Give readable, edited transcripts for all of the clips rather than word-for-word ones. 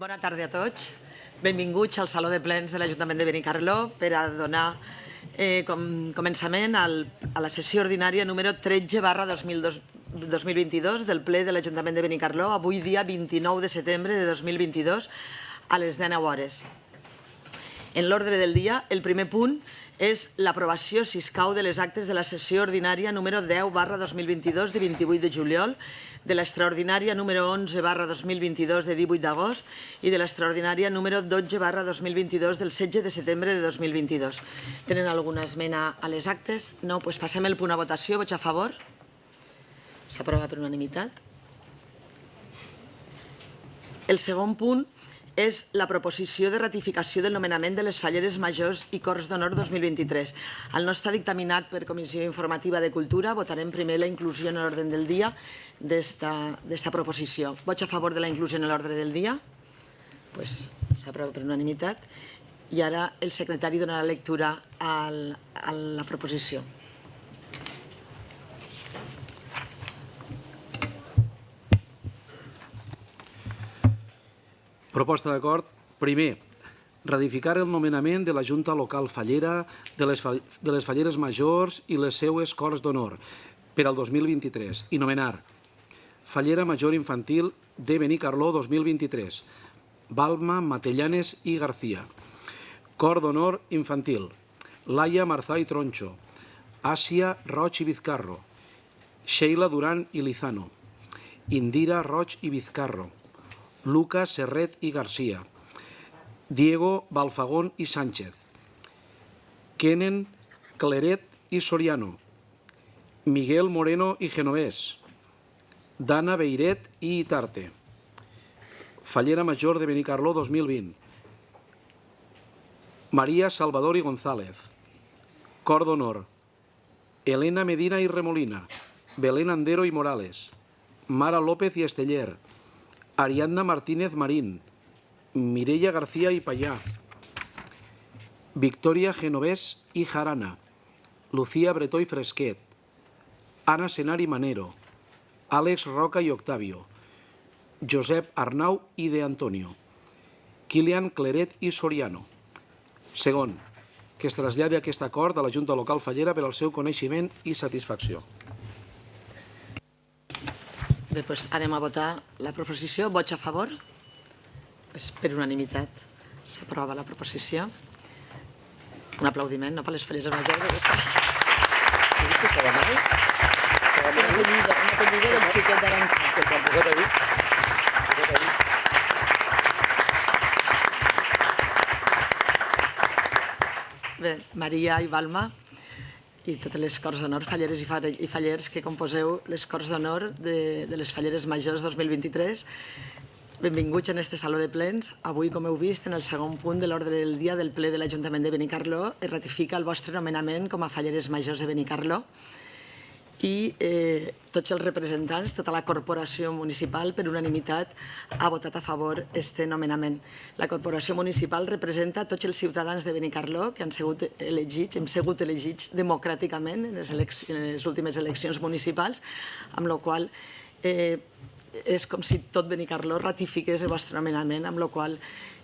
Bona tarda a tots. Benvinguts al Saló de Plens de l'Ajuntament de Benicarló per a donar començament a la sessió ordinària número 13/2022 del ple de l'Ajuntament de Benicarló, avui dia 29 de setembre de 2022 a les 19 hores. En l'ordre del dia, el primer punt és l'aprovació, si escau, de les actes de la sessió ordinària número 10/2022 de 28 de juliol, de l'extraordinària número 11/2022 de 18 d'agost i de l'extraordinària número 12/2022 del 16 de setembre de 2022. Tenen alguna esmena a les actes? No? Doncs passem el punt a votació. Vots a favor? S'aprova per unanimitat. El segon punt és la proposició de ratificació del nomenament de les falleres majors i Cors d'Honor 2023. Al no estar dictaminat per Comissió Informativa de Cultura, votarem primer la inclusió en l'ordre del dia d'esta proposició. Vots a favor de la inclusió en l'ordre del dia? Doncs s'aprova per unanimitat. I ara el secretari donarà lectura a la proposició. Proposta d'acord. Primer, ratificar el nomenament de la Junta Local Fallera de les Falleres Majors i les seues Cors d'Honor per al 2023 i nomenar Fallera Major Infantil de Benicarló 2023, Balma Matellanes i García. Cor d'Honor Infantil, Laia Marzà i Troncho, Àsia Roig i Vizcarro, Sheila Duran i Lizano, Indira Roig i Vizcarro, Lucas Serret i García, Diego Balfagón i Sánchez, Kenen Claret i Soriano, Miguel Moreno i Genovés, Dana Beiret i Itarte. Fallera Major de Benicarló 2020, María Salvador i González. Cor d'Honor, Elena Medina i Remolina, Belén Andero i Morales, Mara López i Esteller, Ariadna Martínez Marín, Mireia García i Payá, Victoria Genovés i Jarana, Lucía Bretó i Fresquet, Ana Senar i Manero, Àlex Roca i Octavio, Josep Arnau i De Antonio, Kilian Claret i Soriano. Segon, que es traslladi aquest acord a la Junta Local Fallera per al seu coneixement i satisfacció. Bé, doncs anem a votar la proposició. Vots a favor? Doncs per unanimitat s'aprova la proposició. Un aplaudiment, no per les falleres majors. Una acollida del xiquet d'Aranxí. Bé, Maria i Balma i totes les Cors d'Honor, falleres i fallers que composeu les Cors d'Honor de les Falleres Majors 2023. Benvinguts en este Saló de Plens. Avui, com heu vist, en el segon punt de l'ordre del dia del ple de l'Ajuntament de Benicarló es ratifica el vostre nomenament com a Falleres Majors de Benicarló i tots els representants, tota la corporació municipal, per unanimitat, ha votat a favor este nomenament. La corporació municipal representa tots els ciutadans de Benicarló que han sigut elegits, hem sigut elegits democràticament en les últimes eleccions municipals, amb la qual és com si tot Benicarló ratifiqués el vostre nomenament, amb la qual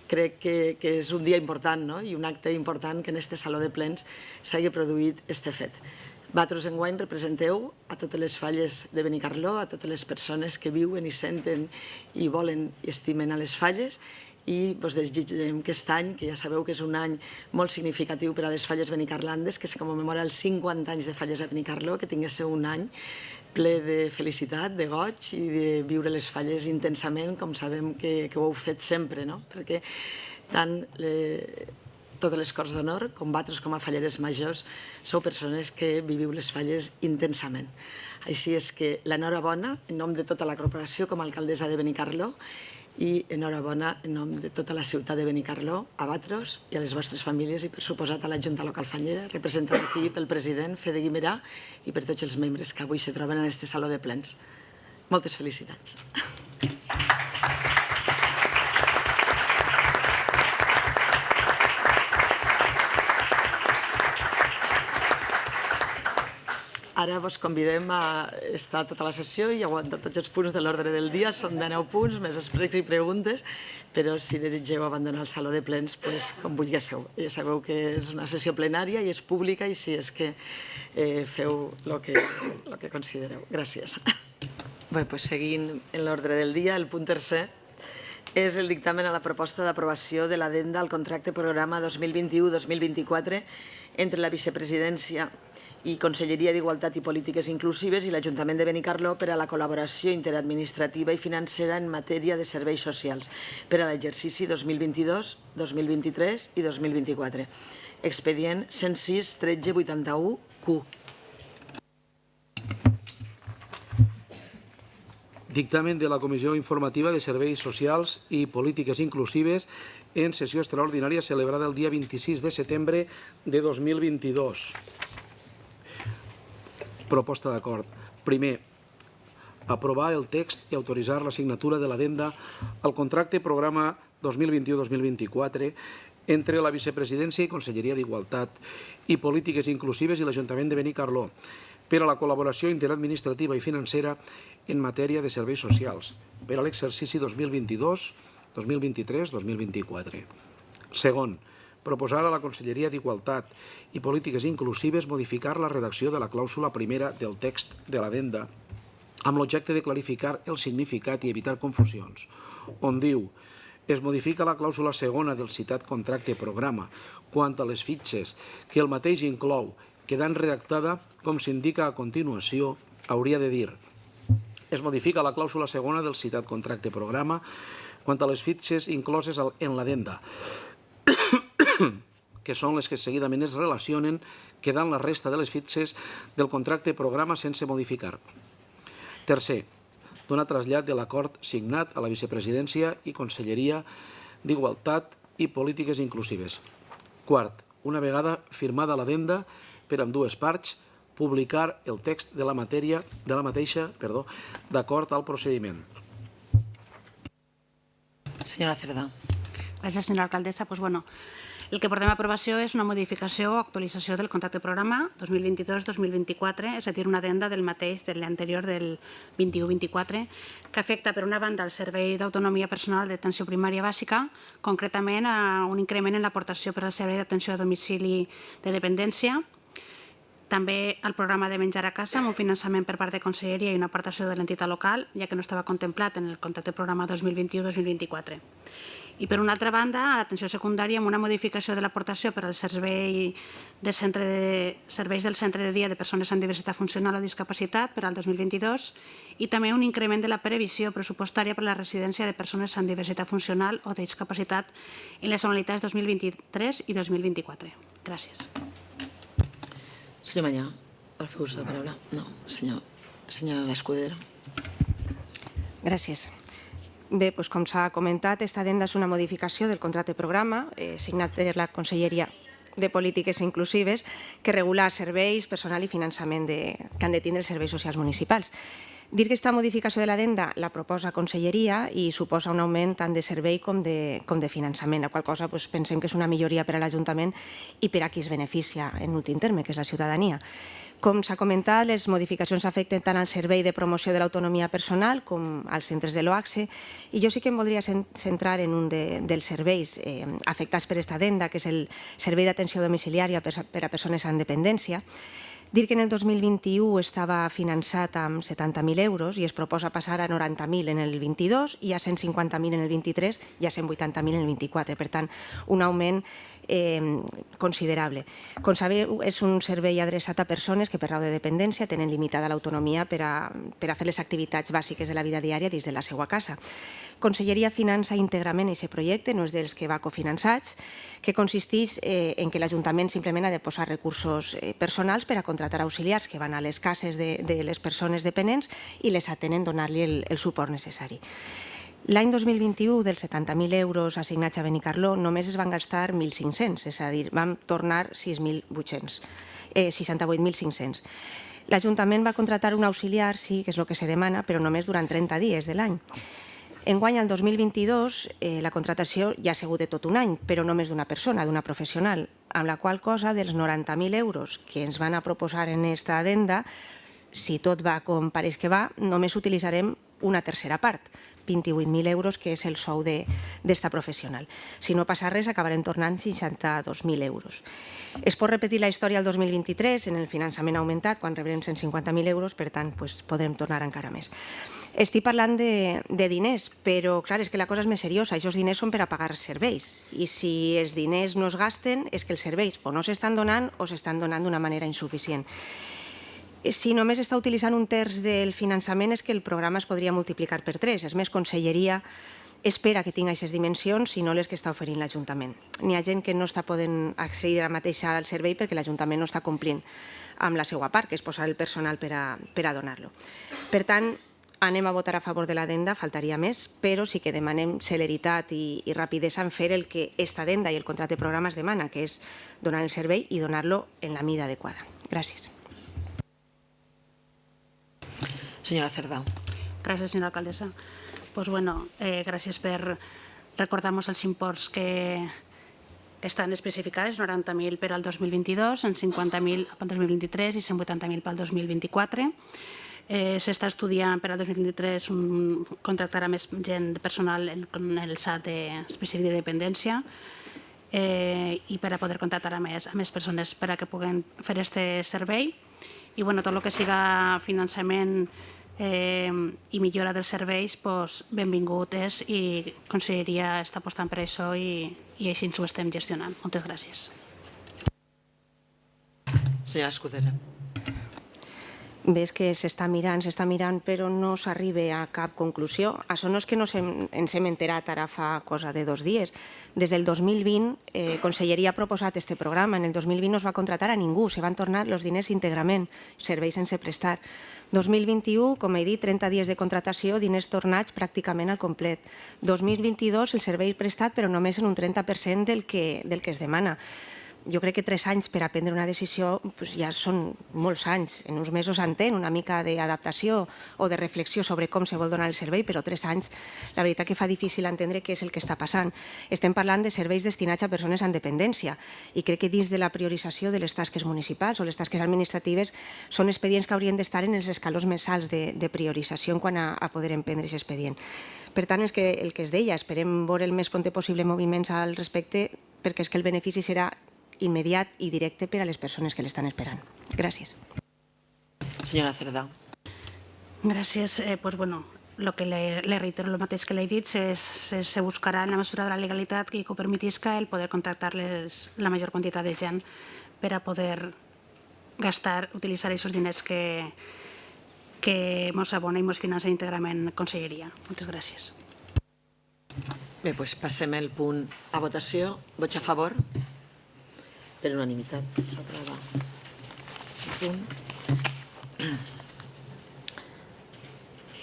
crec que és un dia important i un acte important que en este Saló de Plens s'hagi produït este fet. Vosaltres enguany representeu a totes les falles de Benicarló, a totes les persones que viuen i senten i volen i estimen a les falles i us desitgem que aquest any, que ja sabeu que és un any molt significatiu per a les falles benicarlandes, que se commemora els 50 anys de falles a Benicarló, que tinguéssiu un any ple de felicitat, de goig i de viure les falles intensament, com sabem que ho heu fet sempre, perquè tant totes les Cors d'Honor, com vosaltres com a falleres majors, sou persones que viviu les falles intensament. Així és que l'enhorabona en nom de tota la corporació com a alcaldessa de Benicarló i enhorabona en nom de tota la ciutat de Benicarló a vosaltres i a les vostres famílies i per suposat a la Junta Local Fallera, representada aquí pel president Fede Guimerà i per tots els membres que avui se troben en este Saló de Plens. Moltes felicitats. Ara vos convidem a estar tota la sessió i aguantar tots els punts de l'ordre del dia. Són de 9 punts, més expregs i preguntes, però si desitgeu abandonar el saló de plens, com vulguéssiu. Ja sabeu que és una sessió plenària i és pública i si és que feu el que considereu. Gràcies. Bé, seguint en l'ordre del dia, el punt tercer és el dictamen a la proposta d'aprovació de l'addenda al contracte programa 2021-2024 entre la Vicepresidència i Conselleria d'Igualtat i Polítiques Inclusives i l'Ajuntament de Benicarló per a la col·laboració interadministrativa i financera en matèria de serveis socials per a l'exercici 2022, 2023 i 2024. Expedient 106-1381-Q. Dictamen de la Comissió Informativa de Serveis Socials i Polítiques Inclusives en sessió extraordinària celebrada el dia 26 de setembre de 2022. Proposta d'acord. Primer, aprovar el text i autoritzar la signatura de l'addenda al contracte programa 2021-2024 entre la Vicepresidència i Conselleria d'Igualtat i Polítiques Inclusives i l'Ajuntament de Benicarló per a la col·laboració interadministrativa i financera en matèria de serveis socials per a l'exercici 2022, 2023, 2024. Segon, proposar a la Conselleria d'Igualtat i Polítiques Inclusives modificar la redacció de la clàusula primera del text de l'addenda amb l'objecte de clarificar el significat i evitar confusions, on diu es modifica la clàusula segona del citat contracte programa quant a les fitxes que el mateix inclou, quedant redactada com s'indica a continuació, hauria de dir es modifica la clàusula segona del citat contracte programa quant a les fitxes incloses en l'addenda, que són les que seguidament es relacionen, quedant la resta de les fitxes del contracte programa sense modificar. Tercer, donar trasllat de l'acord signat a la Vicepresidència i Conselleria d'Igualtat i Polítiques Inclusives. Quart, una vegada firmada l'addenda per ambdues parts, publicar el text de la mateixa d'acord al procediment. Senyora Cerdà. Gràcies, senyora alcaldessa. El que portem a aprovació és una modificació o actualització del contracte programa 2022-2024, és a dir, una addenda del mateix, de l'anterior del 21-24, que afecta, per una banda, el Servei d'Autonomia Personal d'Atenció Primària Bàsica, concretament a un increment en l'aportació per al Servei d'Atenció a Domicili de Dependència, també el programa de menjar a casa amb un finançament per part de Conselleria i una aportació de l'entitat local, ja que no estava contemplat en el contracte programa 2021-2024. I per una altra banda, a l'atenció secundària amb una modificació de l'aportació per al serveis del centre de dia de persones amb diversitat funcional o discapacitat per al 2022 i també un increment de la previsió pressupostària per a la residència de persones amb diversitat funcional o discapacitat en les anualitats 2023 i 2024. Gràcies. Senyor Mañà, vol fer ús de la paraula? No. Senyora Escudero. Gràcies. Bé, com s'ha comentat, aquesta addenda és una modificació del contracte programa signat per la Conselleria de Polítiques Inclusives que regula serveis, personal i finançament que han de tindre els serveis socials municipals. Dir que aquesta modificació de l'addenda la proposa Conselleria i suposa un augment tant de servei com de finançament, la qual cosa pensem que és una milloria per a l'Ajuntament i per a qui es beneficia en últim terme, que és la ciutadania. Com s'ha comentat, les modificacions afecten tant al Servei de Promoció de l'Autonomia Personal com als centres de l'OACSE i jo sí que em voldria centrar en un dels serveis afectats per aquesta addenda, que és el Servei d'Atenció Domiciliària per a Persones amb Dependència. Dir que en el 2021 estava finançat amb 70.000 euros i es proposa passar a 90.000 en el 22 i a 150.000 en el 23 i a 180.000 en el 24. Per tant, un augment considerable. Com sabeu, és un servei adreçat a persones que per raó de dependència tenen limitada l'autonomia per a fer les activitats bàsiques de la vida diària dins de la seva casa. Conselleria finança íntegrament aquest projecte, no és dels que va cofinançats, que consisteix en que l'Ajuntament simplement ha de posar recursos personals per a contratar auxiliars que van a les cases de les persones dependents i les atenen donant-li el suport necessari. L'any 2021, dels 70.000 euros assignats a Benicarló, només es van gastar 1.500, és a dir, vam tornar 68.500. L'Ajuntament va contratar un auxiliar, sí, que és el que se demana, però només durant 30 dies de l'any. Enguany, el 2022, la contratació ja ha sigut de tot un any, però només d'una persona, d'una professional, amb la qual cosa, dels 90.000 euros que ens van a proposar en aquesta addenda, si tot va com pareix que va, només utilitzarem una tercera part, 28.000 euros, que és el sou d'esta professional. Si no passa res, acabarem tornant 62.000 euros. Es pot repetir la història el 2023, en el finançament ha augmentat, quan rebrem 150.000 euros, per tant, podrem tornar encara més. Estic parlant de diners, però, clar, és que la cosa és més seriosa. Aquests diners són per a pagar serveis. I si els diners no es gasten, és que els serveis o no s'estan donant o s'estan donant d'una manera insuficient. Si només està utilitzant un terç del finançament és que el programa es podria multiplicar per 3. És més, Conselleria espera que tingui aquestes dimensions i no les que està oferint l'Ajuntament. N'hi ha gent que no està podent accedir ara mateix al servei perquè l'Ajuntament no està complint amb la seva part, que és posar el personal per a donar-lo. Per tant, anem a votar a favor de l'addenda, faltaria més, però sí que demanem celeritat i rapidesa en fer el que esta addenda i el contracte de programa es demana, que és donar el servei i donar-lo en la mida adequada. Gràcies. Senyora Cerdà. Gràcies, senyora alcaldessa. Pues bueno, gràcies per recordar-nos els imports que estan especificats, 90.000 per al 2022, 150.000 pel 2023 i 180.000 pel 2024. S'està estudiant per al 2023 contractar a més gent de personal en el SAT específic de dependència i per a poder contractar a més persones per a que puguen fer aquest servei. I tot el que siga finançament i millora dels serveis, benvingut és, i Conselleria està apostant per això i així ens ho estem gestionant. Moltes gràcies. Senyora Escudera. Bé, és que s'està mirant, però no s'arriba a cap conclusió. Això no és que ens hem enterat ara fa cosa de 2 dies. Des del 2020, Conselleria ha proposat aquest programa. En el 2020 no es va contratar a ningú, se van tornar els diners íntegrament, serveis sense prestar. 2021, com he dit, 30 dies de contratació, diners tornats pràcticament al complet. 2022, el servei prestat, però només en un 30% del que es demana. Jo crec que 3 anys per a prendre una decisió ja són molts anys. En uns mesos s'entén una mica d'adaptació o de reflexió sobre com se vol donar el servei, però 3 anys, la veritat que fa difícil entendre què és el que està passant. Estem parlant de serveis destinats a persones amb dependència i crec que dins de la priorització de les tasques municipals o les tasques administratives són expedients que haurien d'estar en els escalons més alts de priorització en quant a poder emprendre aquest expedient. Per tant, és que el que es deia, esperem veure el més prompte possible moviments al respecte perquè és que el benefici serà immediat i directe per a les persones que l'estan esperant. Gràcies. Senyora Cerdà. Gràcies. El que le reitero el mateix que l'he dit, se buscarà en la mesura de la legalitat que ho permetisca el poder contractar la major quantitat de gent per a poder utilitzar aquests diners que ens abona i ens finança íntegrament Conselleria. Moltes gràcies. Bé, doncs passem el punt a votació. Vots a favor? Per unanimitat s'aprova el punt.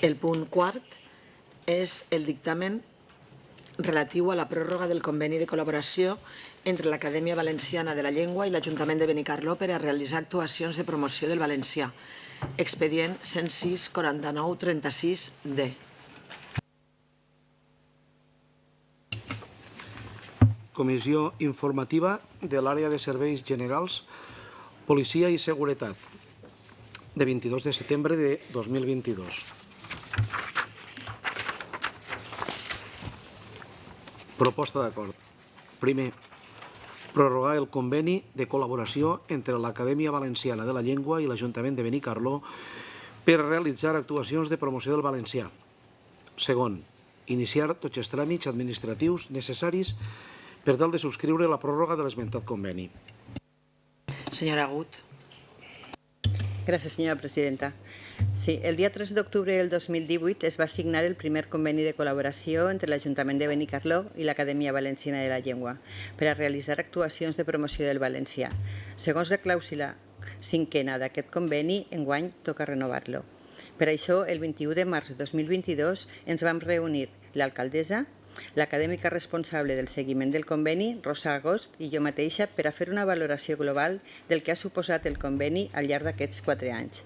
El punt quart és el dictamen relatiu a la pròrroga del conveni de col·laboració entre l'Acadèmia Valenciana de la Llengua i l'Ajuntament de Benicarló per a realitzar actuacions de promoció del valencià. Expedient 106 49 36D. Comissió informativa de l'àrea de serveis generals, policia i seguretat, de 22 de setembre de 2022. Proposta d'acord. Primer, prorrogar el conveni de col·laboració entre l'Acadèmia Valenciana de la Llengua i l'Ajuntament de Benicarló per realitzar actuacions de promoció del valencià. Segon, iniciar tots els tràmits administratius necessaris per tal de subscriure la pròrroga de l'esmentat conveni. Senyora Agut. Gràcies, senyora presidenta. Sí, el dia 3 d'octubre del 2018 es va signar el primer conveni de col·laboració entre l'Ajuntament de Benicarló i l'Acadèmia Valenciana de la Llengua per a realitzar actuacions de promoció del valencià. Segons la clàusula 5a d'aquest conveni, enguany toca renovar-lo. Per això, el 21 de març de 2022 ens vam reunir l'alcaldessa, l'acadèmica responsable del seguiment del conveni, Rosa Agost, i jo mateixa per a fer una valoració global del que ha suposat el conveni al llarg d'aquests 4 anys.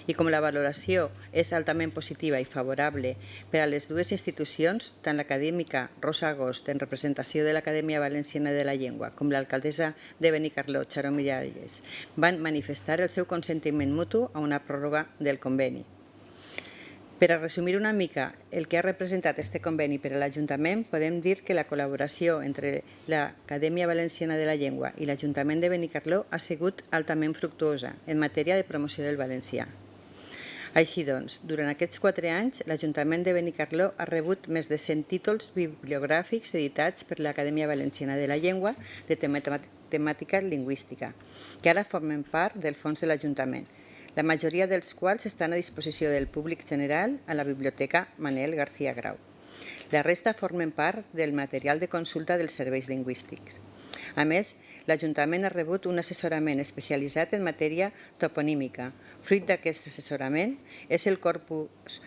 I com la valoració és altament positiva i favorable per a les dues institucions, tant l'acadèmica Rosa Agost, en representació de l'Acadèmia Valenciana de la Llengua, com l'alcaldessa de Benicarló, Charo Miralles, van manifestar el seu consentiment mutu a una pròrroga del conveni. Per a resumir una mica el que ha representat este conveni per a l'Ajuntament, podem dir que la col·laboració entre l'Acadèmia Valenciana de la Llengua i l'Ajuntament de Benicarló ha sigut altament fructuosa en matèria de promoció del valencià. Així doncs, durant aquests 4 anys, l'Ajuntament de Benicarló ha rebut més de 100 títols bibliogràfics editats per l'Acadèmia Valenciana de la Llengua de temàtica lingüística, que ara formen part del fons de l'Ajuntament, la majoria dels quals estan a disposició del públic general a la Biblioteca Manel García Grau. La resta formen part del material de consulta dels serveis lingüístics. A més, l'Ajuntament ha rebut un assessorament especialitzat en matèria toponímica. Fruit d'aquest assessorament és el corpus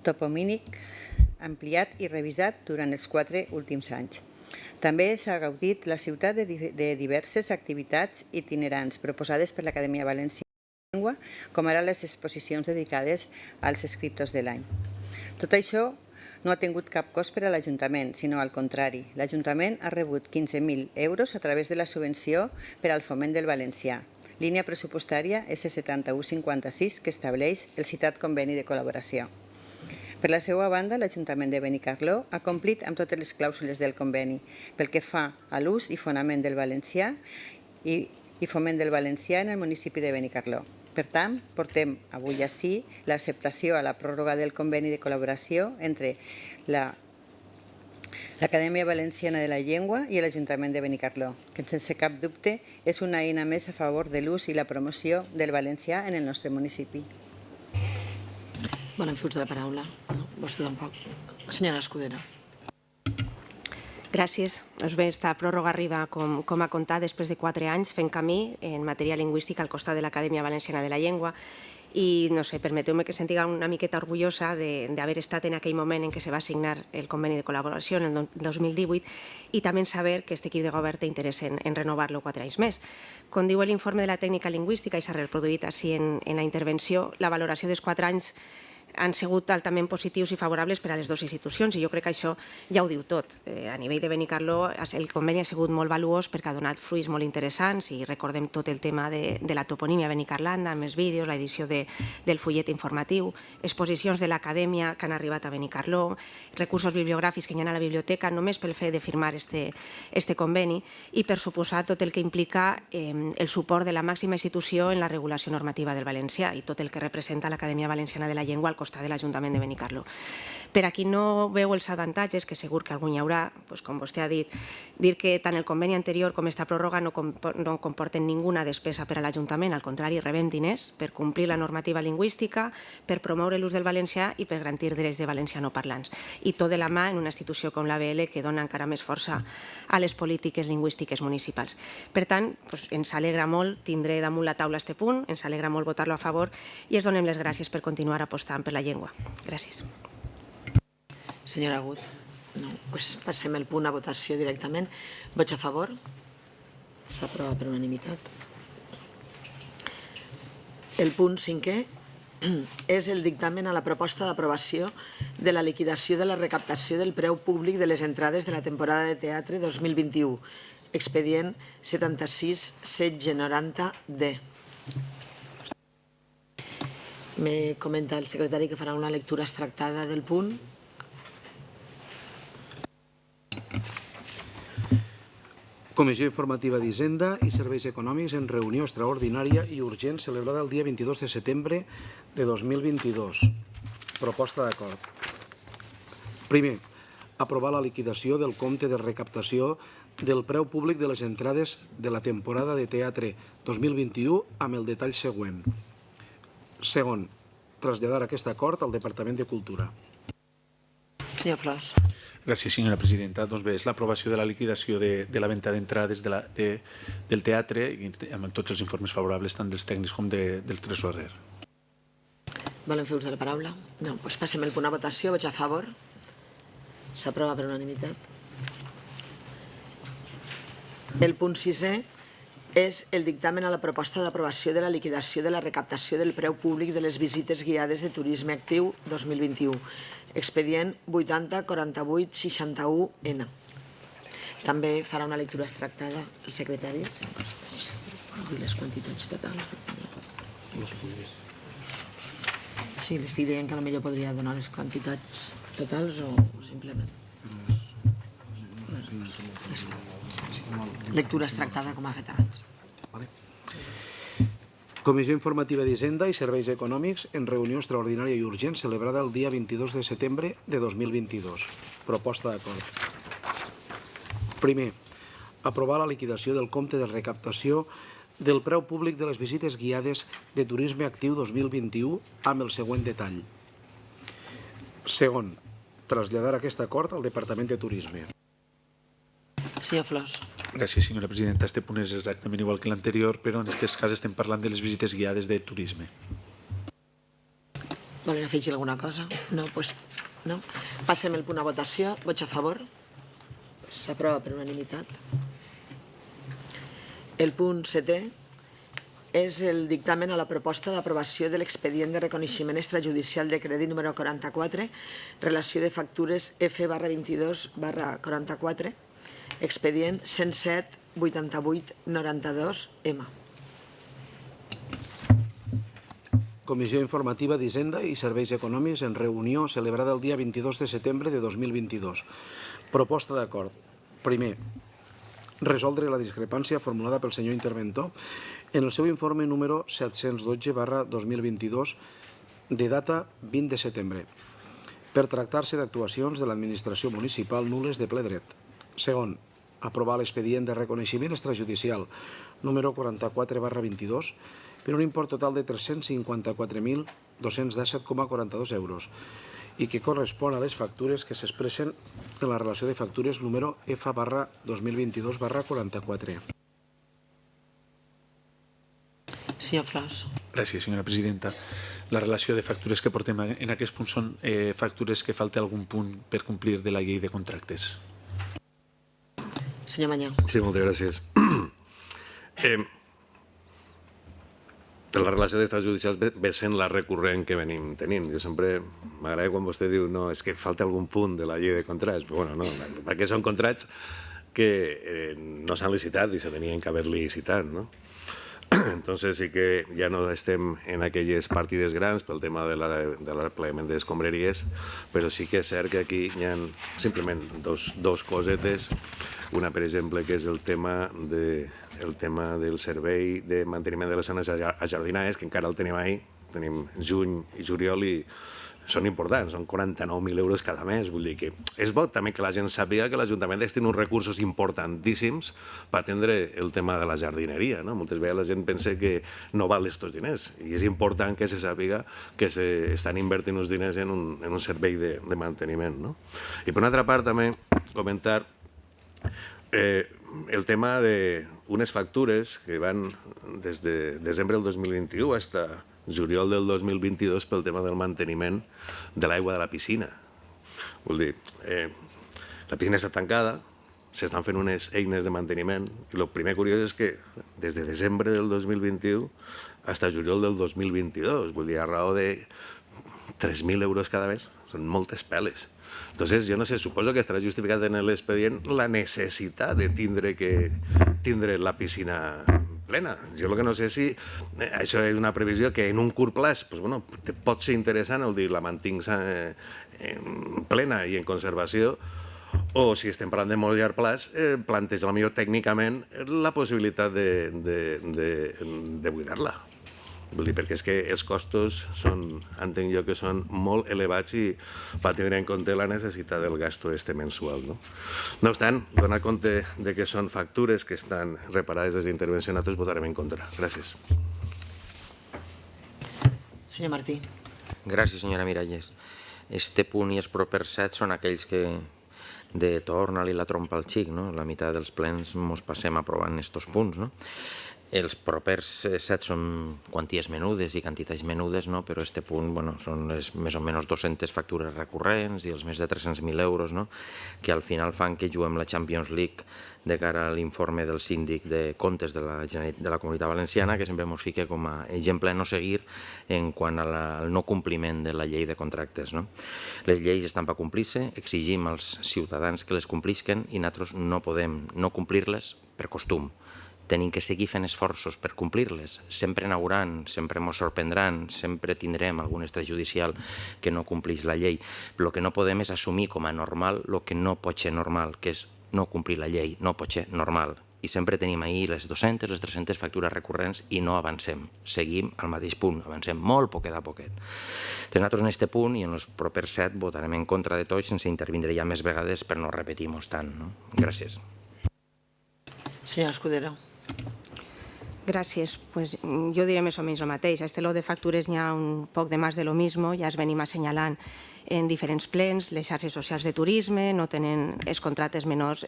topomínic ampliat i revisat durant els 4 últims anys. També s'ha gaudit la ciutat de diverses activitats itinerants proposades per l'Acadèmia Valenciana de la Llengua, com ara les exposicions dedicades als escriptors de l'any. Tot això no ha tingut cap cost per a l'Ajuntament, sinó al contrari. L'Ajuntament ha rebut 15.000 euros a través de la subvenció per al foment del valencià. Línia pressupostària S7156 que estableix el citat conveni de col·laboració. Per la seva banda, l'Ajuntament de Benicarló ha complit amb totes les clàusules del conveni pel que fa a l'ús i fonament del valencià i foment del valencià en el municipi de Benicarló. Per tant, portem avui ací l'acceptació a la pròrroga del conveni de col·laboració entre l'Acadèmia Valenciana de la Llengua i l'Ajuntament de Benicarló, que sense cap dubte és una eina més a favor de l'ús i la promoció del valencià en el nostre municipi. Volen fer ús de la paraula? No, vostè tampoc. La senyora Escudero. Gràcies. Doncs bé, esta pròrroga arriba, com ha contat, després de 4 anys fent camí en matèria lingüística al costat de l'Acadèmia Valenciana de la Llengua i, no sé, permeteu-me que sentiga una miqueta orgullosa d'haver estat en aquell moment en què se va signar el conveni de col·laboració en el 2018 i també saber que aquest equip de govern té interès en renovar-lo 4 anys més. Com diu l'informe de la tècnica lingüística i s'ha reproduït així en la intervenció, la valoració dels 4 anys han sigut altament positius i favorables per a les dues institucions i jo crec que això ja ho diu tot. A nivell de Benicarló el conveni ha sigut molt valuós perquè ha donat fruits molt interessants i recordem tot el tema de la toponímia benicarlanda amb els vídeos, l'edició del fullet informatiu, exposicions de l'acadèmia que han arribat a Benicarló, recursos bibliogràfics que hi ha a la biblioteca només pel fet de firmar este conveni i per suposar tot el que implica el suport de la màxima institució en la regulació normativa del valencià i tot el que representa l'Acadèmia Valenciana de la Llengua al costat de l'Ajuntament de Benicarló. Per a qui no veu els avantatges, que segur que algun hi haurà, com vostè ha dit, dir que tant el conveni anterior com esta pròrroga no comporten ninguna despesa per a l'Ajuntament, al contrari, rebem diners per complir la normativa lingüística, per promoure l'ús del valencià i per garantir drets de valencianoparlants. I tot de la mà en una institució com l'ABL que dona encara més força a les polítiques lingüístiques municipals. Per tant, ens alegra molt tindre damunt la taula este punt, ens alegra molt votar-lo a favor i ens donem les gràcies per continuar apostant per la llengua. Gràcies. Senyora Agut, no, doncs passem el punt a votació directament. Vots a favor? S'aprova per unanimitat. El punt 5è és el dictamen a la proposta d'aprovació de la liquidació de la recaptació del preu públic de les entrades de la temporada de teatre 2021, expedient 76-1690-D. Me comenta el secretari que farà una lectura extractada del punt. Comissió Informativa d'Hisenda i Serveis Econòmics en reunió extraordinària i urgent celebrada el dia 22 de setembre de 2022. Proposta d'acord. Primer, aprovar la liquidació del compte de recaptació del preu públic de les entrades de la temporada de teatre 2021 amb el detall següent. Segon, traslladar aquest acord al Departament de Cultura. Senyor Flors. Gràcies, senyora presidenta. Doncs bé, és l'aprovació de la liquidació de la venda d'entrades del teatre amb tots els informes favorables tant dels tècnics com del tresorer. Volen fer ús de la paraula? No, doncs passem el punt a votació. Vots a favor? S'aprova per unanimitat. El punt 6è és el dictamen a la proposta d'aprovació de la liquidació de la recaptació del preu públic de les visites guiades de turisme actiu 2021, expedient 804861N. També farà una lectura extractada el secretari. Les quantitats totals. Sí, li estic dient que potser podria donar les quantitats totals o simplement. Lectura extractada com ha fet abans. Comissió Informativa d'Hisenda i Serveis Econòmics en reunió extraordinària i urgent celebrada el dia 22 de setembre de 2022. Proposta d'acord. Primer, aprovar la liquidació del compte de recaptació del preu públic de les visites guiades de turisme actiu 2021 amb el següent detall. Segon, traslladar aquest acord al Departament de Turisme. Senyor Flors. Gràcies, senyora presidenta. Este punt és exactament igual que l'anterior, però en aquest cas estem parlant de les visites guiades de turisme. Volen afegir alguna cosa? No, doncs no. Passem el punt a votació. Vots a favor? S'aprova per unanimitat. El punt 7è és el dictamen a la proposta d'aprovació de l'expedient de reconeixement extrajudicial de crèdit número 44, relació de factures F/22/44, expedient 107-88-92-M. Comissió Informativa d'Hisenda i Serveis Econòmics en reunió celebrada el dia 22 de setembre de 2022. Proposta d'acord. Primer, resoldre la discrepància formulada pel senyor interventor en el seu informe número 712/2022 de data 20 de setembre, per tractar-se d'actuacions de l'administració municipal nules de ple dret. Segon, aprovar l'expedient de reconeixement extrajudicial número 44/22 per un import total de 354.217,42 euros i que correspon a les factures que s'expressen en la relació de factures número F/2022/44. Senyor Flors. Gràcies, senyora presidenta. La relació de factures que portem en aquest punt són factures que falta algun punt per complir de la llei de contractes. Senyor Mañó. Sí, moltes gràcies. La relació d'estats judicials ve sent la recurrent que venim tenint. Jo sempre m'agrada quan vostè diu no, és que falta algun punt de la llei de contrats. Però bueno, no, perquè són contrats que no s'han licitat i se tenien que haver licitat, no? Entonces sí que ja no estem en aquelles partides grans pel tema de l'aplegament d'escombraries, però sí que és cert que aquí hi ha simplement dos cosetes. Una, per exemple, que és el tema del servei de manteniment de les zones ajardinades, que encara el tenim ahí, tenim juny i juliol i són importants, són 49.000 euros cada mes. Vull dir que és bo també que la gent sàpiga que l'Ajuntament destina uns recursos importantíssims per atendre el tema de la jardineria. Moltes vegades la gent pensa que no val aquests diners i és important que se sàpiga que s'estan invertint els diners en un servei de manteniment. I per una altra part també comentar el tema d'unes factures que van des de desembre del 2021 fins a juliol del 2022 pel tema del manteniment de l'aigua de la piscina. Vull dir, la piscina està tancada, s'estan fent unes eines de manteniment i el primer curiós és que des de desembre del 2021 fins a juliol del 2022, vull dir, a raó de 3.000 euros cada mes, són moltes peles. Entonces, jo no sé, suposo que estarà justificat en l'expedient la necessitat de tindre la piscina plena. Jo el que no sé si això és una previsió que en un curt plaç pot ser interessant el dir la mantinc plena i en conservació, o si estem parlant de molt llarg plaç, planteja potser tècnicament la possibilitat de buidar-la. Vull dir, perquè és que els costos entenc jo que són molt elevats i per tindre en compte la necessitat del gasto mensual. No obstant, donar compte que són factures que estan reparades des d'intervenció, nosaltres votarem en contra. Gràcies. Senyor Martí. Gràcies, senyora Miralles. Este punt i els propers 7 són aquells que de torna-li la trompa al xic, no? La meitat dels plens ens passem aprovant estos punts, no? Els propers 7 són quanties menudes i quantitats menudes, però este punt són les més o menys 200 factures recurrents i els més de 300.000 euros, que al final fan que juguem la Champions League de cara a l'informe del síndic de comptes de la Comunitat Valenciana, que sempre ens fica com a exemple a no seguir en quant al no compliment de la llei de contractes. Les lleis estan per complir-se, exigim als ciutadans que les complisquen i nosaltres no podem no complir-les per costum. Tenim que seguir fent esforços per complir-les. Sempre n'hauran, sempre ens sorprendran, sempre tindrem algun extrajudicial que no complís la llei. Però el que no podem és assumir com a normal el que no pot ser normal, que és no complir la llei, no pot ser normal. I sempre tenim ahir les 200, les 300 factures recurrents i no avancem. Seguim al mateix punt, avancem molt poquet a poquet. Nosaltres en aquest punt i en els propers 7 votarem en contra de tots sense intervindre ja més vegades per no repetir-nos tant. Gràcies. Senyor Escudero. Gràcies. Pues jo diré més o menys el mateix. A este lot de factures n'hi ha un poc de más de lo mismo, ja es venim assenyalant en diferents plens, les xarxes socials de turisme no tenen, els contractes menors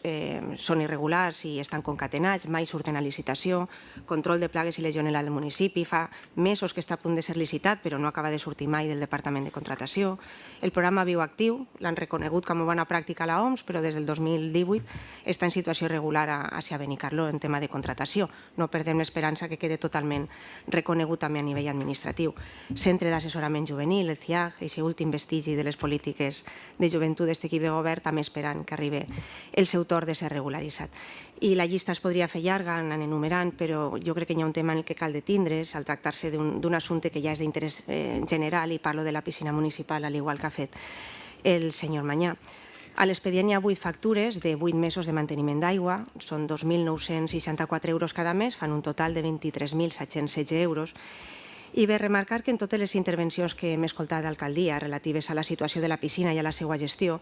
són irregulars i estan concatenats, mai surten a licitació, control de plagues i legionel·la del municipi, fa mesos que està a punt de ser licitat però no acaba de sortir mai del Departament de Contratació. El programa Bioactiu l'han reconegut com a bona pràctica a l'OMS, però des del 2018 està en situació irregular a Benicarló en tema de contratació. No perdem l'esperança que quede totalment reconegut també a nivell administratiu. Centre d'assessorament juvenil, el CIAG, aquest últim vestigi de les polítiques de joventut d'aquest equip de govern, també esperant que arribi el seu torn de ser regularitzat. I la llista es podria fer llarga, anant enumerant, però jo crec que hi ha un tema en el que cal detindre's al tractar-se d'un assumpte que ja és d'interès general i parlo de la piscina municipal, al igual que ha fet el senyor Manyà. A l'expedient hi ha 8 factures de 8 mesos de manteniment d'aigua, són 2.964 euros cada mes, fan un total de 23.716 euros. I bé, remarcar que en totes les intervencions que hem escoltat d'alcaldia relatives a la situació de la piscina i a la seva gestió,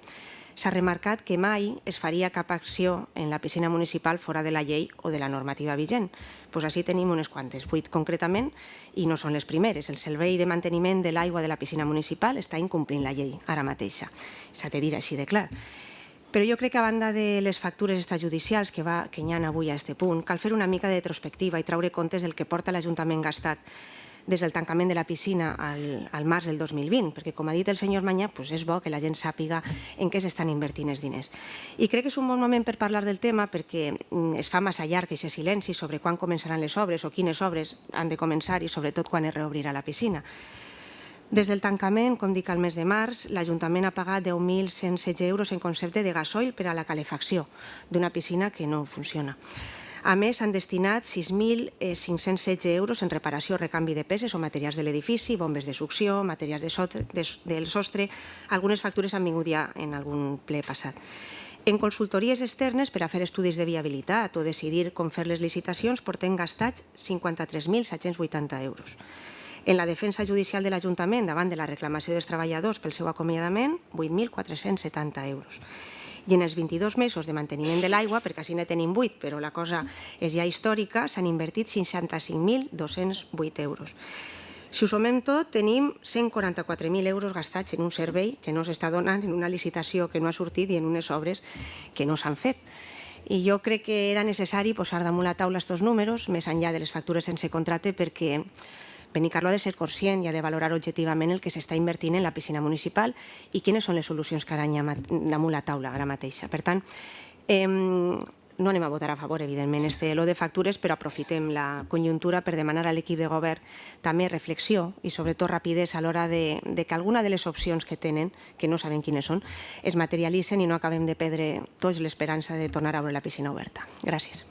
s'ha remarcat que mai es faria cap acció en la piscina municipal fora de la llei o de la normativa vigent. Doncs així tenim unes quantes, 8 concretament, i no són les primeres. El servei de manteniment de l'aigua de la piscina municipal està incomplint la llei ara mateixa. S'ha de dir així de clar. Però jo crec que a banda de les factures extrajudicials que hi ha avui a aquest punt, cal fer una mica de retrospectiva i traure comptes del que porta l'Ajuntament gastat des del tancament de la piscina al març del 2020, perquè, com ha dit el senyor Manyà, és bo que la gent sàpiga en què s'estan invertint els diners. I crec que és un bon moment per parlar del tema perquè es fa massa llarg aquest silenci sobre quan començaran les obres o quines obres han de començar i sobretot quan es reobrirà la piscina. Des del tancament, com dic, al mes de març, l'Ajuntament ha pagat 10.116 euros en concepte de gasoil per a la calefacció d'una piscina que no funciona. A més, s'han destinat 6.516 euros en reparació o recanvi de peces o materials de l'edifici, bombes de succió, materials del sostre. Algunes factures han vingut ja en algun ple passat. En consultories externes per a fer estudis de viabilitat o decidir com fer les licitacions portem gastats 53.780 euros. En la defensa judicial de l'Ajuntament davant de la reclamació dels treballadors pel seu acomiadament, 8.470 euros. I en els 22 mesos de manteniment de l'aigua, perquè així ne tenim 8, però la cosa és ja històrica, s'han invertit 65.208 euros. Si ho sumem tot, tenim 144.000 euros gastats en un servei que no s'està donant, en una licitació que no ha sortit i en unes obres que no s'han fet. I jo crec que era necessari posar damunt la taula aquests números, més enllà de les factures sense contracte, perquè Benicarló ha de ser conscient i ha de valorar objectivament el que s'està invertint en la piscina municipal i quines són les solucions que ara hi ha damunt la taula ara mateixa. Per tant, no anem a votar a favor, evidentment, este lot de factures, però aprofitem la conjuntura per demanar a l'equip de govern també reflexió i sobretot rapidesa a l'hora de que alguna de les opcions que tenen, que no sabem quines són, es materialitzen i no acabem de perdre tots l'esperança de tornar a veure la piscina oberta. Gràcies.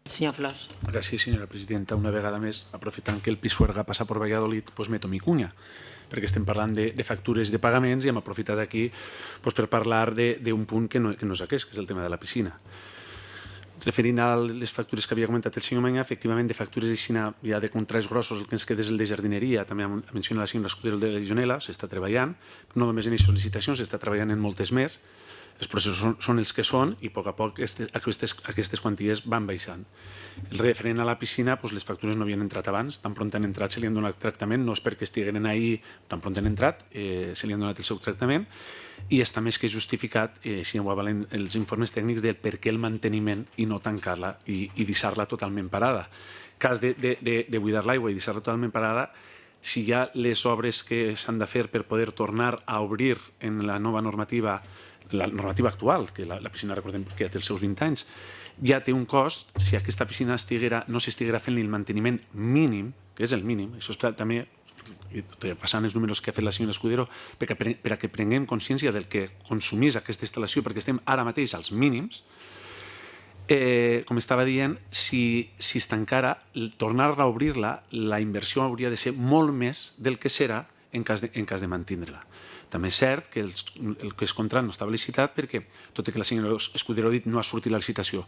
Senyor Flors. Gràcies, senyora presidenta. Una vegada més, aprofitant que el Pisuerga passa per Valladolid, meto mi cunya, perquè estem parlant de factures i de pagaments i hem aprofitat aquí per parlar d'un punt que no és aquest, que és el tema de la piscina. Referint a les factures que havia comentat el senyor Manyà, efectivament, de factures ja de contrats grossos, el que ens queda és el de jardineria, també menciona la senyora Escudero de Legionel·la, s'està treballant, no només en aquestes licitacions, s'està treballant en moltes més, els processos són els que són i a poc a poc aquestes quanties van baixant. El referent a la piscina, les factures no havien entrat abans, tan pront han entrat, se li han donat tractament, no és perquè estiguin ahir, tan pront han entrat, se li han donat el seu tractament i està més que justificat, si ho avalen els informes tècnics, del per què el manteniment i no tancar-la i deixar-la totalment parada. En cas de buidar l'aigua i deixar-la totalment parada, si hi ha les obres que s'han de fer per poder tornar a obrir en la nova normativa, la normativa actual, que la piscina, recordem que té els seus 20 anys, ja té un cost. Si aquesta piscina no s'estiguera fent el manteniment mínim, que és el mínim, això està també passant els números que ha fet la senyora Escudero, per a que prenguem consciència del que consumís aquesta instal·lació, perquè estem ara mateix als mínims, com estava dient, si es tancara, tornar a reobrir-la, la inversió hauria de ser molt més del que serà en cas de mantindre-la. També és cert que el que és contrat no estava licitat perquè, tot i que la senyora Escudero ha dit no ha sortit la licitació,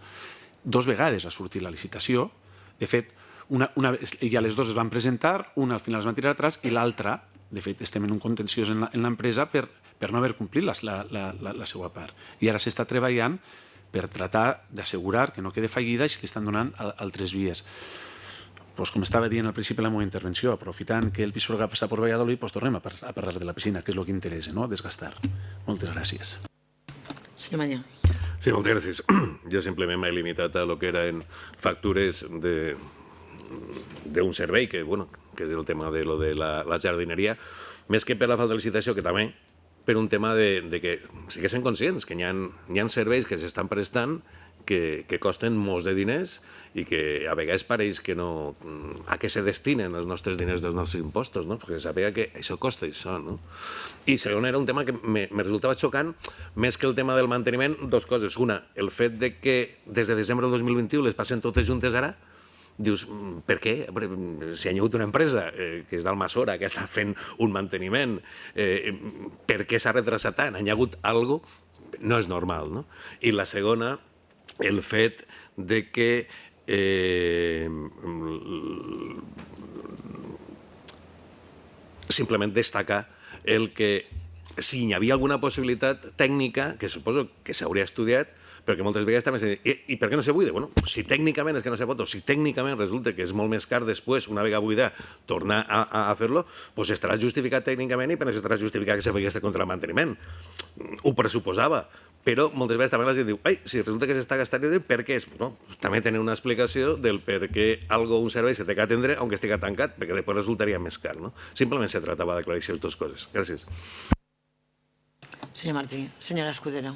2 vegades ha sortit la licitació. De fet, ja les 2 es van presentar, una al final es van tirar atrás i l'altra, de fet, estem en un contenciós en l'empresa per no haver complit la seva part. I ara s'està treballant per tratar d'assegurar que no quede fallida i se li estan donant altres vies. Com estava dient al principi de la meva intervenció, aprofitant que el Pisuerga passa per Valladolid, tornem a parlar de la piscina, que és el que interessa, no? Desgastar. Moltes gràcies. Senyor Mañó. Sí, moltes gràcies. Jo simplement m'he limitat a lo que eren factures d'un servei, que és el tema de la jardineria, més que per la falta de licitació, que també, per un tema de que siguessin conscients que hi ha serveis que s'estan prestant que costen molts de diners i que a vegades pareix que no... a què se destinen els nostres diners dels nostres impostos, no? Perquè sabia que això costa això, no? I segon, era un tema que me resultava xocant, més que el tema del manteniment, 2 coses. Una, el fet de que des de desembre del 2021 les passen totes juntes ara, dius, per què? Si hi ha hagut una empresa que és d'Almassora, que està fent un manteniment, per què s'ha retrasat tant? Hi ha hagut alguna cosa? No és normal, no? I la segona, el fet de que simplement destacar el que si hi havia alguna possibilitat tècnica, que suposo que s'hauria estudiat, perquè moltes vegades també s'ha dit, i per què no se buida? Bueno, si tècnicament és que no se pot, o si tècnicament resulta que és molt més car després, una vegada buida, tornar a fer-lo, doncs estarà justificat tècnicament i per això estarà justificat que se faci contra el manteniment. Ho pressuposava, però moltes vegades també la gent diu, si resulta que s'està gastant, per què és? També tenen una explicació del per què un servei se té que atendre aunque estigui tancat, perquè després resultaria més car. Simplement se tractava d'aclarir aquestes 2 coses. Gràcies. Senyor Martí. Senyora Escudero.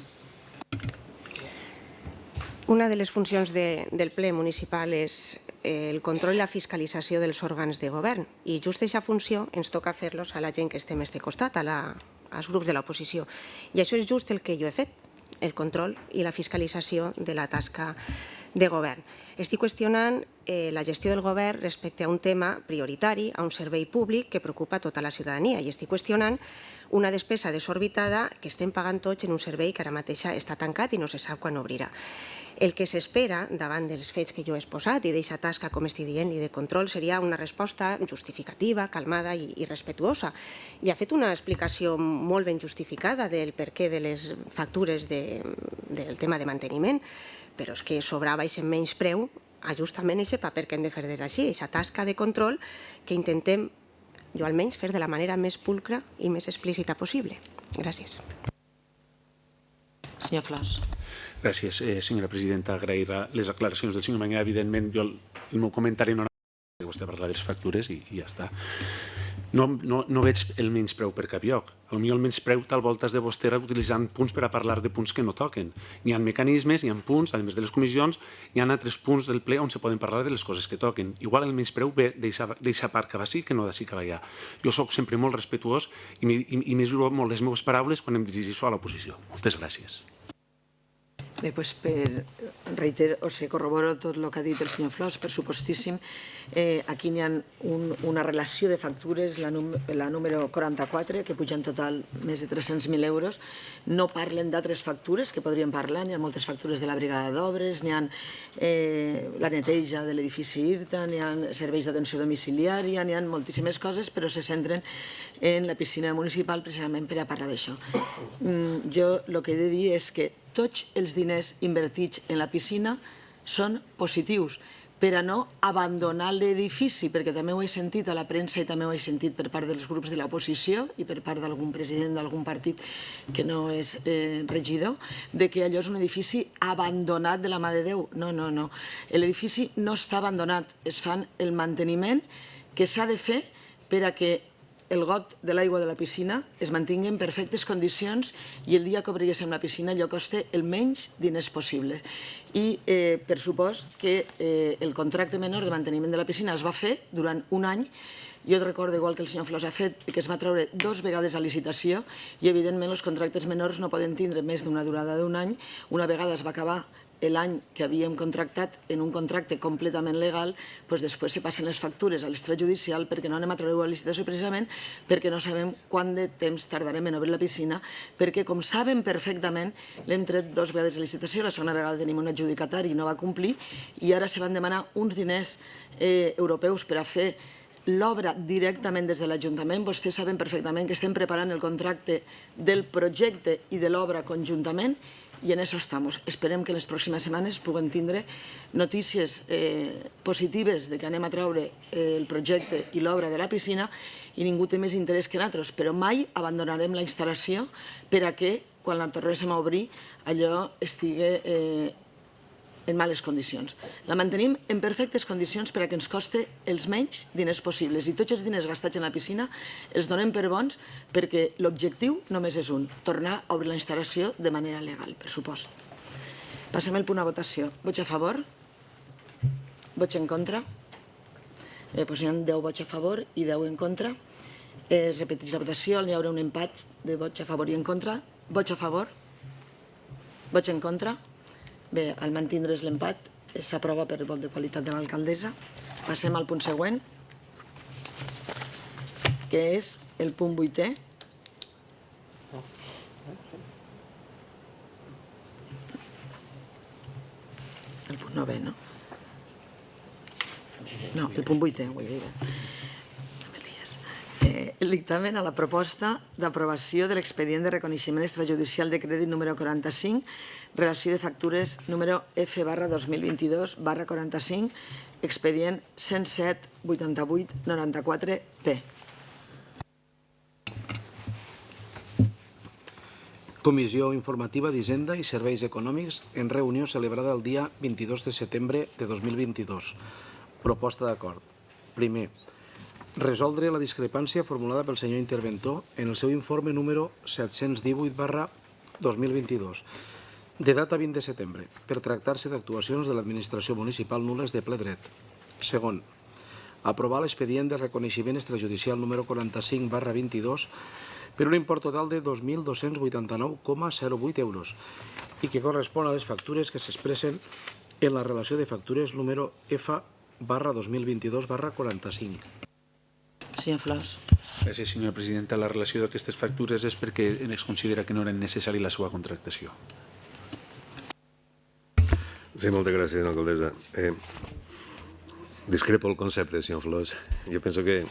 Una de les funcions del ple municipal és el control i la fiscalització dels òrgans de govern i just aquesta funció ens toca fer-los a la gent que estem a este costat, als grups de l'oposició. I això és just el que jo he fet, el control i la fiscalització de la tasca de govern. Estic qüestionant la gestió del govern respecte a un tema prioritari, a un servei públic que preocupa tota la ciutadania i estic qüestionant una despesa desorbitada que estem pagant tots en un servei que ara mateix està tancat i no se sap quan obrirà. El que s'espera davant dels fets que jo he exposat i d'aquesta tasca, com estic dient, i de control, seria una resposta justificativa, calmada i respectuosa. I ha fet una explicació molt ben justificada del perquè de les factures del tema de manteniment, però és que sobrava aquest menyspreu a justament aquest paper que hem de fer des d'ací, aquesta tasca de control que intentem, jo almenys, fer de la manera més pulcra i més explícita possible. Gràcies. Senyor Flors. Gràcies, senyora presidenta. Agrair les aclaracions del senyor Mañà. Evidentment, jo el meu comentari no era que vostè parla de les factures i ja està. No veig el menyspreu per cap lloc. Potser el menyspreu tal volta és de vostè utilitzant punts per a parlar de punts que no toquen. Hi ha mecanismes, hi ha punts, a més de les comissions, hi ha altres punts del ple on se poden parlar de les coses que toquen. Igual el menyspreu ve d'eixa part que va sí que no d'ací que va allà. Jo soc sempre molt respectuós i mesuro molt les meves paraules quan em dirigeixo a l'oposició. Moltes gràcies. Bé, doncs corroboro tot el que ha dit el senyor Flors, per supostíssim. Aquí n'hi ha una relació de factures, la número 44, que puja en total més de 300.000 euros. No parlen d'altres factures que podríem parlar, n'hi ha moltes factures de la brigada d'obres, n'hi ha la neteja de l'edifici IRTA, n'hi ha serveis d'atenció domiciliària, n'hi ha moltíssimes coses, però se centren en la piscina municipal precisament per a parlar d'això. Jo el que he de dir és que tots els diners invertits en la piscina són positius per a no abandonar l'edifici, perquè també ho he sentit a la premsa i també ho he sentit per part dels grups de l'oposició i per part d'algun president d'algun partit que no és regidor, de que allò és un edifici abandonat de la mà de Déu. No, no, no. L'edifici no està abandonat. Es fan el manteniment que s'ha de fer per a que el got de l'aigua de la piscina es mantingui en perfectes condicions i el dia que obriguéssim la piscina allò costa el menys diners possible. I per supost que el contracte menor de manteniment de la piscina es va fer durant un any. Jo recordo, igual que el senyor Flors ha fet, que es va treure 2 vegades a licitació i, evidentment, els contractes menors no poden tindre més d'una durada d'un any. Una vegada es va acabar l'any que havíem contractat en un contracte completament legal, doncs després se passen les factures a l'extrajudicial perquè no anem a treure la licitació precisament perquè no sabem quant de temps tardarem en obrir la piscina, perquè, com saben perfectament, l'hem tret 2 vegades a licitació, la segona vegada tenim un adjudicatari i no va complir, i ara se van demanar uns diners europeus per a fer l'obra directament des de l'Ajuntament. Vostès saben perfectament que estem preparant el contracte del projecte i de l'obra conjuntament i en això estem. Esperem que en les pròximes setmanes puguem tindre notícies positives de que anem a treure el projecte i l'obra de la piscina i ningú té més interès que nosaltres, però mai abandonarem la instal·lació per a que, quan la tornéssim a obrir, allò estigui en males condicions. La mantenim en perfectes condicions per a que ens costi els menys diners possibles i tots els diners gastats en la piscina els donem per bons perquè l'objectiu només és un, tornar a obrir la instal·lació de manera legal, per supost. Passem el punt a votació. Vots a favor? Vots en contra? Doncs hi ha 10 vots a favor i 10 en contra. Es repeteix la votació, hi haurà un empat de vots a favor i en contra. Vots a favor? Vots en contra? Bé, al mantindre's l'empat, s'aprova per vot de qualitat de l'alcaldessa. Passem al punt següent, que és el punt 8è. El punt 9è, no? No, el punt 8è, vull dir. El dictamen a la proposta d'aprovació de l'expedient de reconeixement extrajudicial de crèdit número 45, relació de factures número F/2022/45, expedient 107-88-94-P. Comissió Informativa d'Hisenda i Serveis Econòmics en reunió celebrada el dia 22 de setembre de 2022. Proposta d'acord. Primer, resoldre la discrepància formulada pel senyor interventor en el seu informe número 718/2022, de data 20 de setembre, per tractar-se d'actuacions de l'administració municipal nules de ple dret. Segon, aprovar l'expedient de reconeixement extrajudicial número 45/22 per un import total de 2.289,08 euros i que correspon a les factures que s'expressen en la relació de factures número F/2022/45. Senyor Flors. Gràcies, senyora presidenta. La relació d'aquestes factures és perquè es considera que no era necessari la seva contractació. Sí, moltes gràcies, senyora alcaldessa. Discrepo el concepte, senyor Flors. Jo penso que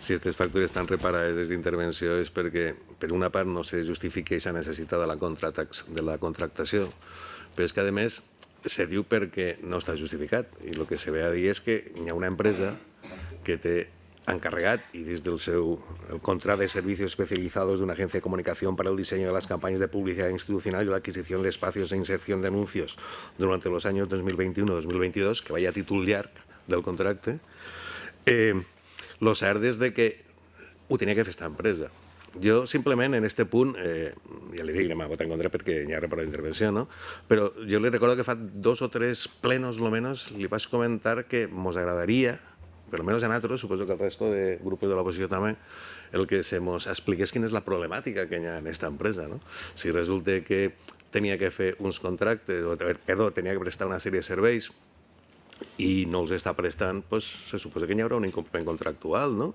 si aquestes factures estan reparades des d'intervenció és perquè, per una part, no se justifica aquesta necessitat de la contractació, però és que, a més, se diu perquè no està justificat. I el que se ve a dir és que hi ha una empresa que té encarregat y desde el contrato de servicios especializados de una agencia de comunicación para el diseño de las campañas de publicidad institucional y la adquisición de espacios e inserción de anuncios durante los años 2021-2022, que vaya a títol llarg del contracte, lo cert és que ho tenia que fer esta empresa. Jo, simplement, en aquest punt, ja li dic, anem a votar en contra perquè hi ha reparat d'intervenció, no? Però jo li recordo que fa 2 o 3 plenos, almenys, li vaig comentar que mos agradaria per almenys a nosaltres, suposo que el resto de grups de l'oposició també, el que se mos expliqués quina és la problemàtica que hi ha en aquesta empresa. No? Si resulta que tenia que fer uns contractes, perdó, tenia que prestar una sèrie de serveis i no els està prestant, doncs se suposa que hi haurà un incompliment contractual, no?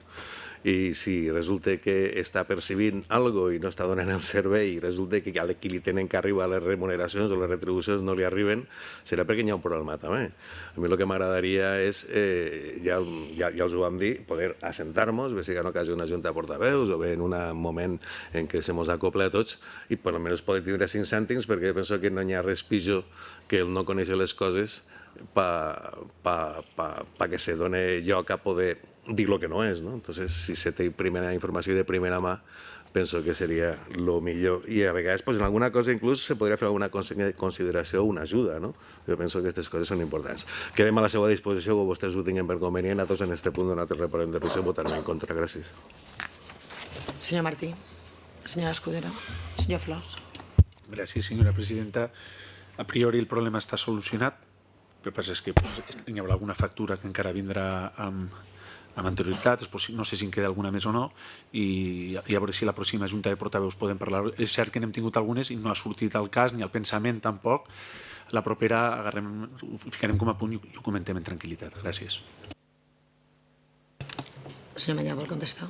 I si resulta que està percebint alguna cosa i no està donant el servei i resulta que a qui li tenen que arribar les remuneracions o les retribucions no li arriben, serà perquè hi ha un problema també. A mi el que m'agradaria és, ja els ho vam dir, poder assentar-nos, bé sigui en ocasió una junta de portaveus o bé en un moment en què se mos acopla a tots i per almenys poder tindre 5 cèntims, perquè penso que no hi ha res pitjor que el no conèixer les coses perquè se doni lloc a poder dir el que no és, no? Entonces, si se té primera informació de primera mà, penso que seria el millor. I a vegades, pues, en alguna cosa, inclús, se podria fer alguna consideració o una ajuda, no? Jo penso que aquestes coses són importants. Quedem a la seva disposició, que vostès ho tinguin per convenient. Nosaltres, en aquest punt, donat el reparent de posició, votarem en contra. Gràcies. Senyor Martí. Senyora Escudero. Senyor Flors. Gràcies, senyora presidenta. A priori el problema està solucionat. El que passa és que hi haurà alguna factura que encara vindrà amb anterioritat, no sé si en queda alguna més o no, i a veure si la pròxima junta de portaveus podem parlar. És cert que n'hem tingut algunes i no ha sortit al cas ni al pensament tampoc. La propera ho ficarem com a punt i ho comentem en tranquil·litat. Gràcies. Senyor Manyà, vol contestar?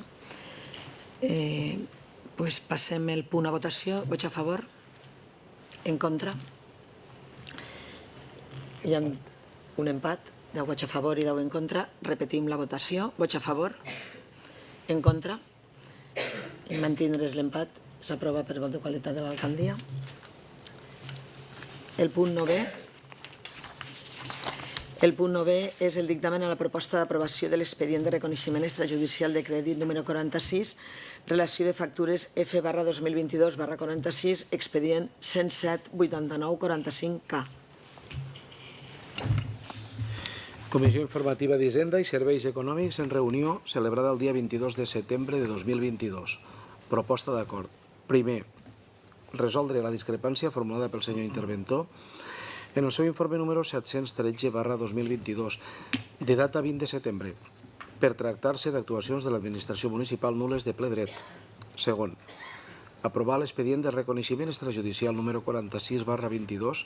Doncs passem el punt a votació. Vots a favor? En contra? Hi ha un empat. 10 vots a favor i 10 en contra. Repetim la votació. Vots a favor? En contra? En mantindre's l'empat, s'aprova per vot de qualitat de l'alcaldia. El punt 9è. El punt 9è és el dictamen a la proposta d'aprovació de l'expedient de reconeixement extrajudicial de crèdit número 46, relació de factures F/2022/46, expedient 107-89-45K. Comissió Informativa d'Hisenda i Serveis Econòmics en reunió celebrada el dia 22 de setembre de 2022. Proposta d'acord. Primer, resoldre la discrepància formulada pel senyor interventor en el seu informe número 713/2022, de data 20 de setembre, per tractar-se d'actuacions de l'administració municipal nul·les de ple dret. Segon, aprovar l'expedient de reconeixement extrajudicial número 46/22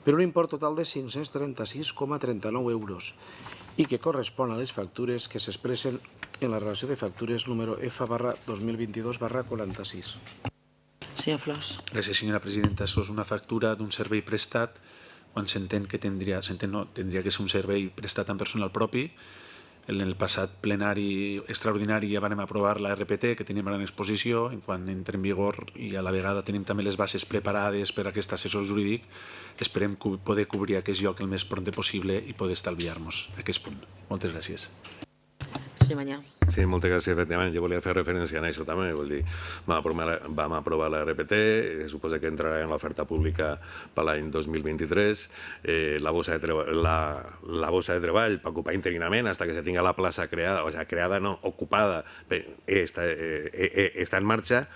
per un import total de 536,39 euros i que correspon a les factures que s'expressen en la relació de factures número F/2022/46. Senyor Flors. Gràcies, senyora presidenta. Això és una factura d'un servei prestat quan s'entén que tindria que ser un servei prestat amb personal propi. En el passat plenari extraordinari ja vam aprovar la RPT que tenim ara en exposició, i quan entra en vigor i a la vegada tenim també les bases preparades per a aquest assessor jurídic, esperem poder cobrir aquest lloc el més pront possible i poder estalviar-nos aquest punt. Moltes gràcies. Senyor Manyà. Sí, moltes gràcies. Efectivament, jo volia fer referència a això també. Vull dir, vam aprovar la RPT, suposa que entrarà en l'oferta pública per l'any 2023. La bossa de treball per ocupar interinament fins que se tingui la plaça creada, o sigui, creada no, ocupada, està en marxa.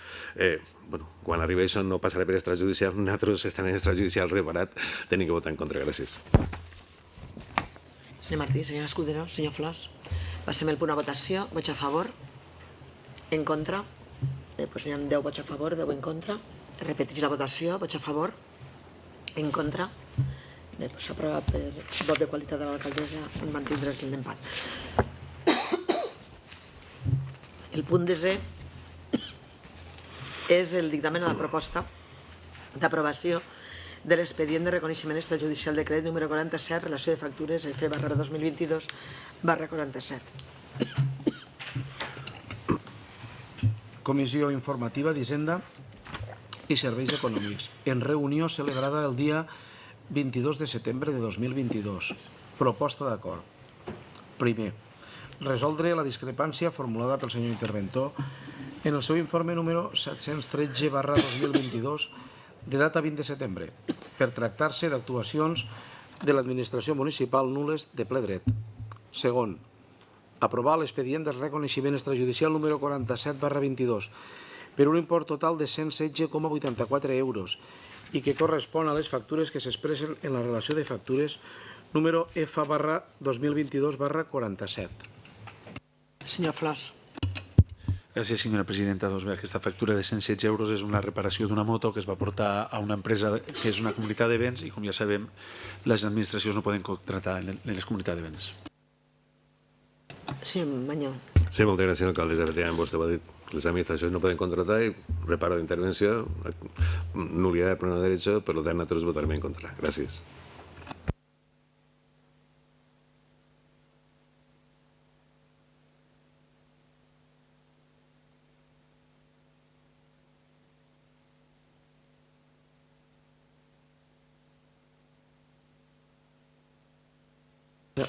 Quan arribi això no passarà per extrajudicial, nosaltres estan en extrajudicial reparat, tenim que votar en contra. Gràcies. Senyor Martí, senyora Escudero, senyor Flors. Passem el punt a votació. Vots a favor? En contra? Doncs hi ha 10 vots a favor, 10 en contra. Repeteix la votació. Vots a favor? En contra? Bé, doncs s'aprova per vot de qualitat de l'alcaldessa en mantindre's l'empat. El punt 10è és el dictamen a la proposta d'aprovació de l'expedient de reconeixement extrajudicial de crèdit número 47, relació de factures F/2022/47. Comissió Informativa d'Hisenda i Serveis Econòmics, en reunió celebrada el dia 22 de setembre de 2022. Proposta d'acord. Primer, resoldre la discrepància formulada pel senyor interventor en el seu informe número 713/2022 de data 20 de setembre, per tractar-se d'actuacions de l'administració municipal nul·les de ple dret. Segon, aprovar l'expedient de reconeixement extrajudicial número 47/22 per un import total de 116,84 euros i que correspon a les factures que s'expressen en la relació de factures número F/2022/47. Senyor Flors. Gràcies, senyora presidenta. Doncs bé, aquesta factura de 116 euros és una reparació d'una moto que es va portar a una empresa que és una comunitat de béns i, com ja sabem, les administracions no poden contractar en les comunitats de béns. Senyor Mañó. Sí, moltes gràcies, alcaldessa. Efectivament, vostè ho ha dit. Les administracions no poden contratar i reparo d'intervenció, nulidad de pleno derecho, per tant, nosaltres votarem en contra. Gràcies.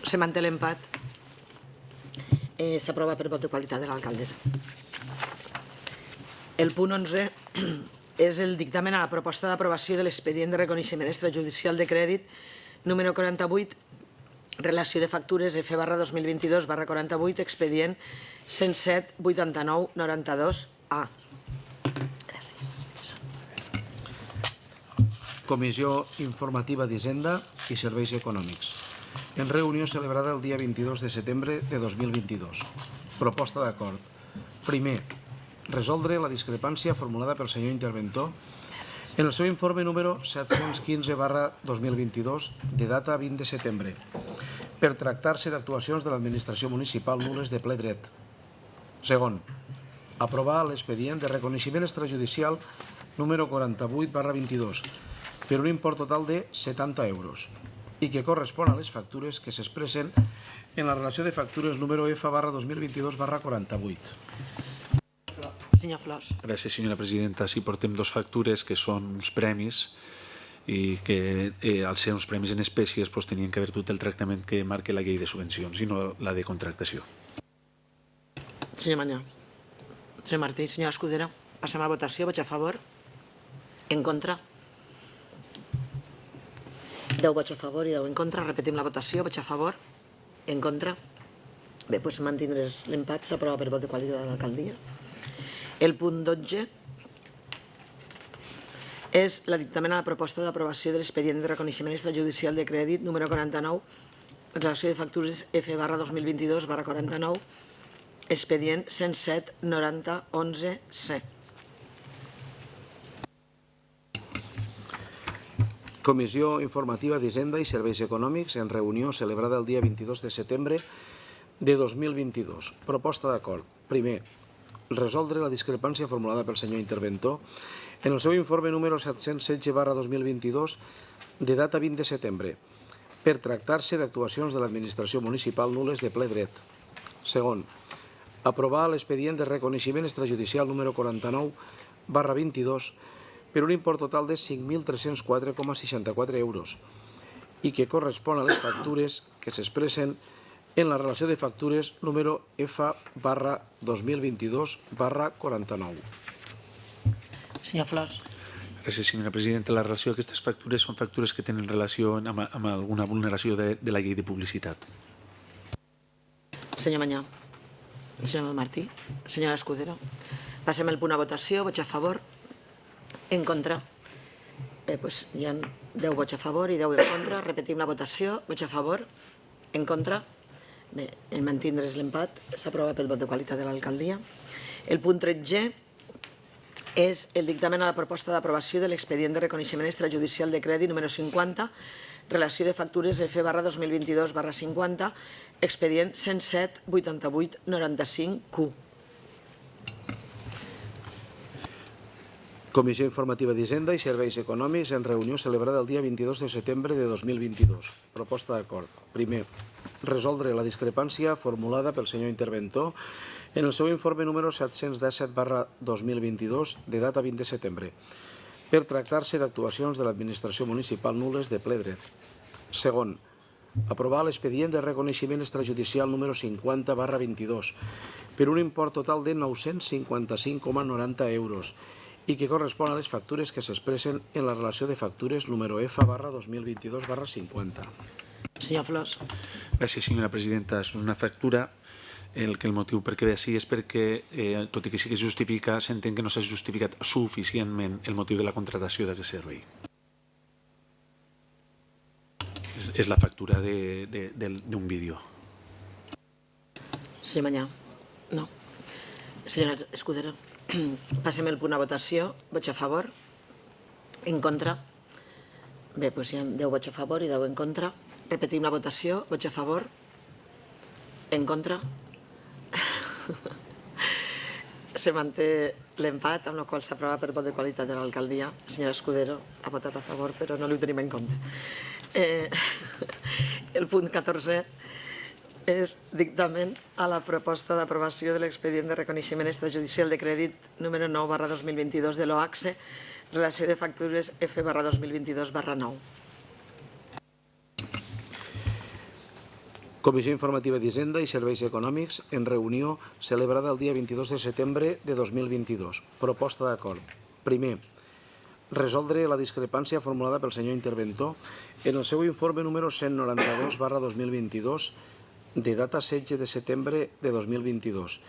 Se manté l'empat. S'aprova per vot de qualitat de l'alcaldessa. El punt 11 és el dictamen a la proposta d'aprovació de l'expedient de reconeixement extrajudicial de crèdit número 48, relació de factures F/2022/48, expedient 107-89-92A. Gràcies. Comissió Informativa d'Hisenda i Serveis Econòmics. En reunió celebrada el dia 22 de setembre de 2022. Proposta d'acord. Primer, resoldre la discrepància formulada pel senyor interventor en el seu informe número 715/2022 de data 20 de setembre per tractar-se d'actuacions de l'administració municipal nul·les de ple dret. Segon, aprovar l'expedient de reconeixement extrajudicial número 48/22 per un import total de 70 euros i que correspon a les factures que s'expressen en la relació de factures número F/2022/48. Senyor Flors. Gràcies, senyora presidenta. Sí, portem dos factures que són uns premis i que al ser uns premis en espècies tenien que haver tot el tractament que marca la llei de subvencions i no la de contractació. Senyor Mañó. Senyor Martí. Senyor Escudero. Passem a la votació. Vots a favor. En contra. 10 vots a favor i 10 en contra. Repetim la votació. Vots a favor. En contra. Bé, doncs mantindre's l'empat. S'aprova per vot de qualitat de l'alcaldia. El punt 12 és la dictamen a la proposta d'aprovació de l'expedient de reconeixement extrajudicial de crèdit número 49, relació de factures F/2022/49, expedient 107-90-11C. Comissió Informativa d'Hisenda i Serveis Econòmics en reunió celebrada el dia 22 de setembre de 2022. Proposta d'acord. Primer, resoldre la discrepància formulada pel senyor interventor en el seu informe número 716/2022 de data 20 de setembre per tractar-se d'actuacions de l'administració municipal nul·les de ple dret. Segon, aprovar l'expedient de reconeixement extrajudicial número 49/22 per un import total de 5.304,64 euros i que correspon a les factures que s'expressen en la relació de factures número F/2022/49. Senyor Flors. Gràcies, senyora presidenta. La relació d'aquestes factures són factures que tenen relació amb alguna vulneració de la llei de publicitat. Senyor Mañó. Senyor Martí. Senyor Escudero. Passem el punt a votació. Vots a favor. En contra. Bé, doncs hi ha 10 vots a favor i 10 en contra. Repetim la votació. Vots a favor. En contra. Bé, en mantindre's l'empat, s'aprova pel vot de qualitat de l'alcaldia. El punt 13 és el dictamen a la proposta d'aprovació de l'expedient de reconeixement extrajudicial de crèdit número 50, relació de factures F/2022/50, expedient 107-88-95Q. Comissió Informativa d'Hisenda i Serveis Econòmics en reunió celebrada el dia 22 de setembre de 2022. Proposta d'acord. Primer, resoldre la discrepància formulada pel senyor interventor en el seu informe número 717/2022 de data 20 de setembre per tractar-se d'actuacions de l'administració municipal nul·les de ple dret. Segon, aprovar l'expedient de reconeixement extrajudicial número 50/22 per un import total de 955,90 euros i que correspon a les factures que s'expressen en la relació de factures número F/2022/50. Senyor Flors. Gràcies, senyora presidenta. És una factura el motiu per què ve així és perquè, tot i que sí que es justifica, s'entén que no s'ha justificat suficientment el motiu de la contratació d'aquest servei. És la factura d'un vídeo. Senyor Mañó. No. Senyora Escudero, passem el punt a votació. Vots a favor? En contra? Bé, doncs hi ha 10 vots a favor i 10 en contra. Repetim la votació. Vots a favor? En contra? Se manté l'empat, amb el qual s'aprova per vot de qualitat de l'alcaldia. La senyora Escudero ha votat a favor, però no l'ho tenim en compte. El punt 14 és dictamen a la proposta d'aprovació de l'expedient de reconeixement extrajudicial de crèdit número 9/2022 de l'OACSE, relació de factures F/2022/9. Comissió Informativa d'Hisenda i Serveis Econòmics en reunió celebrada el dia 22 de setembre de 2022. Proposta d'acord. Primer, resoldre la discrepància formulada pel senyor interventor en el seu informe número 192/2022 de data 16 de setembre de 2022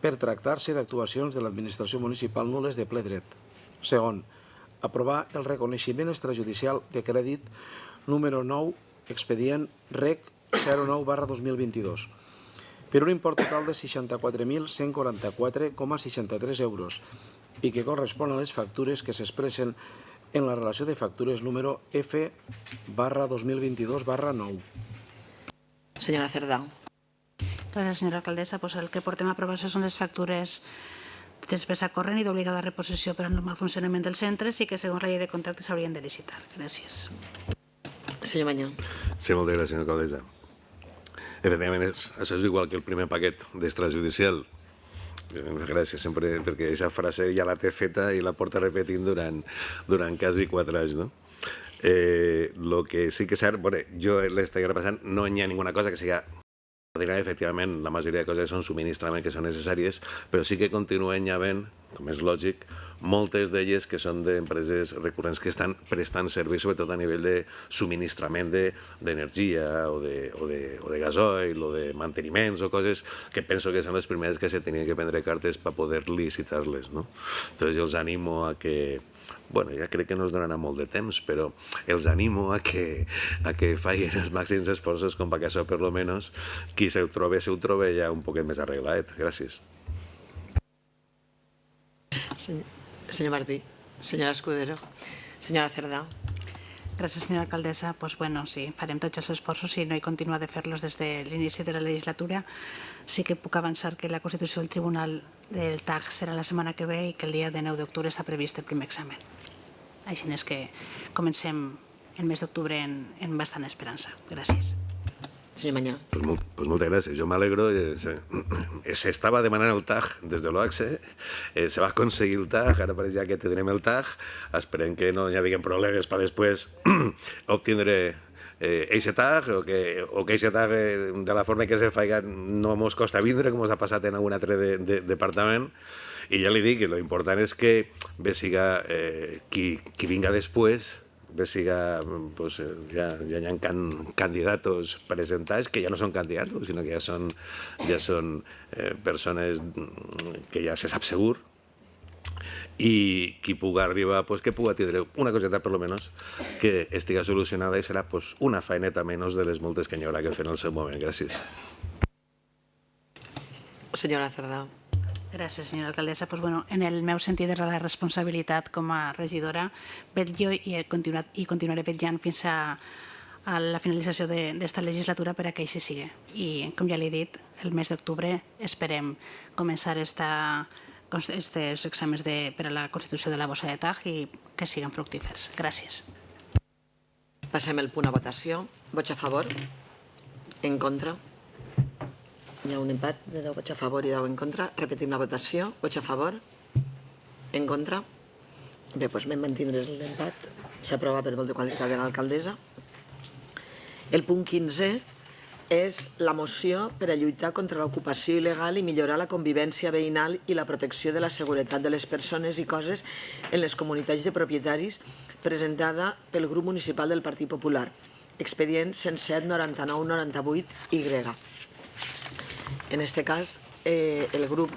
per tractar-se d'actuacions de l'administració municipal nul·les de ple dret. Segon, aprovar el reconeixement extrajudicial de crèdit número 9, expedient REC 09/2022, per un import total de 64.144,63 euros i que correspon a les factures que s'expressen en la relació de factures número F/2022/9. Senyora Cerdà. Gràcies, senyora alcaldessa. El que portem a aprovació són les factures de despesa corrent i d'obligada reposició per al normal funcionament dels centres i que, segons la llei de contractes, s'haurien de licitar. Gràcies. Senyor Mañó. Sí, moltes gràcies, senyora alcaldessa. Efectivament, això és igual que el primer paquet d'extrajudicial. Gràcies, sempre, perquè aquesta frase ja la té feta i la porta repetint durant quasi 4 anys, no? Lo que sí que és cert, jo l'estic repassant, no hi ha ninguna cosa que sigui ordinària, efectivament, la majoria de coses són subministrament que són necessàries, però sí que continuen havent, com és lògic, moltes d'elles que són d'empreses recurrents que estan prestant serveis, sobretot a nivell de subministrament d'energia o de gasoil o de manteniments o coses que penso que són les primeres que se tenien que prendre cartes per poder licitar-les, no? Entonces jo els animo a que, ja crec que no es donarà molt de temps, però els animo a que facin els màxims esforços com perquè això, per lo menos, qui se ho trobe ja un poquet més arreglat. Gràcies. Senyor Martí. Senyora Escudero. Senyora Cerdà. Gràcies, senyora alcaldessa. Sí, farem tots els esforços i no he continuat de fer-los des de l'inici de la legislatura. Sí que puc avançar que la constitució del Tribunal del TAG serà la setmana que ve i que el dia de 9 d'octubre està previst el primer examen. Així és que comencem el mes d'octubre en bastant esperança. Gràcies. Senyor Mañó. Pues moltes gràcies, jo m'alegro. S'estava demanant el TAG des de l'OACSE, se va aconseguir el TAG, ara pareix ja que tindrem el TAG, esperem que no hi hagi problemes per després obtindre eixe TAG o que eixe TAG de la forma que se fa no mos costa vindre, com ha passat en algun altre departament. I ja li dic que l'important és que bé siga qui vinga després, bé siga, ja hi ha candidatos presentats que ja no són candidatos, sinó que ja són persones que ja se sap segur, i qui puga arribar, que puga tindre una coseta, per lo menos, que estiga solucionada i serà una faeneta menys de les moltes que hi haurà que fer en el seu moment. Gràcies. Senyora Cerdà. Gràcies, senyora alcaldessa. En el meu sentit de la responsabilitat com a regidora, vetllo i continuaré vetllant fins a la finalització d'esta legislatura per a que així sigui. I, com ja l'he dit, el mes d'octubre esperem començar aquests exàmens per a la constitució de la bossa de TAG i que siguin fructífers. Gràcies. Passem el punt a votació. Vots a favor? En contra? Hi ha un empat de 10 vots a favor i 10 en contra. Repetim la votació. Vots a favor? En contra? Bé, doncs vam mantindre l'empat. S'aprova per vot de qualitat de l'alcaldessa. El punt 15 és la moció per a lluitar contra l'ocupació il·legal i millorar la convivència veïnal i la protecció de la seguretat de les persones i coses en les comunitats de propietaris, presentada pel grup municipal del Partit Popular. Expedient 107-99-98Y. En aquest cas, el grup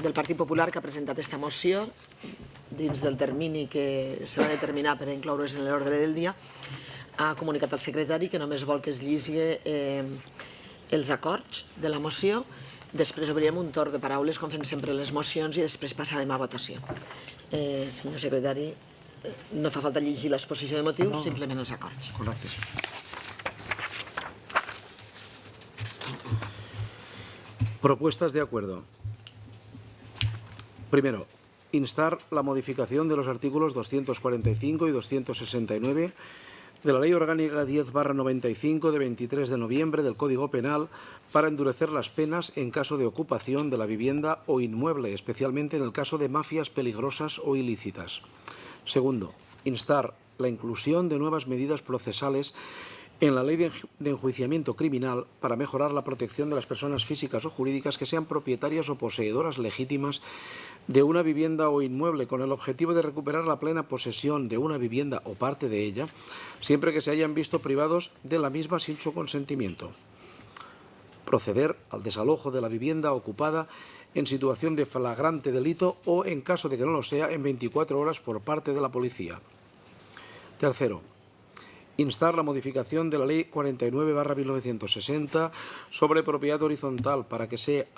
del Partit Popular que ha presentat aquesta moció, dins del termini que se va determinar per incloure's en l'ordre del dia, ha comunicat al secretari que només vol que es llegeixi els acords de la moció Després obrirem un torn de paraules, com fem sempre les mocions, i després passarem a votació. Senyor secretari, no fa falta llegir l'exposició de motius, simplement els acords. Correcte. Propuestas de acuerdo. Primero, instar la modificación de los artículos 245 y 269 de la Ley Orgánica 10/95 de 23 de noviembre del Código Penal para endurecer las penas en caso de ocupación de la vivienda o inmueble, especialmente en el caso de mafias peligrosas o ilícitas. Segundo, instar la inclusión de nuevas medidas procesales en la Ley de Enjuiciamiento Criminal para mejorar la protección de las personas físicas o jurídicas que sean propietarias o poseedoras legítimas de una vivienda o inmueble, con el objetivo de recuperar la plena posesión de una vivienda o parte de ella, siempre que se hayan visto privados de la misma sin su consentimiento. Proceder al desalojo de la vivienda ocupada en situación de flagrante delito o, en caso de que no lo sea, en 24 horas por parte de la policía. Tercero, instar la modificación de la Ley 49/1960 sobre propiedad horizontal para que se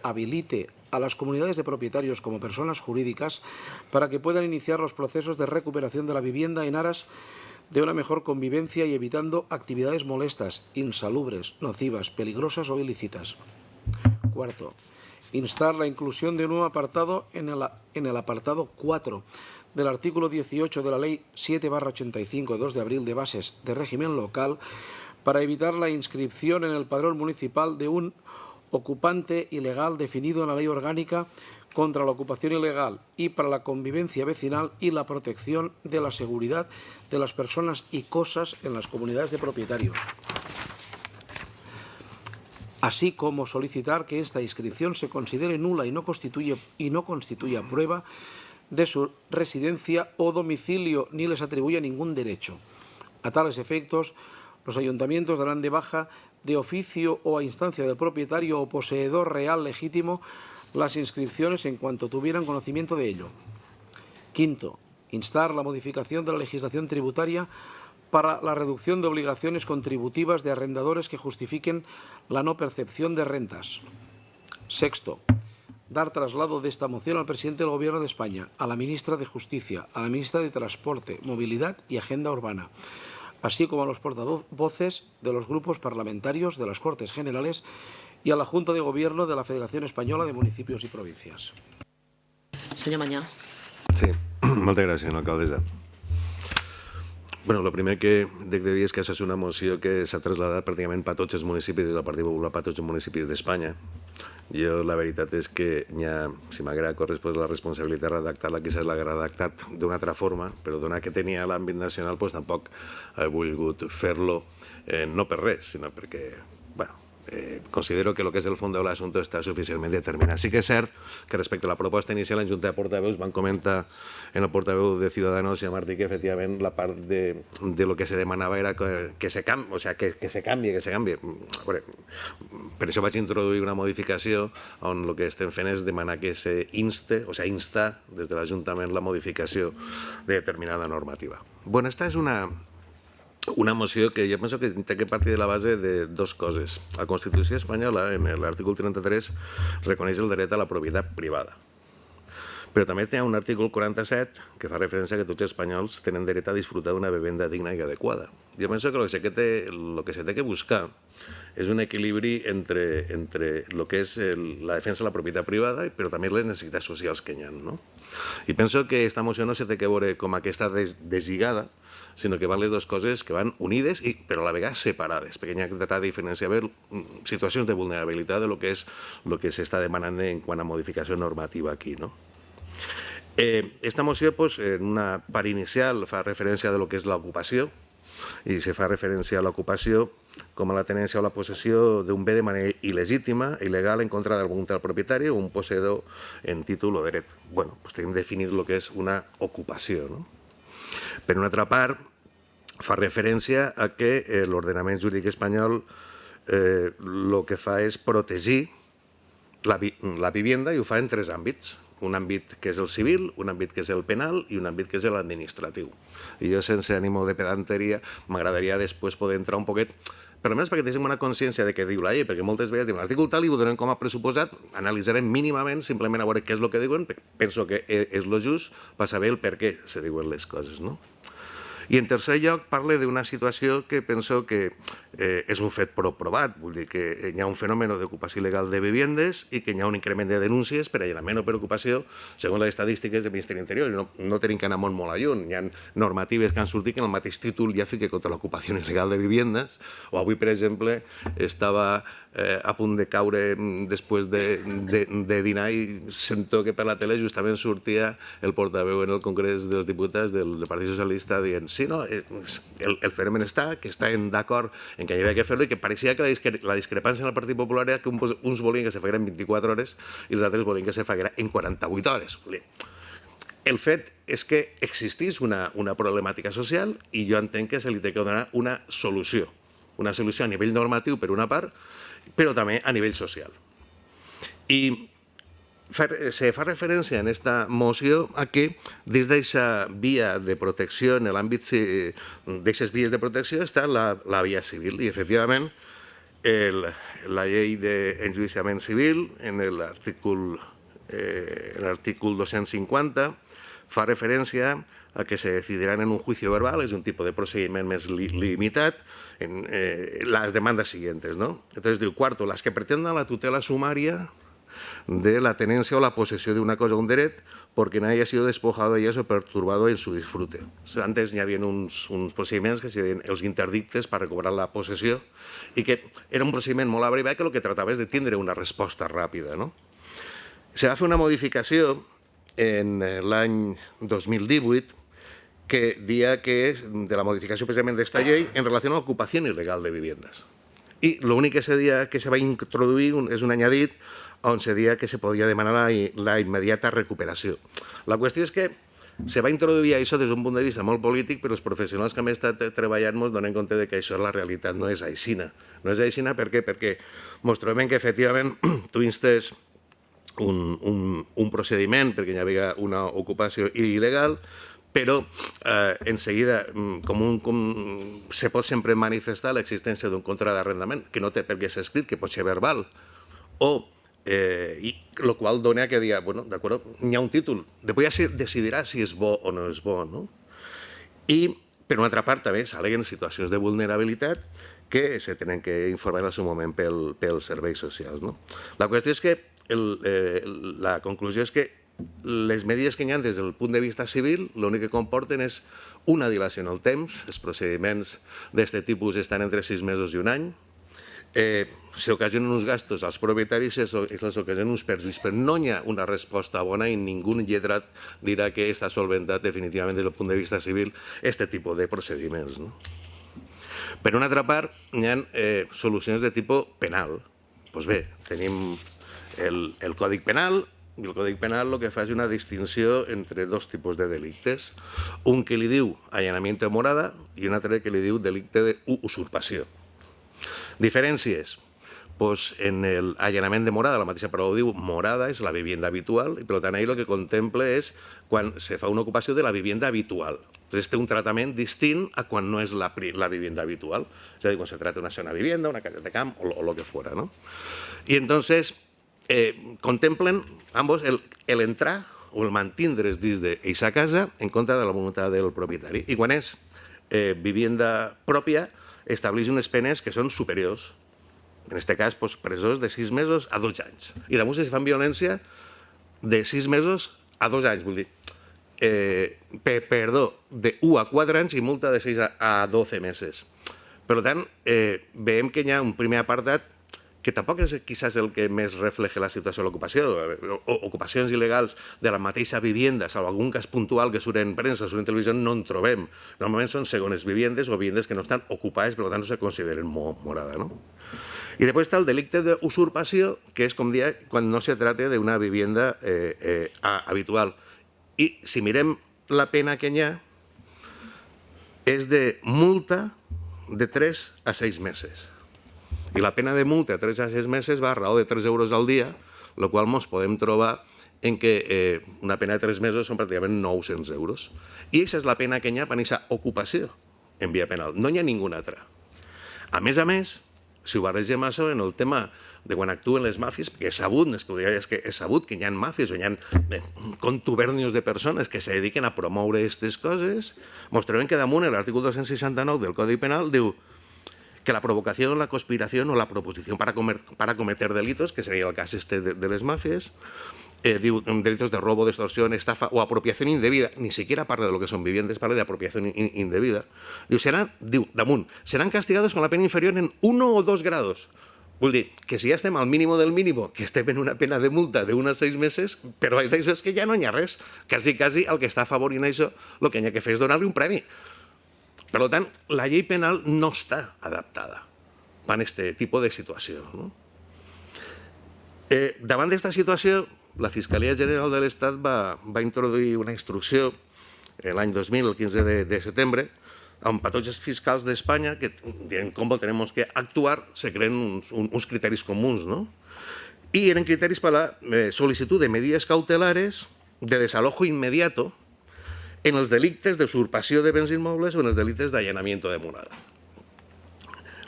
habilite a las comunidades de propietarios como personas jurídicas para que puedan iniciar los procesos de recuperación de la vivienda en aras de una mejor convivencia y evitando actividades molestas, insalubres, nocivas, peligrosas o ilícitas. Cuarto, instar la inclusión de un nuevo apartado en el apartado 4 del artículo 18 de la Ley 7/85 de 2 de abril de bases de régimen local para evitar la inscripción en el padrón municipal de un ocupante ilegal definido en la Ley Orgánica contra la ocupación ilegal y para la convivencia vecinal y la protección de la seguridad de las personas y cosas en las comunidades de propietarios, así como solicitar que esta inscripción se considere nula y no constituya prueba de su residencia o domicilio ni les atribuya ningún derecho. A tales efectos, los ayuntamientos darán de baja de oficio o a instancia del propietario o poseedor real legítimo las inscripciones en cuanto tuvieran conocimiento de ello. Quinto, instar la modificación de la legislación tributaria para la reducción de obligaciones contributivas de arrendadores que justifiquen la no percepción de rentas. Sexto, dar traslado de esta moción al presidente del Gobierno de España, a la ministra de Justicia, a la ministra de Transporte, Movilidad y Agenda Urbana, así como a los portavoces de los grupos parlamentarios de las Cortes Generales y a la Junta de Gobierno de la Federación Española de Municipios y Provincias. Senyor Mañà. Sí, moltes gràcies, senyora alcaldessa. Bueno, el primer que he de dir és que això és una moció que s'ha traslladat pràcticament per tots els municipis del Partit Popular, per tots els municipis d'Espanya. Jo la veritat és que si m'agrada correspon la responsabilitat de redactar-la, quizás l'ha redactat d'una altra forma, però donat que tenia l'àmbit nacional, doncs tampoc he volgut fer-lo, no per res, sinó perquè, bueno, considero que el que és el fons de l'assumpte està suficientment determinat. Sí que és cert que respecte a la proposta inicial en Junta de Portaveus van comentar en el portaveu de Ciudadanos, senyor Martí, que efectivament la part de lo que se demanava era que se canvi, o sea, que se canvi. Per això vaig introduir una modificació on el que estem fent és demanar que se inste, o sigui, instar des de l'Ajuntament la modificació de determinada normativa. Bueno, esta és una moció que jo penso que té que partir de la base de dues coses. La Constitució espanyola, en l'article 33, reconeix el dret a la propietat privada. Però també hi ha un article 47 que fa referència que tots els espanyols tenen dret a disfrutar d'una vivenda digna i adequada. Jo penso que el que se té que buscar és un equilibri entre el que és la defensa de la propietat privada però també les necessitats socials que hi ha. I penso que aquesta moció no se té que veure com aquesta deslligada, sinó que van les dues coses que van unides però a la vegada separades, perquè hi ha que tratar de diferenciar situacions de vulnerabilitat de lo que és el que s'està demanant en quant a modificació normativa aquí. Esta moció, en una part inicial, fa referència a lo que és l'ocupació i se fa referència a l'ocupació com a la tenència o la possessió d'un bé de manera il·legítima, il·legal, en contra d'algun tal propietari o un posseïdor en títol o dret. Bé, tenim definit el que és una ocupació. Per una altra part, fa referència a que l'ordenament jurídic espanyol el que fa és protegir la vivienda i ho fa en tres àmbits. Un àmbit que és el civil, un àmbit que és el penal i un àmbit que és l'administratiu. I jo, sense ànimo de pedanteria, m'agradaria després poder entrar un poquet per almenys perquè tinguem una consciència de què diu la llei, perquè moltes vegades diuen l'article tal i ho donem com a pressuposat, analitzarem mínimament, simplement a veure què és el que diuen, penso que és el just per saber el per què se diuen les coses, no? I en tercer lloc parla d'una situació que penso que és un fet provat, vull dir que hi ha un fenomen d'ocupació il·legal de viviendes i que hi ha un increment de denúncies per allanament o per ocupació, segons les estadístiques del Ministeri d'Interior. No tenim que anar molt lluny. Hi ha normatives que han sortit que en el mateix títol ja fica contra l'ocupació il·legal de viviendes, o avui, per exemple, estava a punt de caure després de dinar i sento que per la tele justament sortia el portaveu en el Congrés dels Diputats del Partit Socialista dient sí, no, el fenomen està, que estan d'acord en que hi havia que fer-lo i que pareixia que la discrepància en el Partit Popular era que uns volien que se faguera en 24 hores i els altres volien que se faguera en 48 hores. El fet és que existís una problemàtica social i jo entenc que se li té que donar una solució a nivell normatiu per una part, però també a nivell social. I se fa referència en aquesta moció a que des d'aquesta via de protecció, en l'àmbit d'aquestes vies de protecció, està la via civil. I, efectivament, la llei d'enjudiciament civil, en l'article 250, fa referència a que se decidirán en un juicio verbal, es un tipo de procedimiento más limitado, en las demandas siguientes, ¿no? Entonces, diu, cuarto, las que pretendan la tutela sumaria de la tenencia o la posesión de una cosa o un dret porque nadie haya sido despojado de ellas o perturbado en su disfrute. O sea, antes hi havia uns procediments que se deien els interdictes per recobrar la possessió i que era un procediment molt abreviat que el que tratava és de tindre una resposta ràpida, no? Se va fer una modificació en l'any 2018 que dia que és de la modificació precisament d'esta llei en relació a l'ocupació il·legal de viviendes. I l'únic que se dia que se va introduir és un añadit on se dia que se podia demanar la immediata recuperació. La qüestió és que se va introduir això des d'un punt de vista molt polític, però els professionals que hem estat treballant ens donem compte que això és la realitat, no és aixina. No és aixina per què? Perquè ens trobem que efectivament tu instes un procediment perquè hi havia una ocupació il·legal, però en seguida se pot sempre manifestar l'existència d'un contracte d'arrendament que no té per què ser escrit, que pot ser verbal, i el qual dona que dir, bueno, d'acord, hi ha un títol, després ja se decidirà si és bo o no és bo, no? I, per una altra part, també s'al·leguen situacions de vulnerabilitat que se tenen que informar en el seu moment pels serveis socials, no? La qüestió és que, la conclusió és que les mesures que hi ha des del punt de vista civil l'únic que comporten és una dilació en el temps, els procediments d'aquest tipus estan entre 6 mesos i un any, s'ocasionen uns gastos als propietaris i els ocasionen uns perjuís, però no hi ha una resposta bona i ningú lletrat dirà que està solventat definitivament des del punt de vista civil aquest tipus de procediments. Per una altra part, hi ha solucions de tipus penal. Doncs bé, tenim el Còdic Penal, i el Còdic Penal el que fa és una distinció entre dos tipus de delictes. Un que li diu allanamiento de morada i un altre que li diu delicte d'usurpació. Diferències. En l'allanament de morada, la mateixa paraula ho diu, morada és la vivienda habitual i per tant el que contempla és quan se fa una ocupació de la vivienda habitual. Entonces té un tractament distint a quan no és la vivienda habitual. És a dir, quan se tracta d'una segona vivienda, una casa de camp o el que fora. I entonces contemplen ambos el entrar o el mantindre's dins d'aquesta casa en contra de la voluntat del propietari. I quan és vivienda pròpia, estableix unes penes que són superiors. En aquest cas, presons de 6 mesos a 2 anys. I damunt si fan violència de 6 mesos a 2 anys, vull dir, perdó, de 1 a 4 anys i multa de 6 a 12 mesos. Per tant, veiem que hi ha un primer apartat que tampoc és quizás el que més refleja la situació de l'ocupació. Ocupacions il·legals de la mateixa vivienda, salvo algun cas puntual que surt en premsa, surt en televisió, no en trobem. Normalment són segones viviendes o viviendes que no estan ocupades, per tant no se consideren morada. I després està el delicte d'usurpació, que és, com dia, quan no se tracta d'una vivienda habitual. I si mirem la pena que hi ha, és de multa de 3 a 6 mesos. I la pena de multa de 3 a 6 mesos va a raó de 3 euros al dia, el qual ens podem trobar en que una pena de 3 mesos són pràcticament 900 euros. I aquesta és la pena que hi ha per aquesta ocupació en via penal. No hi ha ninguna altra. A més, si ho barregem això en el tema de quan actuen les màfies, perquè és sabut, és sabut que hi ha màfies o hi ha contubernios de persones que se dediquen a promoure aquestes coses, ens trobem que damunt l'article 269 del Codi Penal diu que la provocación, la conspiración o la proposición para cometer delitos, que sería el caso de las mafias, delitos de robo, de extorsión, estafa o apropiación indebida, ni siquiera parla de lo que son viviendas, parla de apropiación indebida, serán castigados con la pena inferior en 1 o 2 grados. Vull dir que si ja estem al mínimo del mínimo, que estem en una pena de multa d'uns 6 mesos, però això és que ja no hi ha res. Quasi el que està afavorint això, el que hi ha que fer és donar-li un premi. Per tant, la llei penal no està adaptada a aquest tipus de situació. Davant d'aquesta situació, la Fiscalia General de l'Estat va introduir una instrucció l'any 2000, el 15 de setembre, amb patògens fiscals d'Espanya que diuen com tenemos que actuar, se creen uns criteris comuns, ¿no? Y eren criteris per la sol·licitud de medidas cautelares de desalojo inmediato en els delictes d'usurpació de béns immobles o en els delictes d'allanamiento de morada.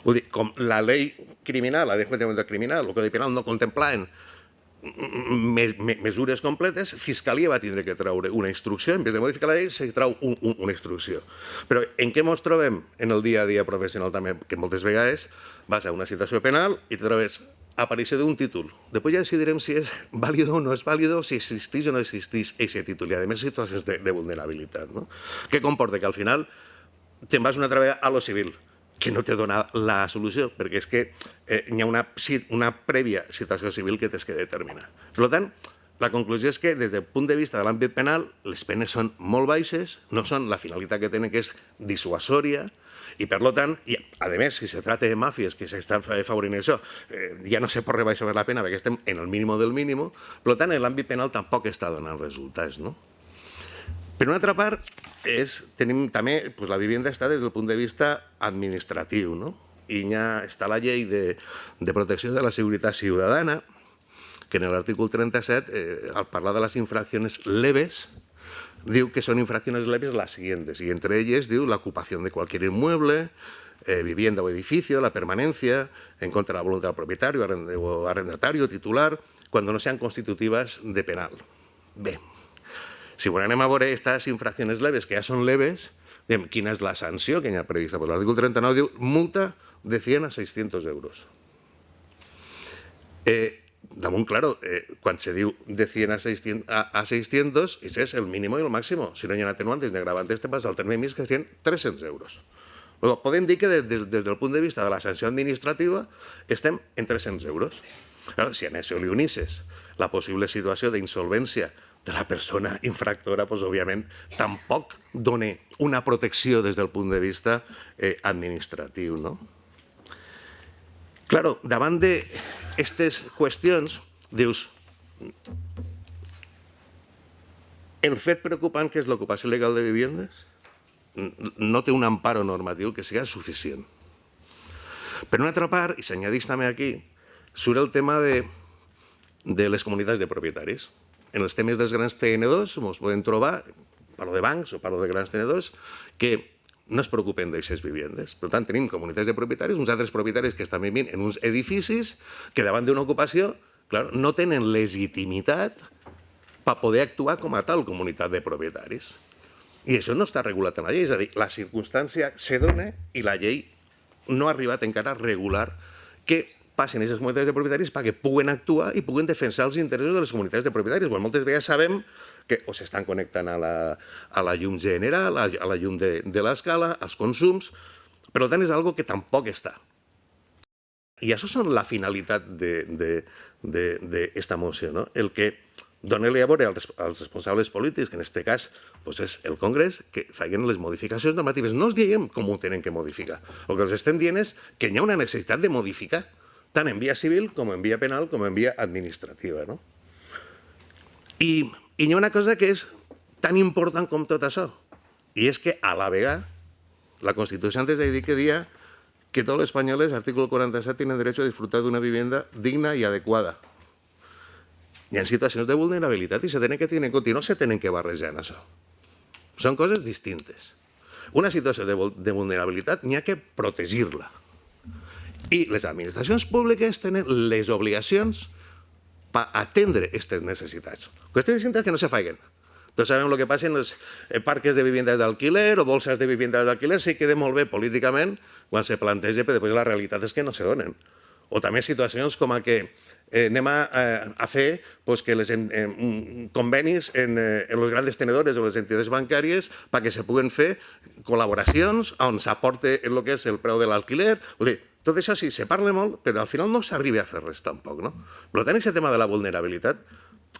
Vull dir, com la llei criminal, la de enjuiciamiento criminal, el Codi Penal no contemplaven mesures completes, Fiscalia va tindre que treure una instrucció, en vez de modificar la llei, se trau una instrucció. Però en què ens trobem en el dia a dia professional també? Que moltes vegades vas a una situació penal i te trobes aparició d'un títol. Després ja decidirem si és vàlid o no és vàlid, si existeix o no existeix aquest títol. I a més situacions de vulnerabilitat. Què comporta? Que al final te'n vas una altra vegada a lo civil, que no te dona la solució, perquè és que hi ha una prèvia situació civil que tens que determinar. Per tant, la conclusió és que des del punt de vista de l'àmbit penal les penes són molt baixes, no són la finalitat que tenen, que és dissuasòria, i per tant, a més, si se tracta de màfies que s'estan afavorint això, ja no se pot rebaixar la pena perquè estem en el mínim del mínim, per tant, en l'àmbit penal tampoc està donant resultats, no? Per una altra part, tenim també, la vivenda està des del punt de vista administratiu, no? I ja està la llei de protecció de la seguretat ciutadana, que en l'article 37, al parlar de les infraccions leves, diu que són infraccions leves les siguientes, y entre ellas diu la ocupación de cualquier inmueble, vivienda o edificio, la permanencia en contra de la voluntad del propietario o arrendatario titular, cuando no sean constitutivas de penal. Bé, si anem a veure aquestes infraccions leves, que ja són leves, quina és la sanció que hi ha prevista? L'article 39 diu multa de 100 a 600 euros. Damunt, claro, quan se diu de 100 a 600, ese és el mínim i el màxim. Si no hi ha atenuantes ni agravantes, te vas al terme mig que serien 300 euros. Podem dir que des del punt de vista de la sanció administrativa estem en 300 euros. Si a això li unisses la possible situació d'insolvència de la persona infractora, doncs, òbviament, tampoc dona una protecció des del punt de vista administratiu, no? Claro, davant d'aquestes qüestions, dius, el fet preocupant que és l'ocupació il·legal de viviendes no té un amparo normatiu que sigui suficient. Per una altra part, i s'añadeix també aquí, surt el tema de les comunitats de propietaris. En els temes dels grans tenedors ens podem trobar, parlo de bancs o parlo de grans tenedors, que no es preocupen d'aixes vivendes. Per tant, tenim comunitats de propietaris, uns altres propietaris que estan vivint en uns edificis que davant d'una ocupació no tenen legitimitat per poder actuar com a tal comunitat de propietaris. I això no està regulat en la llei, és a dir, la circumstància se dona i la llei no ha arribat encara a regular que passen aquestes comunitats de propietaris perquè puguen actuar i puguen defensar els interessos de les comunitats de propietaris. Moltes vegades sabem que o s'estan connectant a la llum general, a la llum de l'escala, als consums, per tant és algo que tampoc està. I això és la finalitat d'aquesta moció, no? El que dona-li a veure als responsables polítics, que en aquest cas és el Congrés, que facin les modificacions normatives. No els diem com ho tenen que modificar. El que els estem dient és que hi ha una necessitat de modificar, tant en via civil com en via penal com en via administrativa. I hi ha una cosa que és tan important com tot això, i és que a la vegada la Constitució antes de dir que dia que tots els espanyoles, artículo 47, tienen derecho a disfrutar d'una vivienda digna i adequada. Hi ha situacions de vulnerabilitat i se tenen que tenir en compte i no se tenen que barrejar en això. Són coses distintes. Una situació de vulnerabilitat n'hi ha que protegir-la. I les administracions públiques tenen les obligacions per atendre aquestes necessitats. Qüestions distintes que no se facin. Tots sabem el que passa en els parques de viviendas d'alquiler o bolsas de viviendas d'alquiler, sí queda molt bé políticament quan se planteja, però després la realitat és que no se donen. O també situacions com a que anem a fer que les convenis en els grans tenedores o les entitats bancàries perquè se puguen fer col·laboracions on s'aporte el que és el preu de l'alquiler. Tot això sí, se parla molt, però al final no s'arriba a fer res tampoc. Per tant, aquest tema de la vulnerabilitat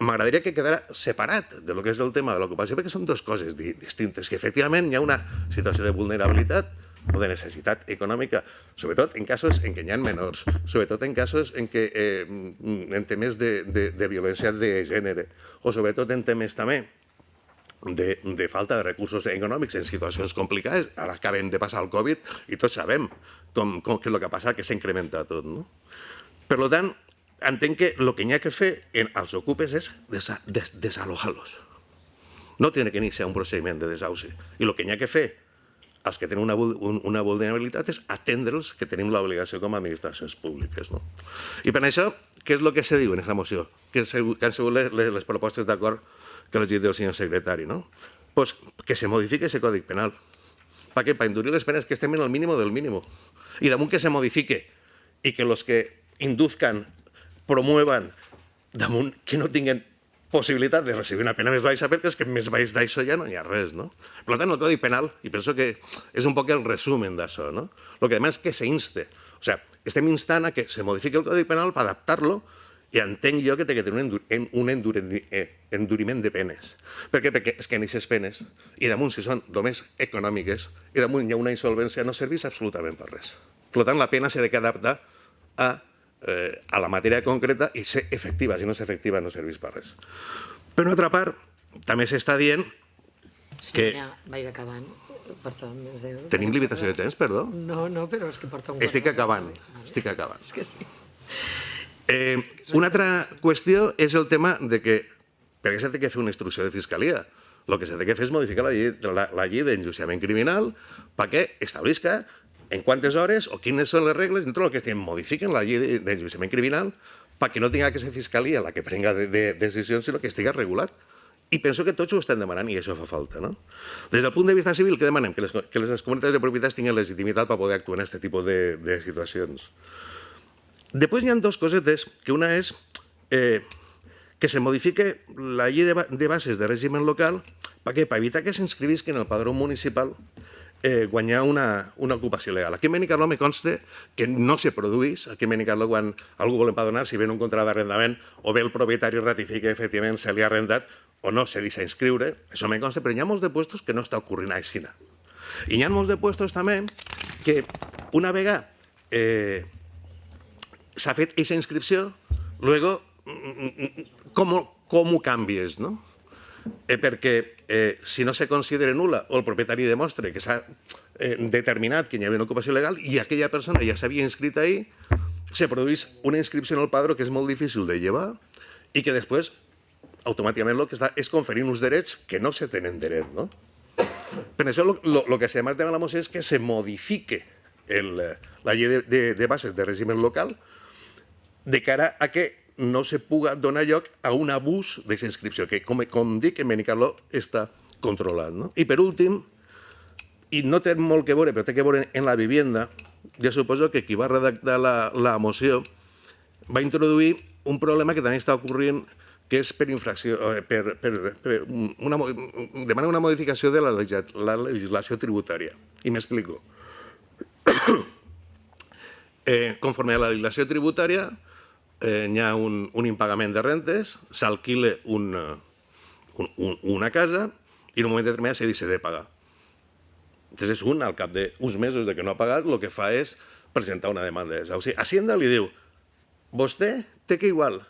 m'agradaria que quedara separat de lo que és el tema de l'ocupació, perquè són dues coses distintes, que efectivament hi ha una situació de vulnerabilitat o de necessitat econòmica, sobretot en casos en què hi ha menors, sobretot en casos en què en temes de violència de gènere, o sobretot en temes també de falta de recursos econòmics en situacions complicades. Ara acabem de passar el Covid i tots sabem què és el que ha passat, que s'incrementa tot. Per tant, entenc que el que hi ha que fer als ocupes és desalojar-los. No tiene que iniciar un procediment de desauci. I el que hi ha que fer els que tenen una vulnerabilitat és atendre'ls, que tenim l'obligació com a administracions públiques. I per això, què és el que se diu en aquesta moció? Que han sigut les propostes d'acord que ha llegit el senyor secretari. Pues que se modifique ese Codi Penal. Per què? Per endurir les penes, que estem en el mínim del mínim. I damunt que se modifique i que els que induzcan, promuevan, damunt que no tinguin possibilitat de recibir una pena més baixa, perquè és que més baix d'això ja no hi ha res. Per tant, el Codi Penal, i penso que és un poc el resumen d'això, el que demana és que s'inste. O sigui, estem instant a que se modifiqui el Codi Penal per adaptar-lo, i entenc jo que té que tenir un enduriment de penes. Per què? Perquè és que en aquestes penes, i damunt si són només econòmiques, i damunt hi ha una insolvència, no serveix absolutament per res. Per tant, la pena s'ha d'adaptar a la matèria concreta i ser efectiva. Si no és efectiva, no serveix per res. Per una altra part, també s'està dient que... Vaig acabant. Tenim limitació de temps, perdó? No, però és que porta un... Estic acabant. És que sí. Una altra qüestió és el tema de que per què s'ha de fer una instrucció de fiscalia? El que s'ha de fer és modificar la llei d'enjudiciament criminal perquè establisca en quantes hores o quines són les regles, dintre del que estem modifiquen la llei d'enjudiciament criminal perquè no tinga que ser fiscalia la que prenga decisions, sinó que estigui regulat. I penso que tots ho estem demanant i això fa falta. Des del punt de vista civil, què demanem? Que les comunitats de propietats tinguin legitimitat per poder actuar en aquest tipus de situacions. Després hi ha dues cosetes, que una és que se modifique la llei de bases de règim local per evitar que s'inscrivisquen en el padró municipal guanyar una ocupació legal. Aquí en Benicarló me consta que no se produeix. Aquí en Benicarló, quan algú vol empadronar, si ven un contracte d'arrendament o bé el propietari ratifica que efectivament se li ha arrendat o no se deixa inscriure, això me consta, però hi ha molts de puestos que no està ocorrint així. I hi ha molts de puestos també que una vegada s'ha fet aquesta inscripció, luego, com ho canvies, no? Perquè si no se considera nul·la o el propietari demostra que s'ha determinat que hi havia una ocupació legal i aquella persona ja s'havia inscrit ahí, se produeix una inscripció en el padró que és molt difícil de llevar i que després automàticament el que està és conferint uns drets que no se tenen dret, no? Per això el que se demana a la moció és que se modifique la llei de bases de règim local de cara a que no se puga donar lloc a un abús d'aquesta inscripció, que, com dic, en Benicarló està controlat. I per últim, i no té molt que veure, però té que veure en la vivienda, jo suposo que qui va redactar la moció va introduir un problema que també està ocorrint, que és per infracció, demana una modificació de la legislació tributària. I m'explico. Conforme a la legislació tributària, hi ha un impagament de rentes, s'alquila una casa i en un moment determinat se deixa de pagar. Entonces, al cap d'uns mesos de que no ha pagat, el que fa és presentar una demanda de desahuci. Hacienda li diu, vostè té que igual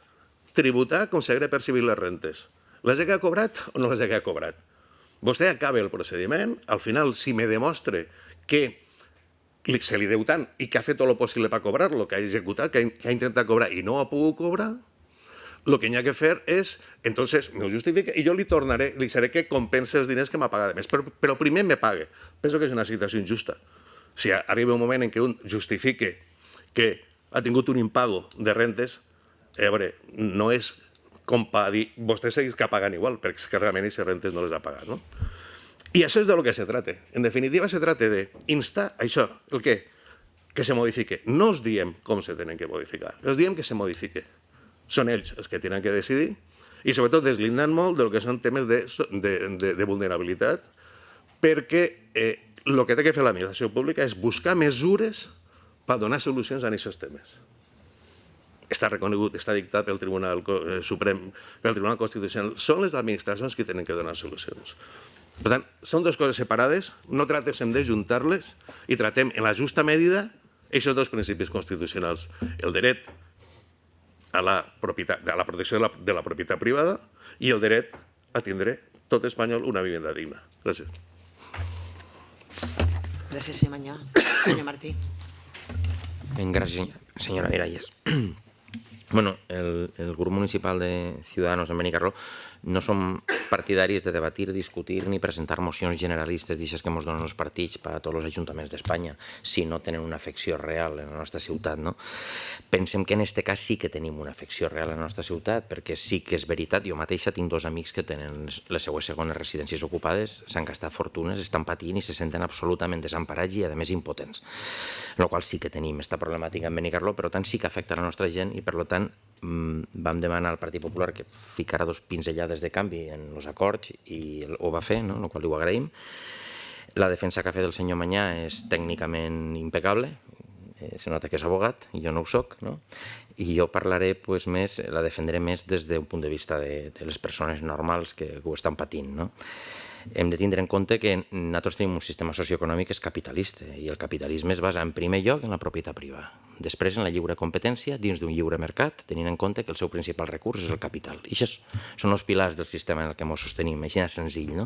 tributar com si hagués percibit les rentes. Les ha cobrat o no les ha cobrat? Vostè acaba el procediment, al final, si me demostra que se li deu tant i que ha fet tot el possible per cobrar-lo, que ha executat, que ha intentat cobrar i no ha pogut cobrar, el que hi ha que fer és, entonces, m'ho justifica i jo li tornaré, li seré que compensa els diners que m'ha pagat més, però primer me pague. Penso que és una situació injusta. Si arriba un moment en què un justifique que ha tingut un impago de rentes, a veure, no és com per dir, vostès seguís que paguen igual, perquè és que realment aquestes rentes no les ha pagat, no? I això és de lo que se trata. En definitiva, se trata de instar això, el què? Que se modifique. No us diem com se tenen que modificar, us diem que se modifique. Són ells els que tenen que decidir i sobretot deslindant molt del que són temes de vulnerabilitat, perquè el que té que fer l'administració pública és buscar mesures per donar solucions a aquests temes. Està reconegut, està dictat pel Tribunal Suprem, pel Tribunal Constitucional. Són les administracions que tenen que donar solucions. Per tant, són dues coses separades, no tractem d'ajuntar-les i tractem en la justa medida aquests dos principis constitucionals, el dret a la protecció de la propietat privada i el dret a tindre tot espanyol una vivenda digna. Gràcies. Gràcies, senyor Mañó. Senyor Martí. Gràcies, senyora Miralles. Bueno, el grup municipal de Ciudadanos en Benicarló no som partidaris de debatir, discutir ni presentar mocions generalistes d'aixes que ens donen els partits per a tots els ajuntaments d'Espanya, si no tenen una afecció real en la nostra ciutat, no? Pensem que en aquest cas sí que tenim una afecció real en la nostra ciutat, perquè sí que és veritat, jo mateixa tinc dos amics que tenen les seues segones residències ocupades, s'han gastat fortunes, estan patint i se senten absolutament desemparats i a més impotents. En la qual sí que tenim aquesta problemàtica en Benicarló, però tant sí que afecta la nostra gent i per tant vam demanar al Partit Popular que ficara dos pinzellades de canvi en els acords i ho va fer, no? El qual ho agraïm. La defensa que ha fet el senyor Mañà és tècnicament impecable, se nota que és abogat i jo no ho soc, no? I jo parlaré més, la defendré més des d'un punt de vista de les persones normals que ho estan patint, no? Hem de tindre en compte que nosaltres tenim un sistema socioeconòmic que és capitalista i el capitalisme es basa en primer lloc en la propietat privada, després en la lliure competència dins d'un lliure mercat, tenint en compte que el seu principal recurs és el capital. I això són els pilars del sistema en el que ens sostenim, així és senzill, no?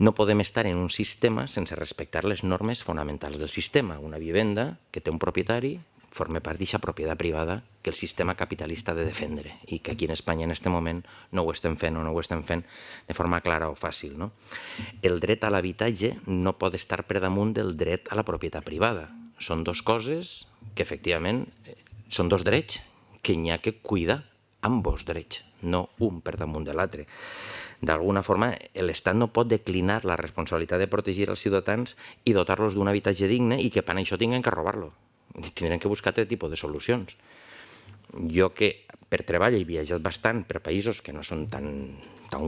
No podem estar en un sistema sense respectar les normes fonamentals del sistema. Una vivenda que té un propietari forma part d'aquesta propietat privada que el sistema capitalista ha de defendre i que aquí en Espanya en aquest moment no ho estem fent o no ho estem fent de forma clara o fàcil, no? El dret a l'habitatge no pot estar per damunt del dret a la propietat privada. Són dues coses que efectivament són dos drets que n'hi ha que cuidar, ambos drets, no un per damunt de l'altre. D'alguna forma, l'Estat no pot declinar la responsabilitat de protegir els ciutadans i dotar-los d'un habitatge digne i que per això tinguin que robar-lo. Tindrem que buscar altre tipus de solucions. Jo que per treball he viatjat bastant per països que no són tan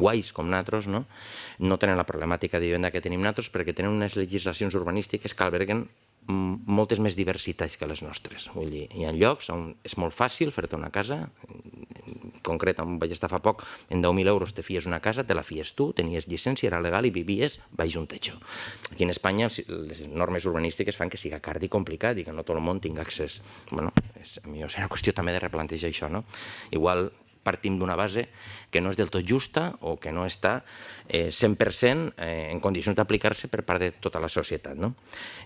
guais com nosaltres, no tenen la problemàtica de vivenda que tenim nosaltres perquè tenen unes legislacions urbanístiques que alberguen moltes més diversitats que les nostres. Vull dir, hi ha llocs on és molt fàcil fer-te una casa, en concret, on vaig estar fa poc, en 10.000 euros te fies una casa, te la fies tu, tenies llicència, era legal i vivies baix un techo. Aquí en Espanya les normes urbanístiques fan que siga car i complicat i que no tot el món tingui accés. Bueno, és una qüestió també de replantejar això, no? Igual partim d'una base que no és del tot justa o que no està 100% en condicions d'aplicar-se per part de tota la societat.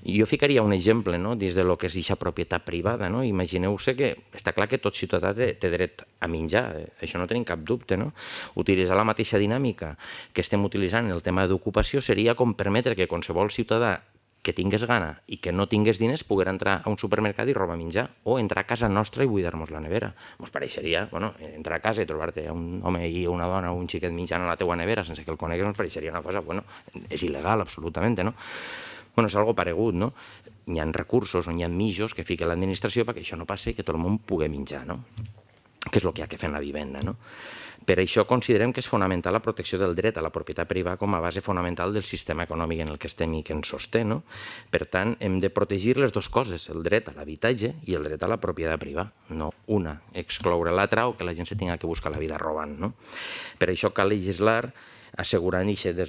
Jo ficaria un exemple dins del que és aquesta propietat privada. Imagineu-se que està clar que tot ciutadà té dret a menjar, això no tenim cap dubte. Utilitzar la mateixa dinàmica que estem utilitzant en el tema d'ocupació seria com permetre que qualsevol ciutadà que tingués gana i que no tingués diners pogués entrar a un supermercat i robar menjar o entrar a casa nostra i buidar-nos la nevera. Ens pareixeria, entrar a casa i trobar-te un home i una dona o un xiquet menjant a la teua nevera sense que el conegues, ens pareixeria una cosa, és il·legal absolutament, no? És algo paregut, no? Hi ha recursos on hi ha mitjos que fica l'administració perquè això no passi i que tot el món pugui menjar, no? Que és el que hi ha que fer en la vivenda, no? Per això considerem que és fonamental la protecció del dret a la propietat privada com a base fonamental del sistema econòmic en el que estem i que ens sosté. Per tant, hem de protegir les dues coses, el dret a l'habitatge i el dret a la propietat privada, no una excloure l'altra o que la gent se tinga que buscar la vida robant. Per això cal legislar assegurant aquest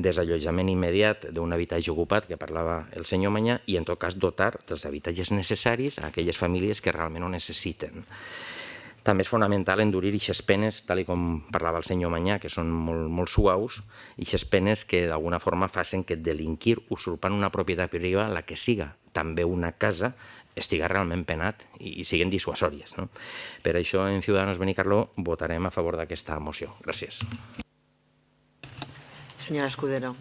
desallotjament immediat d'un habitatge ocupat que parlava el senyor Mañà i en tot cas dotar dels habitatges necessaris a aquelles famílies que realment ho necessiten. També és fonamental endurir aquestes penes, tal com parlava el senyor Mañà, que són molt suaus, aquestes penes que d'alguna forma facin que delinquir usurpant una propietat privada, la que siga també una casa, estiga realment penat i siguin dissuasòries. Per això en Ciudadanos Benicarló votarem a favor d'aquesta moció. Gràcies. Senyora Escudero.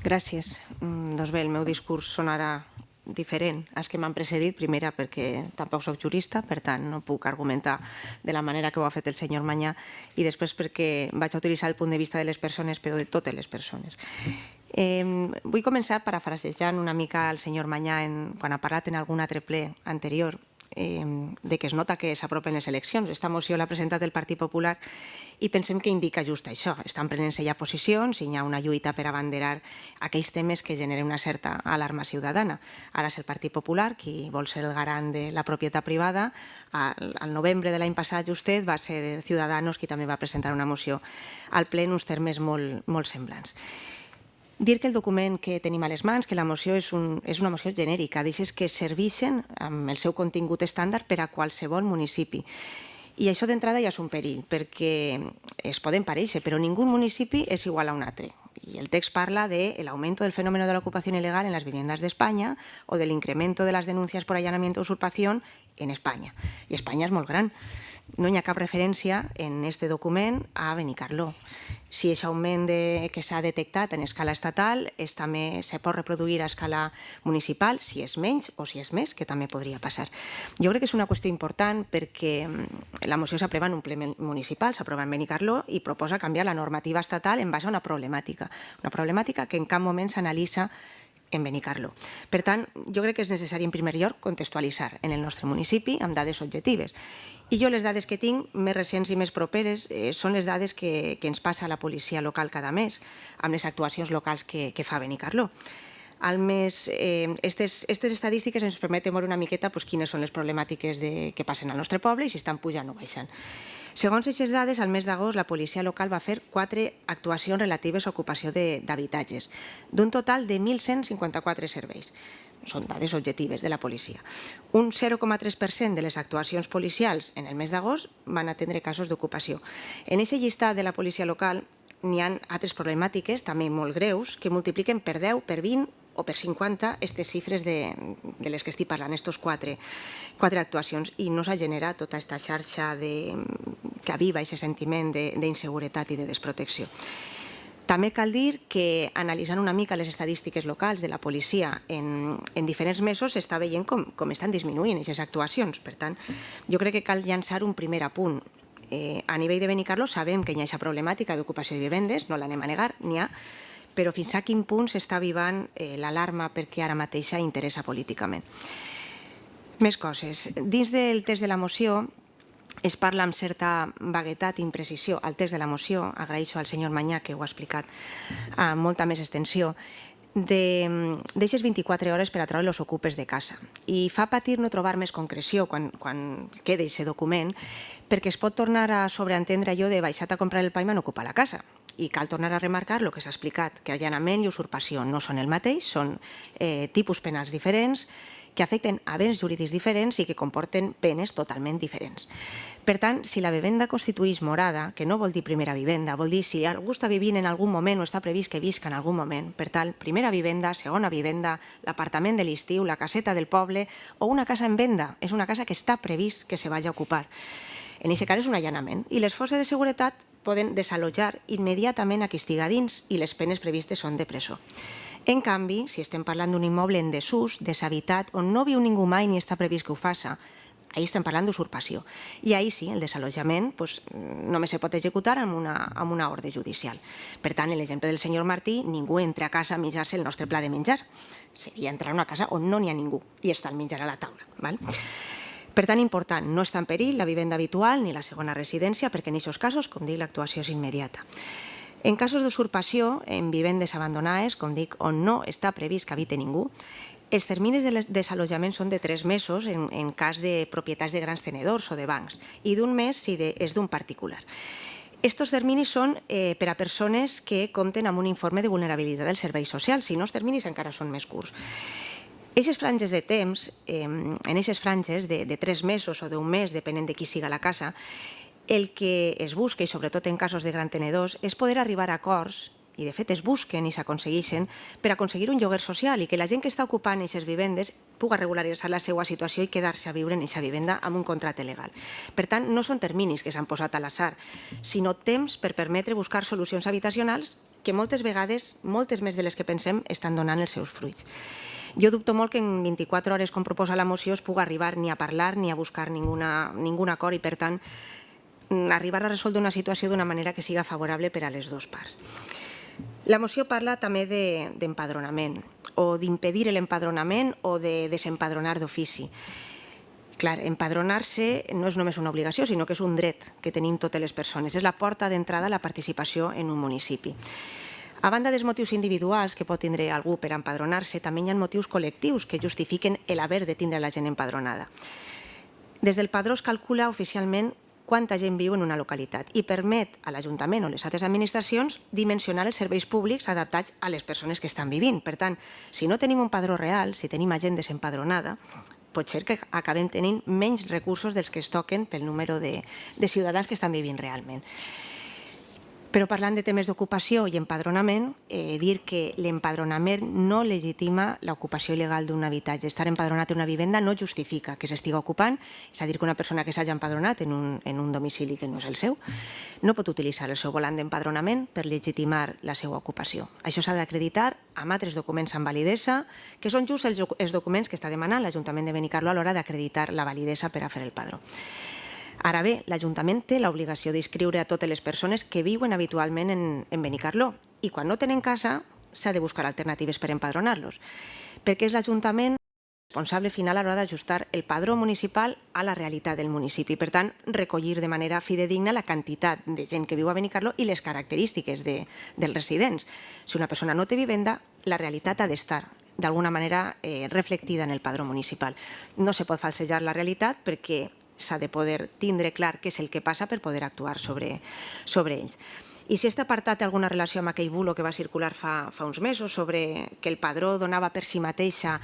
Gràcies. Doncs bé, el meu discurs sonarà diferent als que m'han precedit, primera perquè tampoc soc jurista, per tant no puc argumentar de la manera que ho ha fet el senyor Manyà, i després perquè vaig a utilitzar el punt de vista de les persones, però de totes les persones. Vull començar parafrasejant una mica el senyor Manyà quan ha parlat en algun altre ple anterior, de que es nota que s'apropen les eleccions. Esta moció l'ha presentat el Partit Popular i pensem que indica just això. Estan prenent-se ja posicions i hi ha una lluita per abanderar aquells temes que generen una certa alarma ciutadana. Ara és el Partit Popular qui vol ser el garant de la propietat privada. Al novembre de l'any passat justet va ser Ciudadanos qui també va presentar una moció al ple en uns termes molt semblants. Dir que el document que tenim a les mans, que la moció és una moció genèrica, d'aixes que serveixen amb el seu contingut estàndard per a qualsevol municipi. I això d'entrada ja és un perill, perquè es poden parèixer, però ningú municipi és igual a un altre. Y el text parla del aumento del fenómeno de la ocupación ilegal en las viviendas de España o del incremento de las denuncias por allanamiento o usurpación en España. I Espanya és molt gran. No hi ha cap referència en aquest document a Benicarló. Si aquest augment que s'ha detectat en escala estatal també se pot reproduir a escala municipal, si és menys o si és més, que també podria passar. Jo crec que és una qüestió important perquè la moció s'aprova en un ple municipal, s'aprova en Benicarló i proposa canviar la normativa estatal en base a una problemàtica que en cap moment s'analitza en Benicarló. Per tant, jo crec que és necessari en primer lloc contextualitzar en el nostre municipi amb dades objectives. I jo les dades que tinc, més recents i més properes, són les dades que ens passa a la policia local cada mes, amb les actuacions locals que fa Benicarló. Aquestes estadístiques ens permeten veure una miqueta quines són les problemàtiques que passen al nostre poble i si estan pujant o baixant. Segons aquestes dades, al mes d'agost la policia local va fer 4 actuacions relatives a ocupació d'habitatges, d'un total de 1.154 serveis. Són dades objectives de la policia. Un 0,3% de les actuacions policials en el mes d'agost van atendre casos d'ocupació. En aquest llistat de la policia local n'hi ha altres problemàtiques, també molt greus, que multipliquen per 10, per 20 o per 50 aquestes xifres de les que estic parlant, aquestes 4 actuacions, i no s'ha generat tota aquesta xarxa que aviva aquest sentiment d'inseguretat i de desprotecció. També cal dir que, analitzant una mica les estadístiques locals de la policia en diferents mesos, s'està veient com estan disminuint aquestes actuacions. Per tant, jo crec que cal llançar un primer apunt. A nivell de Benicarló sabem que hi ha aquesta problemàtica d'ocupació de vivendes, no l'anem a negar, n'hi ha, però fins a quin punt s'està avivant l'alarma perquè ara mateix interessa políticament. Més coses. Dins del text de la moció es parla amb certa vaguetat i imprecisió al text de la moció, agraeixo al senyor Manyà que ho ha explicat amb molta més extensió, d'aquestes 24 hores per a treure els ocupes de casa. I fa patir no trobar més concreció quan queda aquest document, perquè es pot tornar a sobreentendre allò de baixat a comprar el pa i m'ocupar la casa. I cal tornar a remarcar el que s'ha explicat, que allanament i usurpació no són el mateix, són tipus penals diferents, que afecten a béns jurídics diferents i que comporten penes totalment diferents. Per tant, si la vivenda constituïx morada, que no vol dir primera vivenda, vol dir si algú està vivint en algun moment o està previst que visca en algun moment, per tant, primera vivenda, segona vivenda, l'apartament de l'estiu, la caseta del poble o una casa en venda, és una casa que està previst que se vagi a ocupar. En aquest cas és un allanament i les forces de seguretat poden desallotjar immediatament a qui estiga dins i les penes previstes són de presó. En canvi, si estem parlant d'un immoble en desús, deshabitat, on no viu ningú mai ni està previst que ho faça, ahir estem parlant d'usurpació. I ahir sí, el desallotjament només se pot executar amb una ordre judicial. Per tant, en l'exemple del senyor Martí, ningú entra a casa a menjar-se el nostre pla de menjar. Seria entrar a una casa on no n'hi ha ningú i està el menjar a la taula. Per tant, important, no està en perill la vivenda habitual ni la segona residència, perquè en aquests casos, com dic, l'actuació és immediata. En casos d'usurpació, en vivendes abandonades, com dic, on no està previst que habite ningú, els terminis de desallotjament són de 3 mesos en cas de propietats de grans tenedors o de bancs i d'un mes si és d'un particular. Estos terminis són per a persones que compten amb un informe de vulnerabilitat dels serveis socials, si no els terminis encara són més curts. Aquestes franges de temps, en aquestes franges de 3 mesos o d'un mes, depenent de qui siga la casa, el que es busca, i sobretot en casos de grans tenedors, és poder arribar a acords, i de fet es busquen i s'aconsegueixen, per aconseguir un lloguer social i que la gent que està ocupant aquestes vivendes pugui regularitzar la seva situació i quedar-se a viure en aquesta vivenda amb un contracte legal. Per tant, no són terminis que s'han posat a l'atzar, sinó temps per permetre buscar solucions habitacionals que moltes vegades, moltes més de les que pensem, estan donant els seus fruits. Jo dubto molt que en 24 hores, com proposa la moció, es pugui arribar ni a parlar ni a buscar ningun acord i, per tant, arribar a resoldre una situació d'una manera que siga favorable per a les dues parts. La moció parla també d'empadronament, o d'impedir l'empadronament o de desempadronar d'ofici. Clar, empadronar-se no és només una obligació, sinó que és un dret que tenim totes les persones. És la porta d'entrada a la participació en un municipi. A banda dels motius individuals que pot tindre algú per empadronar-se, també hi ha motius col·lectius que justifiquen l'haver de tindre la gent empadronada. Des del padró es calcula oficialment quanta gent viu en una localitat i permet a l'Ajuntament o les altres administracions dimensionar els serveis públics adaptats a les persones que estan vivint. Per tant, si no tenim un padró real, si tenim gent desempadronada, pot ser que acabem tenint menys recursos dels que es toquen pel número de ciutadans que estan vivint realment. Però parlant de temes d'ocupació i empadronament, dir que l'empadronament no legitima l'ocupació il·legal d'un habitatge. Estar empadronat en una vivenda no justifica que s'estiga ocupant, és a dir, que una persona que s'hagi empadronat en un domicili que no és el seu no pot utilitzar el seu volant d'empadronament per legitimar la seva ocupació. Això s'ha d'acreditar amb altres documents amb validesa, que són just els documents que està demanant l'Ajuntament de Benicarló a l'hora d'acreditar la validesa per a fer el padró. Ara bé, l'Ajuntament té l'obligació d'inscriure a totes les persones que viuen habitualment en Benicarló i quan no tenen casa s'ha de buscar alternatives per empadronar-los, perquè és l'Ajuntament responsable final a l'hora d'ajustar el padró municipal a la realitat del municipi. Per tant, recollir de manera fidedigna la quantitat de gent que viu a Benicarló i les característiques dels residents. Si una persona no té vivenda, la realitat ha d'estar d'alguna manera reflectida en el padró municipal. No se pot falsejar la realitat perquè s'ha de poder tindre clar què és el que passa per poder actuar sobre ells. I si aquest apartat té alguna relació amb aquell bulo que va circular fa uns mesos sobre que el padró donava per si mateixa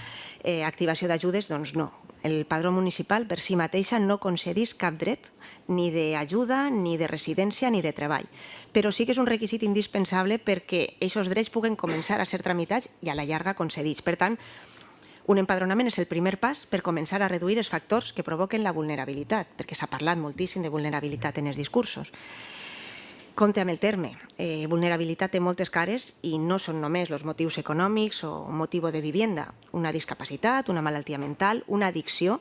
activació d'ajudes, doncs no. El padró municipal per si mateixa no concedeix cap dret ni d'ajuda, ni de residència, ni de treball. Però sí que és un requisit indispensable perquè aquests drets puguen començar a ser tramitats i a la llarga concedits. Per tant, un empadronament és el primer pas per començar a reduir els factors que provoquen la vulnerabilitat, perquè s'ha parlat moltíssim de vulnerabilitat en els discursos. Compte amb el terme. Vulnerabilitat té moltes cares i no són només els motius econòmics o motiu de vivienda. Una discapacitat, una malaltia mental, una addicció,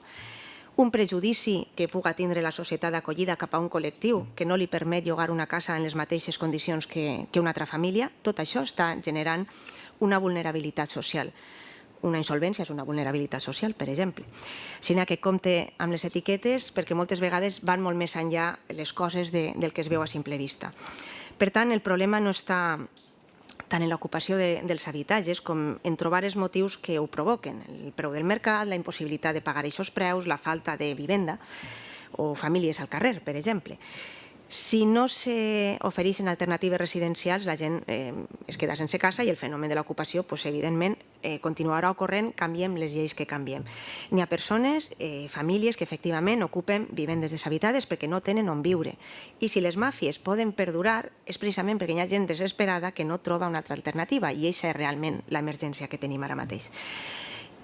un prejudici que puga tindre la societat d'acollida cap a un col·lectiu que no li permet llogar una casa en les mateixes condicions que una altra família. Tot això està generant una vulnerabilitat social. Una insolvència és una vulnerabilitat social, per exemple. Sinó que compte amb les etiquetes perquè moltes vegades van molt més enllà les coses del que es veu a simple vista. Per tant, el problema no està tant en l'ocupació dels habitatges com en trobar els motius que ho provoquen. El preu del mercat, la impossibilitat de pagar aquests preus, la falta de vivenda o famílies al carrer, per exemple. Si no s'ofereixen alternatives residencials, la gent es queda sense casa i el fenomen de l'ocupació, evidentment, continuarà ocorrent, canviem les lleis que canviem. N'hi ha persones, famílies, que efectivament ocupen vivendes deshabitades perquè no tenen on viure. I si les màfies poden perdurar, és precisament perquè hi ha gent desesperada que no troba una altra alternativa i aquesta és realment l'emergència que tenim ara mateix.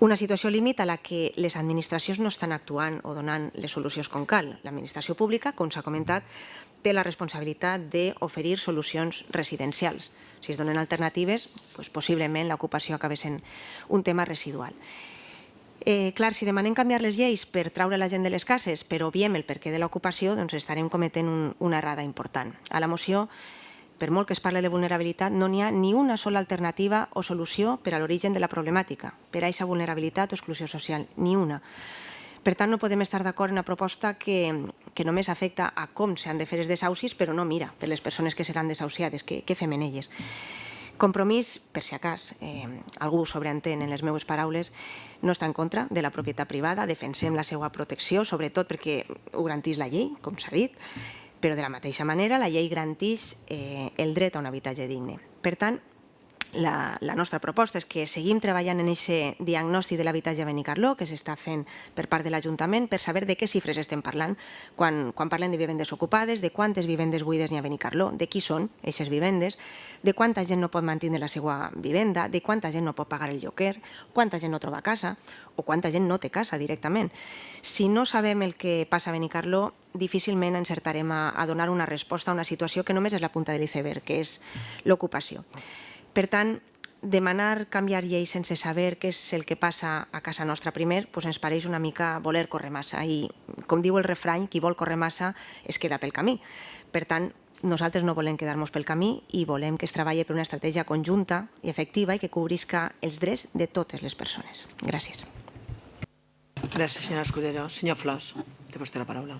Una situació límit a la que les administracions no estan actuant o donant les solucions com cal. L'administració pública, com s'ha comentat, té la responsabilitat d'oferir solucions residencials. Si es donen alternatives, possiblement l'ocupació acaba sent un tema residual. Clar, si demanem canviar les lleis per traure la gent de les cases, però obviem el perquè de l'ocupació, doncs estarem cometent una errada important. A la moció, per molt que es parli de vulnerabilitat, no n'hi ha ni una sola alternativa o solució per a l'origen de la problemàtica, per a aquesta vulnerabilitat o exclusió social, ni una. Per tant, no podem estar d'acord en una proposta que només afecta a com s'han de fer els desaucis, però no mira per les persones que seran desauciades, què fem en elles. Compromís, per si acas algú sobreentén en les meves paraules, no està en contra de la propietat privada, defensem la seva protecció, sobretot perquè ho garanteix la llei, com s'ha dit, però de la mateixa manera la llei garanteix el dret a un habitatge digne. Per tant, la nostra proposta és que seguim treballant en aquest diagnòstic de l'habitatge a Benicarló que s'està fent per part de l'Ajuntament per saber de què xifres estem parlant quan parlem de vivendes ocupades, de quantes vivendes buides n'hi ha a Benicarló, de qui són aquestes vivendes, de quanta gent no pot mantenir la seva vivenda, de quanta gent no pot pagar el lloguer, quanta gent no troba casa o quanta gent no té casa directament. Si no sabem el que passa a Benicarló, difícilment encertarem a donar una resposta a una situació que només és la punta de l'iceberg, que és l'ocupació. Per tant, demanar canviar lleis sense saber què és el que passa a casa nostra primer ens pareix una mica voler córrer massa i, com diu el refrany, qui vol córrer massa es queda pel camí. Per tant, nosaltres no volem quedar-nos pel camí i volem que es treballi per una estratègia conjunta i efectiva i que cobrisca els drets de totes les persones. Gràcies. Gràcies, senyora Escudero. Senyor Flors, té vostè la paraula.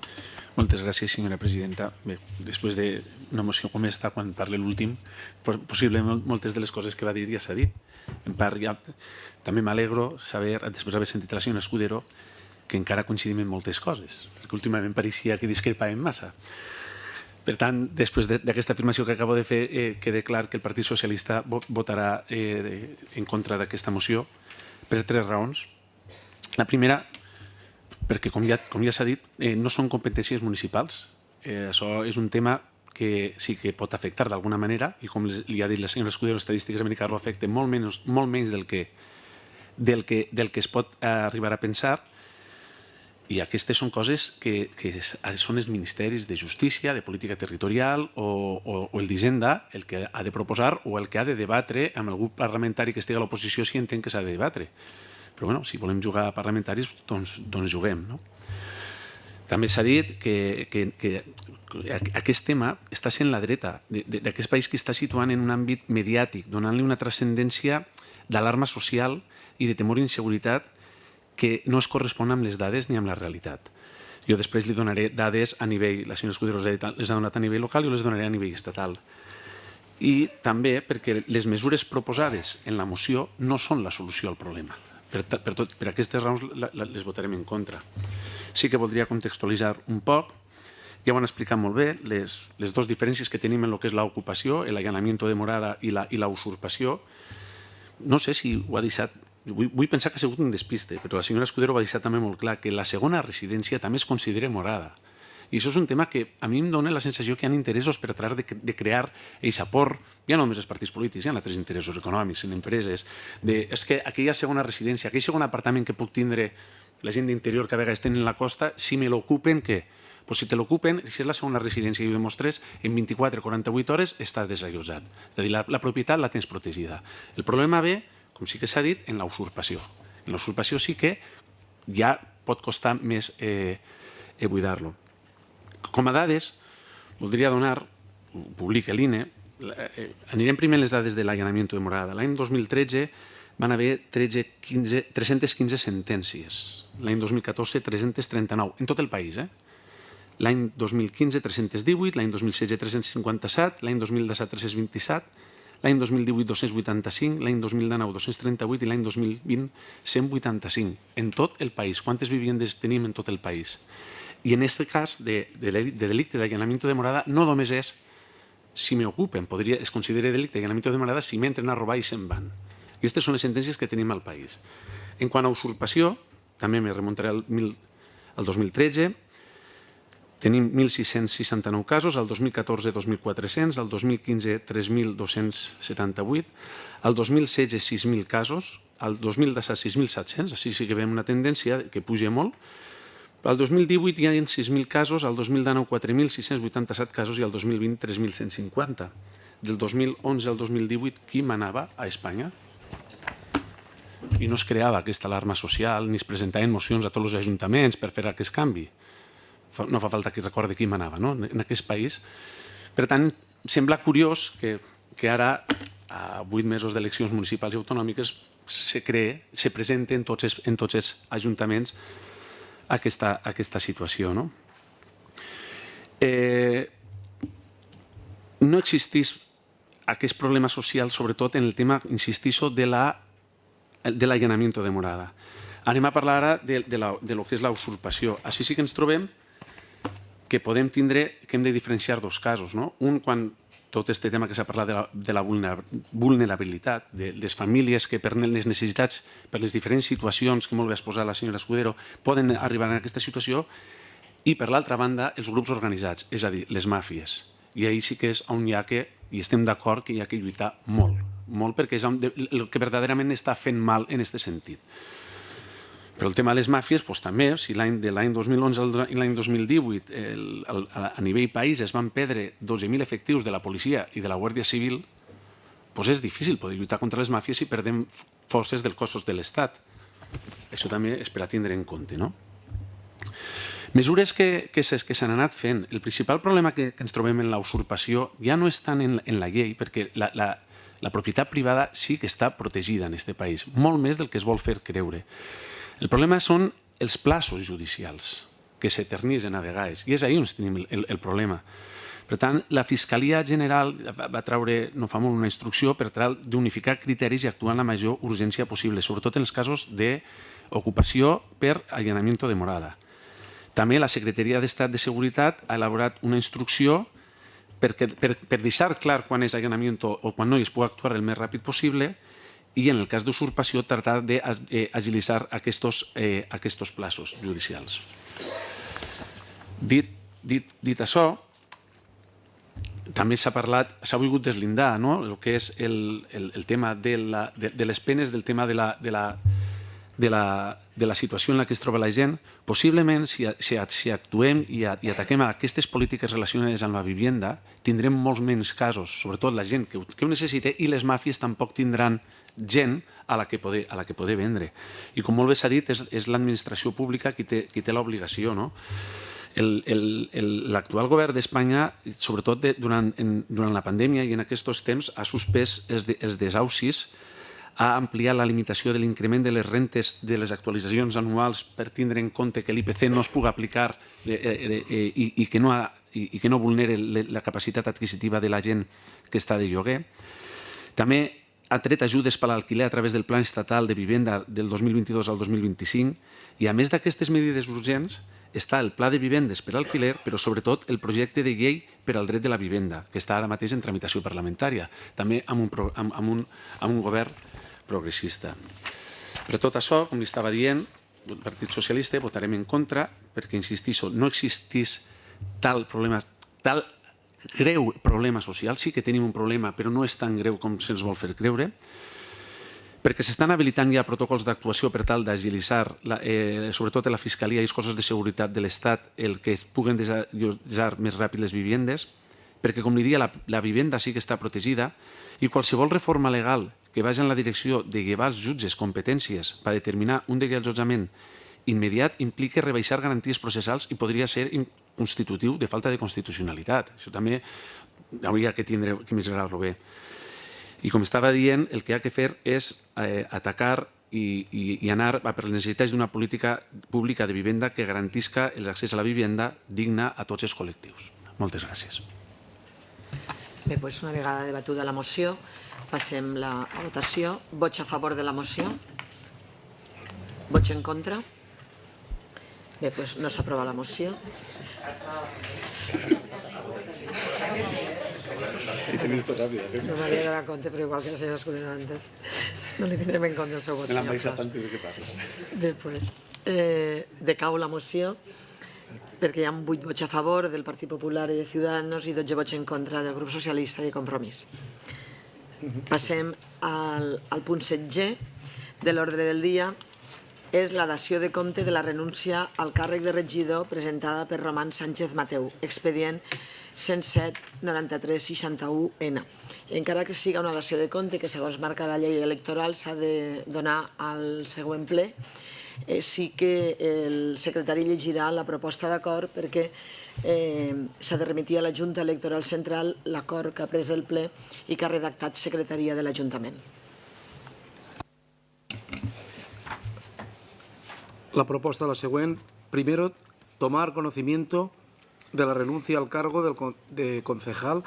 Moltes gràcies, senyora presidenta. Bé, després d'una moció com esta, quan parla l'últim, possiblement moltes de les coses que va dir ja s'ha dit. En part, ja també m'alegro saber, després d'haver sentit la senyora Escudero, que encara coincidim en moltes coses, perquè últimament pareixia que discrepàvem massa. Per tant, després d'aquesta afirmació que acabo de fer, queda clar que el Partit Socialista votarà en contra d'aquesta moció per 3 raons. La primera, perquè, com ja s'ha dit, no són competències municipals. Això és un tema que sí que pot afectar d'alguna manera i, com li ha dit la senyora Escudero, estadístiques americanes ho afecten molt menys del que es pot arribar a pensar. I aquestes són coses que són els ministeris de Justícia, de Política Territorial o el d'Hisenda el que ha de proposar o el que ha de debatre amb el grup parlamentari que estigui a l'oposició si entén que s'ha de debatre. Però bueno, si volem jugar a parlamentaris, doncs juguem. No? També s'ha dit que aquest tema està sent la dreta d'aquest país que està situant en un àmbit mediàtic, donant-li una transcendència d'alarma social i de temor i inseguretat que no es correspon amb les dades ni amb la realitat. Jo després li donaré dades a nivell, la senyora Escudero les ha donat a nivell local i jo les donaré a nivell estatal. I també perquè les mesures proposades en la moció no són la solució al problema. Per aquestes raons les votarem en contra. Sí que voldria contextualitzar un poc. Ja ho han explicat molt bé, les dues diferències que tenim en el que és l'ocupació, l'allanament de morada i la usurpació. No sé si ho ha deixat... Vull pensar que ha sigut un despiste, però la senyora Escudero va deixar també molt clar que la segona residència també es considera morada. I això és un tema que a mi em dona la sensació que hi ha interessos per tractar de crear aquest aport, ja no només els partits polítics, hi ha altres interessos econòmics, en empreses, és que aquella segona residència, aquell segon apartament que puc tindre la gent d'interior que a vegades tenen la costa, si me l'ocupen, què? Pues si te l'ocupen, si és la segona residència i ho demostres, en 24-48 hores estàs desallotjat. És a dir, la propietat la tens protegida. El problema ve, com sí que s'ha dit, en la usurpació. En la usurpació sí que ja pot costar més buidar-lo. Com a dades, voldria donar, publica l'INE, anirem primer les dades de l'allanament de morada. L'any 2013 van haver 315 sentències. L'any 2014, 339, en tot el país. L'any 2015, 318, l'any 2016, 357, l'any 2017, 327, l'any 2018, 285, l'any 2019, 238 i l'any 2020, 185. En tot el país. Quantes viviendes tenim en tot el país? I en aquest cas de delicte d'allanament de morada no només és si m'ocupen, es considera delicte d'allanament de morada si m'entren a robar i se'n van. I aquestes són les sentències que tenim al país. En quant a usurpació, també me remuntaré al 2013, tenim 1.669 casos, el 2014 2.400, el 2015 3.278, el 2016 6.000 casos, el 2017 6.700, així sí que veiem una tendència que puja molt. El 2018 hi ha 6.000 casos, el 2019 4.687 casos i el 2020 3.150. Del 2011 al 2018 qui manava a Espanya? I no es creava aquesta alarma social ni es presentaven mocions a tots els ajuntaments per fer aquest canvi. No fa falta que recordi qui manava en aquest país. Per tant, sembla curiós que ara, a 8 mesos d'eleccions municipals i autonòmiques, se presenta en tots els ajuntaments aquesta situació. No existeix aquest problema social, sobretot en el tema, insistixo, de l'allanament de morada. Anem a parlar ara de lo que és la usurpació. Així sí que ens trobem que podem tindre, que hem de diferenciar dos casos. Un, quan tot aquest tema que s'ha parlat de la vulnerabilitat, de les famílies que per les necessitats, per les diferents situacions que molt bé ha exposat la senyora Escudero, poden arribar a aquesta situació, i per l'altra banda, els grups organitzats, és a dir, les màfies. I ahir sí que és on hi ha que, i estem d'acord que hi ha que lluitar molt, perquè és el que verdaderament està fent mal en aquest sentit. Però el tema de les màfies, també, si de l'any 2011 i l'any 2018 a nivell país es van perdre 12.000 efectius de la policia i de la Guàrdia Civil, doncs és difícil poder lluitar contra les màfies si perdem forces dels cossos de l'Estat. Això també és per a tindre en compte, no? Mesures que s'han anat fent. El principal problema que ens trobem en la usurpació ja no és tant en la llei, perquè la propietat privada sí que està protegida en aquest país, molt més del que es vol fer creure. El problema són els plaços judicials, que s'eternitzen a vegades, i és ahí on tenim el problema. Per tant, la Fiscalia General va treure no fa molt una instrucció per tal d'unificar criteris i actuar amb la major urgència possible, sobretot en els casos d'ocupació per allanament de morada. També la Secretaria d'Estat de Seguretat ha elaborat una instrucció per deixar clar quan és allanament o quan no es pugui actuar el més ràpid possible i en el cas d'usurpació tractar d'agilitzar aquests plaços judicials. Dit això, també s'ha volgut deslindar el que és el tema de les penes, del tema de la situació en la que es troba la gent. Possiblement, si actuem i ataquem aquestes polítiques relacionades amb la vivenda, tindrem molts menys casos, sobretot la gent que ho necessita, i les màfies tampoc tindran gent a la que poder vendre. I com molt bé s'ha dit, és l'administració pública qui té l'obligació, no? L'actual govern d'Espanya, sobretot durant la pandèmia i en aquests temps, ha suspès els desaucis, ha ampliat la limitació de l'increment de les rentes de les actualitzacions anuals per tindre en compte que l'IPC no es pugui aplicar i que no vulneri la capacitat adquisitiva de la gent que està de lloguer. També ha tret ajudes per a l'alquiler a través del Plan Estatal de Vivenda del 2022 al 2025 i, a més d'aquestes medides urgents, està el Pla de Vivendes per a alquiler, però sobretot el projecte de llei per al dret de la vivenda, que està ara mateix en tramitació parlamentària, també amb un govern progressista. Per tot això, com li estava dient, el Partit Socialista votarem en contra perquè, insistixo, no existís tal greu problema social. Sí que tenim un problema, però no és tan greu com se'ns vol fer creure, perquè s'estan habilitant ja protocols d'actuació per tal d'agilitzar, sobretot a la Fiscalia i els cossos de seguretat de l'Estat, el que puguen desallotjar més ràpid les vivendes, perquè, com li dia, la vivenda sí que està protegida i qualsevol reforma legal que vagi en la direcció de llevar als jutges competències per determinar un desallotjament immediat implica rebaixar garanties processals i podria ser constitutiu de falta de constitucionalitat. Això també hauria que mirar-ho bé. I com estava dient, el que ha de fer és atacar i anar per les necessitats d'una política pública de vivenda que garantisca l'accés a la vivenda digna a tots els col·lectius. Moltes gràcies. Bé, doncs una vegada debatuda la moció, passem a votació. Vots a favor de la moció? Vots en contra? Bé, doncs no s'aprova la moció. No m'havia donat compte, però igual que la senyora Escudero antes. No li tindrem en compte el seu vot, senyor Flos. Bé, doncs, decau la moció perquè hi ha 8 vots a favor del Partit Popular i de Ciudadanos i 12 vots en contra del grup socialista i de Compromís. Passem al punt 7G de l'ordre del dia. És la dació de compte de la renúncia al càrrec de regidor presentada per Román Sánchez Mateu, expedient 107-93-61N. Encara que siga una dació de compte que, segons marca la llei electoral, s'ha de donar al següent ple, sí que el secretari llegirà la proposta d'acord perquè s'ha de remitir a la Junta Electoral Central l'acord que ha pres el ple i que ha redactat Secretaria de l'Ajuntament. La propuesta es la siguiente. Primero, tomar conocimiento de la renuncia al cargo de concejal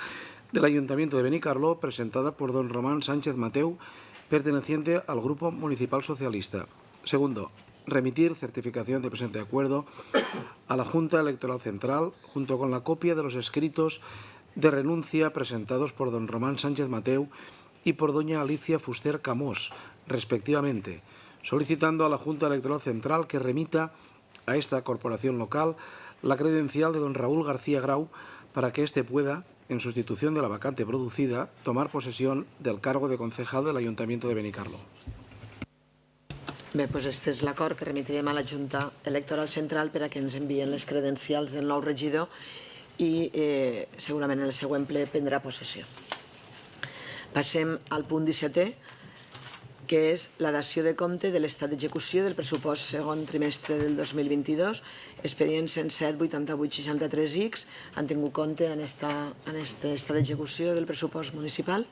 del Ayuntamiento de Benicarló presentada por don Román Sánchez Mateu, perteneciente al Grupo Municipal Socialista. Segundo, remitir certificación de presente acuerdo a la Junta Electoral Central junto con la copia de los escritos de renuncia presentados por don Román Sánchez Mateu y por doña Alicia Fuster Camós, respectivamente, solicitando a la Junta Electoral Central que remita a esta corporación local la credencial de don Raúl García Grau para que éste pueda, en sustitución de la vacante producida, tomar posesión del cargo de concejal del Ayuntamiento de Benicarló. Bé, doncs este és l'acord que remitirem a la Junta Electoral Central per a que ens envien les credencials del nou regidor i segurament en el següent ple prendrà possessió. Passem al punt 17è, que és la dació de compte de l'estat d'execució del pressupost segon trimestre del 2022, expedient 107-88-63X, han tingut compte en aquest estat d'execució del pressupost municipal.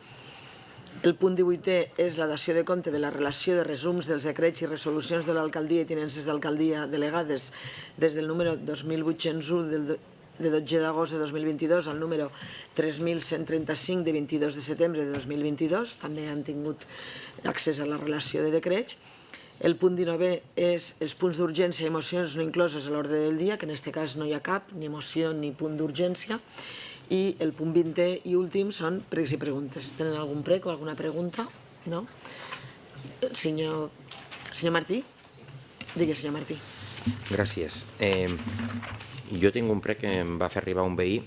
El punt 18è és la dació de compte de la relació de resums dels decrets i resolucions de l'alcaldia i tinences d'alcaldia delegades des del número 2801 de 12 d'agost de 2022 al número 3135 de 22 de setembre de 2022. També han tingut accés a la relació de decrets. El punt 19è és els punts d'urgència i mocions no incloses a l'ordre del dia, que en aquest cas no hi ha cap, ni moció ni punt d'urgència. I el punt 20è i últim són pregs i preguntes. Tenen algun prec o alguna pregunta? No? Senyor Martí? Digui, senyor Martí. Gràcies. Jo tinc un prec que em va fer arribar un veí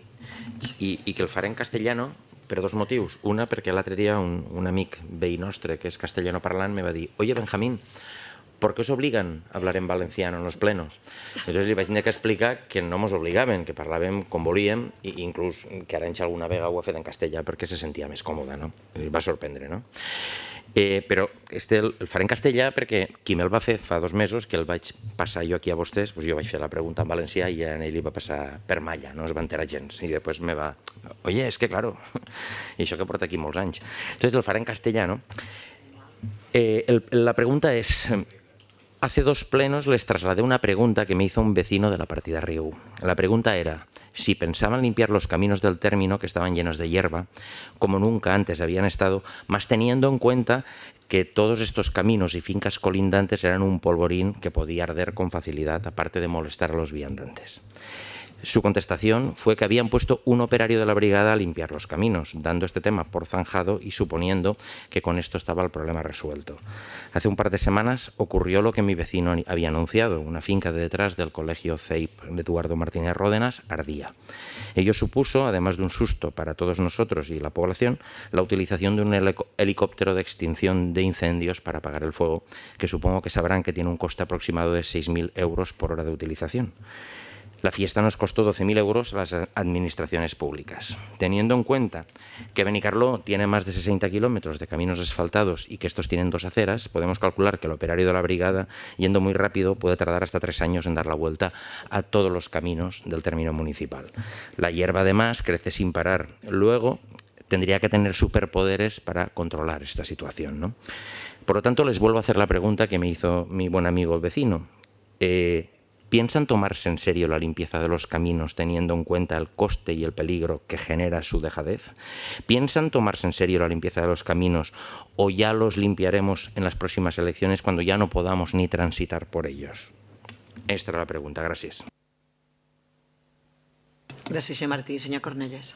i que el faré en castellano per dos motius. Una, perquè l'altre dia un amic veí nostre que és castellano parlant me va dir: «Oye, Benjamín, ¿por qué os obligan a hablar en valenciano en los plenos?». Entonces li vaig tenir que explicar que no mos obligaven, que parlàvem com volíem i inclús que Arenys alguna vegada ho ha fet en castellà perquè se sentia més còmode, no? Em va sorprendre, no? Però el faré en castellà perquè qui me'l va fer fa 2 mesos, que el vaig passar jo aquí a vostès, jo vaig fer la pregunta en valencià i a ell li va passar per malla, no es va enterar gens. I després me va... Oye, es que claro, i això que porta aquí molts anys. Entonces el faré en castellano. La pregunta es... Hace 2 plenos les trasladé una pregunta que me hizo un vecino de la partida Riu. La pregunta era si pensaban limpiar los caminos del término que estaban llenos de hierba, como nunca antes habían estado, más teniendo en cuenta que todos estos caminos y fincas colindantes eran un polvorín que podía arder con facilidad, aparte de molestar a los viandantes. Su contestación fue que habían puesto un operario de la brigada a limpiar los caminos, dando este tema por zanjado y suponiendo que con esto estaba el problema resuelto. Hace un par de semanas ocurrió lo que mi vecino había anunciado: una finca de detrás del colegio CEIP de Eduardo Martínez Ródenas ardía. Ello supuso, además de un susto para todos nosotros y la población, la utilización de un helicóptero de extinción de incendios para apagar el fuego, que supongo que sabrán que tiene un coste aproximado de 6.000 euros por hora de utilización. La fiesta nos costó 12.000 euros a las administraciones públicas. Teniendo en cuenta que Benicarló tiene más de 60 kilómetros de caminos asfaltados y que estos tienen 2 aceras, podemos calcular que el operario de la brigada, yendo muy rápido, puede tardar hasta 3 años en dar la vuelta a todos los caminos del término municipal. La hierba, además, crece sin parar. Luego, tendría que tener superpoderes para controlar esta situación, ¿no? Por lo tanto, les vuelvo a hacer la pregunta que me hizo mi buen amigo vecino. ¿Piensan tomarse en serio la limpieza de los caminos teniendo en cuenta el coste y el peligro que genera su dejadez? ¿Piensan tomarse en serio la limpieza de los caminos o ya los limpiaremos en las próximas elecciones cuando ya no podamos ni transitar por ellos? Esta era la pregunta. Gràcies. Gràcies, senyor Martí. Senyor Cornellès.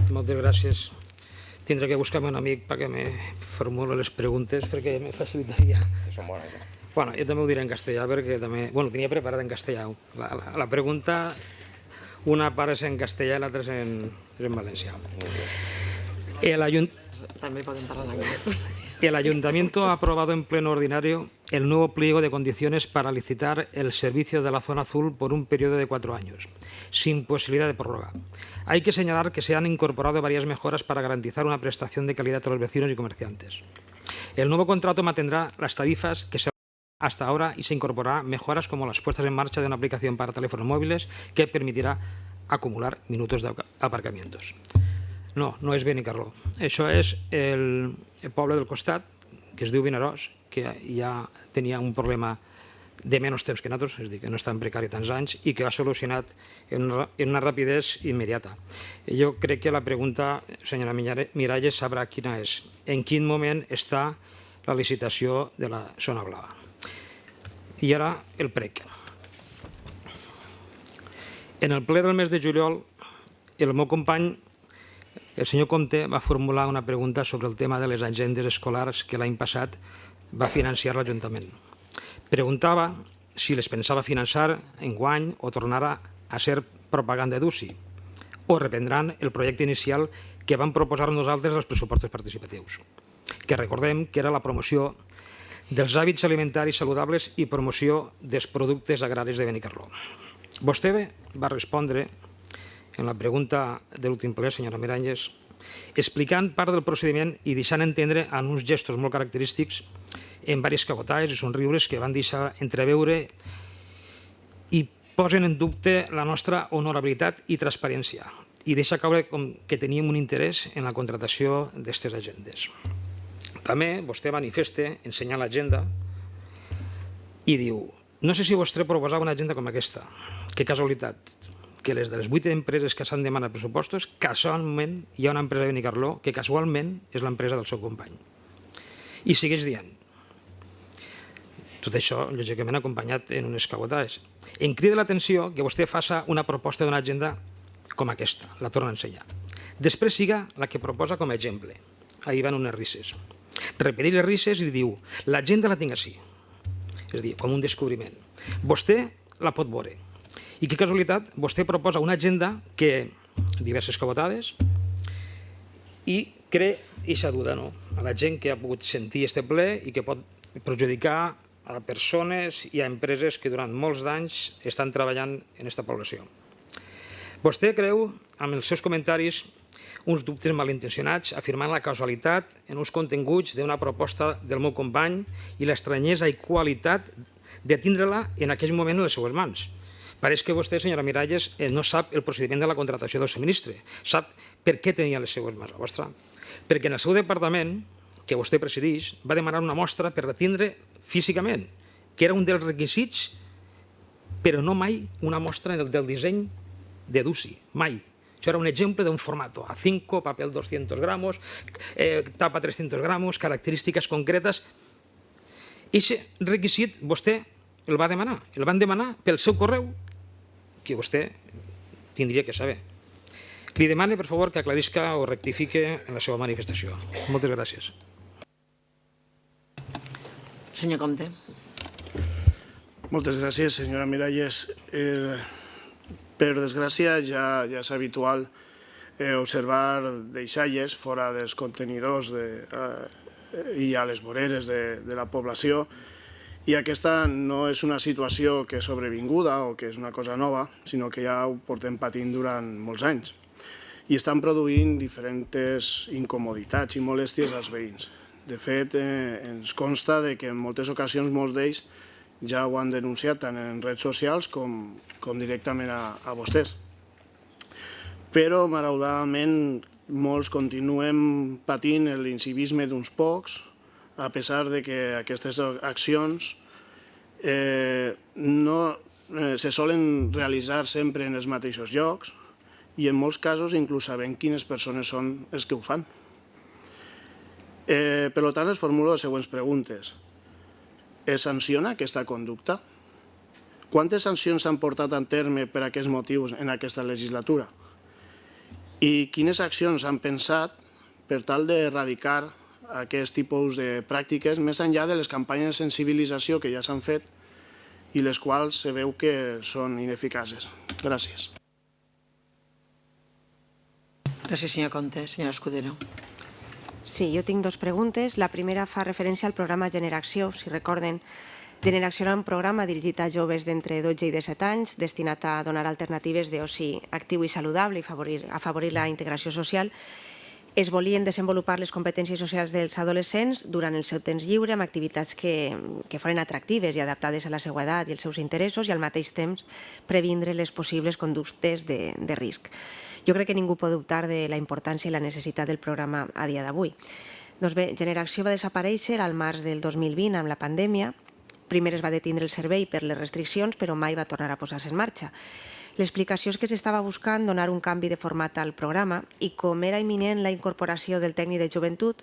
Moltes gràcies. Tindré que buscar-me un amic perquè me formuli les preguntes perquè me facilitaria. Són bones, eh? Bueno, jo també ho diré en castellà perquè també... Bueno, tenia preparat en castellà. La pregunta, una part és en castellà i l'altra és en valencià. També podem parlar en anglès. El Ayuntamiento ha aprobado en pleno ordinario el nuevo pliego de condiciones para licitar el servicio de la zona azul por un periodo de 4 años, sin posibilidad de prórroga. Hay que señalar que se han incorporado varias mejoras para garantizar una prestación de calidad a los vecinos y comerciantes. El nuevo contrato mantendrá las tarifas que se hasta ahora y se incorporará mejoras como las puestas en marcha de una aplicación para teléfonos móviles que permitirá acumular minutos de aparcamientos. No, no és Benicarló. Això és el poble del costat, que es diu Vinaròs, que ja tenia un problema de menys temps que nosaltres, és a dir, que no està en precari tants anys i que ha solucionat en una rapidesa immediata. Jo crec que la pregunta, senyora Miralles, sabrà quina és. En quin moment està la licitació de la zona blava? I ara el prec. En el ple del mes de juliol, el meu company, el senyor Comte, va formular una pregunta sobre el tema de les agendes escolars que l'any passat va financiar l'Ajuntament. Preguntava si les pensava finançar enguany o tornarà a ser propaganda d'UCI o reprendran el projecte inicial que vam proposar nosaltres als pressupostos participatius, que recordem que era la promoció dels hàbits alimentaris saludables i promoció dels productes agraris de Benicarló. Vostè va respondre en la pregunta de l'últim ple, senyora Miralles, explicant part del procediment i deixant entendre en uns gestos molt característics en diversos cagotalls i somriures que van deixar entreveure i posen en dubte la nostra honorabilitat i transparència i deixa caure que teníem un interès en la contratació d'aquestes agendes. També vostè manifesta, ensenyant l'agenda, i diu: no sé si vostè proposava una agenda com aquesta. Que casualitat, que les de les 8 empreses que s'han demanat pressupostos, casualment hi ha una empresa de Benicarló que casualment és l'empresa del seu company. I segueix dient. Tot això, lògicament, acompanyat en unes cabotades. Em crida l'atenció que vostè faci una proposta d'una agenda com aquesta, la torna a ensenyar. Després siga la que proposa com a exemple. Ahir van unes risses. Repetir les risses i diu: l'agenda la tinc així. És a dir, com un descobriment. Vostè la pot veure. I que casualitat, vostè proposa una agenda que, diverses cabotades, i crea aquesta duda, no?, a la gent que ha pogut sentir este ple i que pot perjudicar a persones i a empreses que durant molts d'anys estan treballant en aquesta població. Vostè creu, amb els seus comentaris, uns dubtes malintencionats, afirmant la causalitat en uns continguts d'una proposta del meu company i l'estranyesa i qualitat de tindre-la en aquell moment en les seues mans. Pareix que vostè, senyora Miralles, no sap el procediment de la contratació del subministre. Sap per què tenia les seues mans la vostra. Perquè en el seu departament, que vostè presideix, va demanar una mostra per retindre físicament, que era un dels requisits, però no mai una mostra del disseny de DUSI, mai. Això era un exemple d'un format A5, paper 200 gramos, tapa 300 gramos, característiques concretes. Aquest requisit vostè el va demanar. El van demanar pel seu correu, que vostè tindria que saber. Li demano, per favor, que aclarisca o rectifique en la seva manifestació. Moltes gràcies. Senyor Comte. Moltes gràcies, senyora Miralles. Per desgràcia, ja és habitual observar deixalles fora dels contenidors i a les voreres de la població, i aquesta no és una situació que és sobrevinguda o que és una cosa nova, sinó que ja ho portem patint durant molts anys. I estan produint diferents incomoditats i molèsties als veïns. De fet, ens consta que en moltes ocasions molts d'ells ja ho han denunciat tant en redes socials com directament a vostès. Però, malauradament, molts continuem patint l'incivisme d'uns pocs, a pesar de que aquestes accions no se solen realitzar sempre en els mateixos llocs i en molts casos inclús sabent quines persones són els que ho fan. Per tant, es formulo les següents preguntes. Es sanciona aquesta conducta? Quantes sancions s'han portat a terme per aquests motius en aquesta legislatura? I quines accions han pensat per tal d'erradicar aquest tipus de pràctiques més enllà de les campanyes de sensibilització que ja s'han fet i les quals se veu que són ineficaces? Gràcies. Gràcies, senyor Comte. Senyora Escudero. Sí, jo tinc dues preguntes. La primera fa referència al programa Generació. Si recorden, Generació era un programa dirigit a joves d'entre 12 i 17 anys destinat a donar alternatives d'oci actiu i saludable i afavorir la integració social. Es volien desenvolupar les competències socials dels adolescents durant el seu temps lliure amb activitats que foren atractives i adaptades a la seva edat i els seus interessos i al mateix temps previndre les possibles conductes de risc. Jo crec que ningú pot dubtar de la importància i la necessitat del programa a dia d'avui. Doncs bé, Generació va desaparèixer al març del 2020 amb la pandèmia. Primer es va detindre el servei per les restriccions, però mai va tornar a posar-se en marxa. L'explicació és que s'estava buscant donar un canvi de format al programa i com era imminent la incorporació del tècnic de joventut,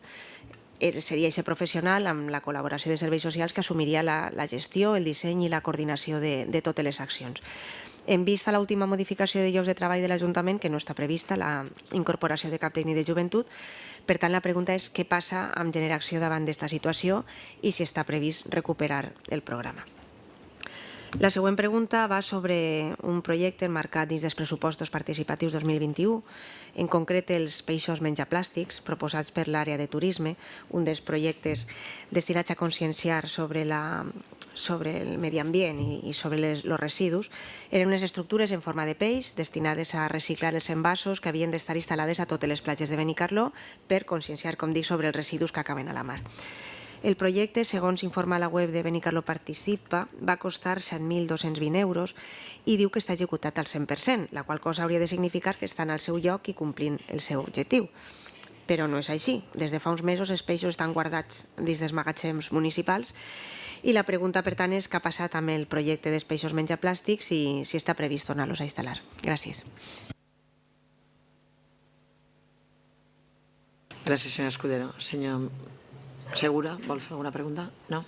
seria aquest professional amb la col·laboració de serveis socials que assumiria la gestió, el disseny i la coordinació de totes les accions. En vista l'última modificació de llocs de treball de l'Ajuntament, que no està prevista la incorporació de cap tècnic de joventut, per tant la pregunta és què passa amb Generació davant d'esta situació i si està previst recuperar el programa. La següent pregunta va sobre un projecte enmarcat dins dels pressupostos participatius 2021, en concret els peixos menjaplàstics proposats per l'àrea de turisme, un dels projectes destinats a conscienciar sobre el medi ambient i sobre els residus. Eren unes estructures en forma de peix destinades a reciclar els envasos que havien d'estar instal·lades a totes les platges de Benicarló per conscienciar, com dic, sobre els residus que acaben a la mar. El projecte, segons informa la web de Benicarló Participa, va costar 7.220 euros i diu que està executat al 100%, la qual cosa hauria de significar que estan al seu lloc i complint el seu objectiu. Però no és així. Des de fa uns mesos els peixos estan guardats dins dels magatzems municipals i la pregunta, per tant, és què ha passat amb el projecte dels peixos menjaplàstics i si està previst tornar-los a instal·lar. Gràcies. Gràcies, senyor Escudero. Senyor Segura, vol fer alguna pregunta? No?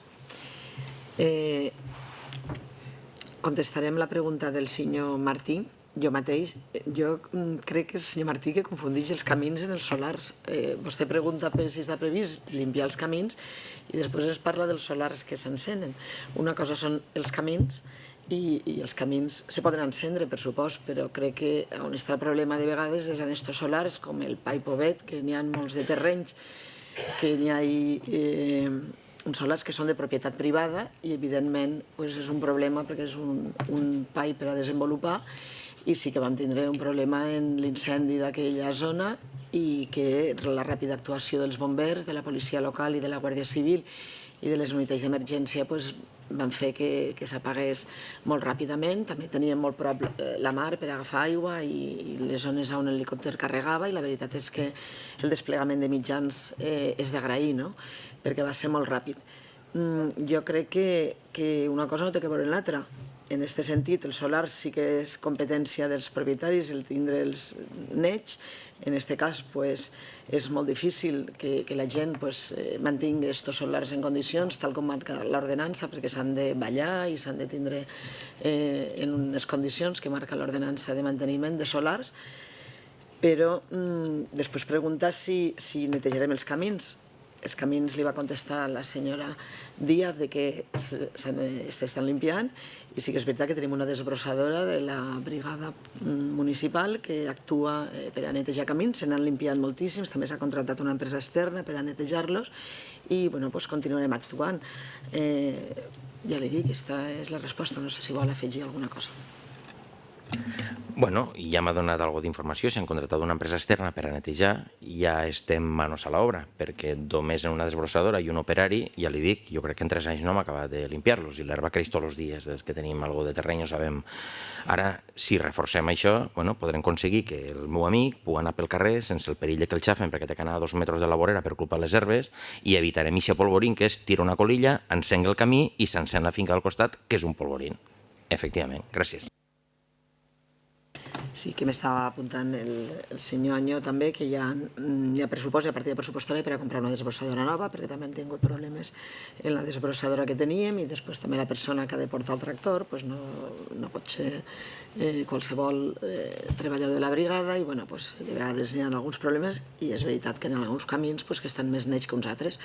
Contestarem la pregunta del senyor Martí. Jo mateix, jo crec que és el senyor Martí que confundeix els camins en els solars. Vostè pregunta si està previst limpiar els camins i després es parla dels solars que s'encenen. Una cosa són els camins i els camins se poden encendre, per supost, però crec que on està el problema de vegades és en estos solars, com el Paipovet, que n'hi ha molts de terrenys, que n'hi ha uns solars que són de propietat privada i, evidentment, és un problema perquè és un pai per a desenvolupar i sí que vam tindre un problema en l'incendi d'aquella zona i que la ràpida actuació dels bombers, de la policia local i de la Guàrdia Civil i de les unitats d'emergència van fer que s'apagués molt ràpidament. També teníem molt prop la mar per agafar aigua i les zones on l'helicòpter carregava i la veritat és que el desplegament de mitjans és d'agrair, perquè va ser molt ràpid. Jo crec que una cosa no té que veure amb l'altra. En aquest sentit, el solar sí que és competència dels propietaris, el tindre els nets. En aquest cas, és molt difícil que la gent mantingui aquests solars en condicions, tal com marca l'ordenança, perquè s'han de ballar i s'han de tindre en unes condicions que marca l'ordenança de manteniment de solars. Però després pregunta si netejarem els camins. Els camins li va contestar la senyora Díaz que s'estan limpiant i sí que és veritat que tenim una desbrossadora de la brigada municipal que actua per a netejar camins, se n'han limpiat moltíssims, també s'ha contractat una empresa externa per a netejar-los i continuarem actuant. Ja li dic, aquesta és la resposta, no sé si vol afegir alguna cosa. Bueno, ja m'ha donat alguna d'informació, s'han contractat una empresa externa per a netejar, ja estem manos a l'obra, perquè només en una desbrossadora i un operari, ja li dic, jo crec que en 3 anys no hem acabat de limpiar-los, i l'herba creix tots els dies, des que tenim alguna de terreny ho sabem. Ara, si reforcem això, podrem aconseguir que el meu amic pugui anar pel carrer sense el perill que el xafen, perquè té que anar a 2 metres de la vorera per culpar les herbes, i evitarem aquest polvorín, que és tira una colilla, encén el camí i s'encén la finca al costat, que és un polvorín. Efectivament, gràcies. Sí, que m'estava apuntant el senyor Anyó també, que hi ha pressupost, hi ha partida pressupostària per a comprar una desbrossadora nova, perquè també hem tingut problemes en la desbrossadora que teníem i després també la persona que ha de portar el tractor no pot ser qualsevol treballador de la brigada i de vegades hi ha alguns problemes i és veritat que en alguns camins que estan més nets que uns altres.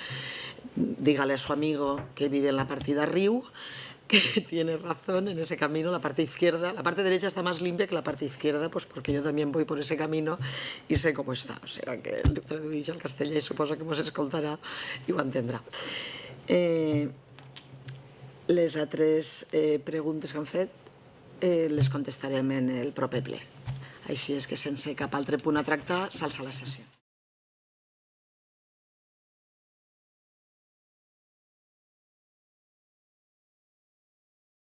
Dígale a su amigo que vive en la partida Riu que tiene razón, en ese camino, la parte izquierda, la parte derecha está más limpia que la parte izquierda, porque yo también voy por ese camino y sé cómo está. O sea, que el traduïx al castellà i suposo que ens escoltarà i ho entendrà. Les altres preguntes que han fet les contestarem en el proper ple. Així és que sense cap altre punt a tractar, s'alça la sessió.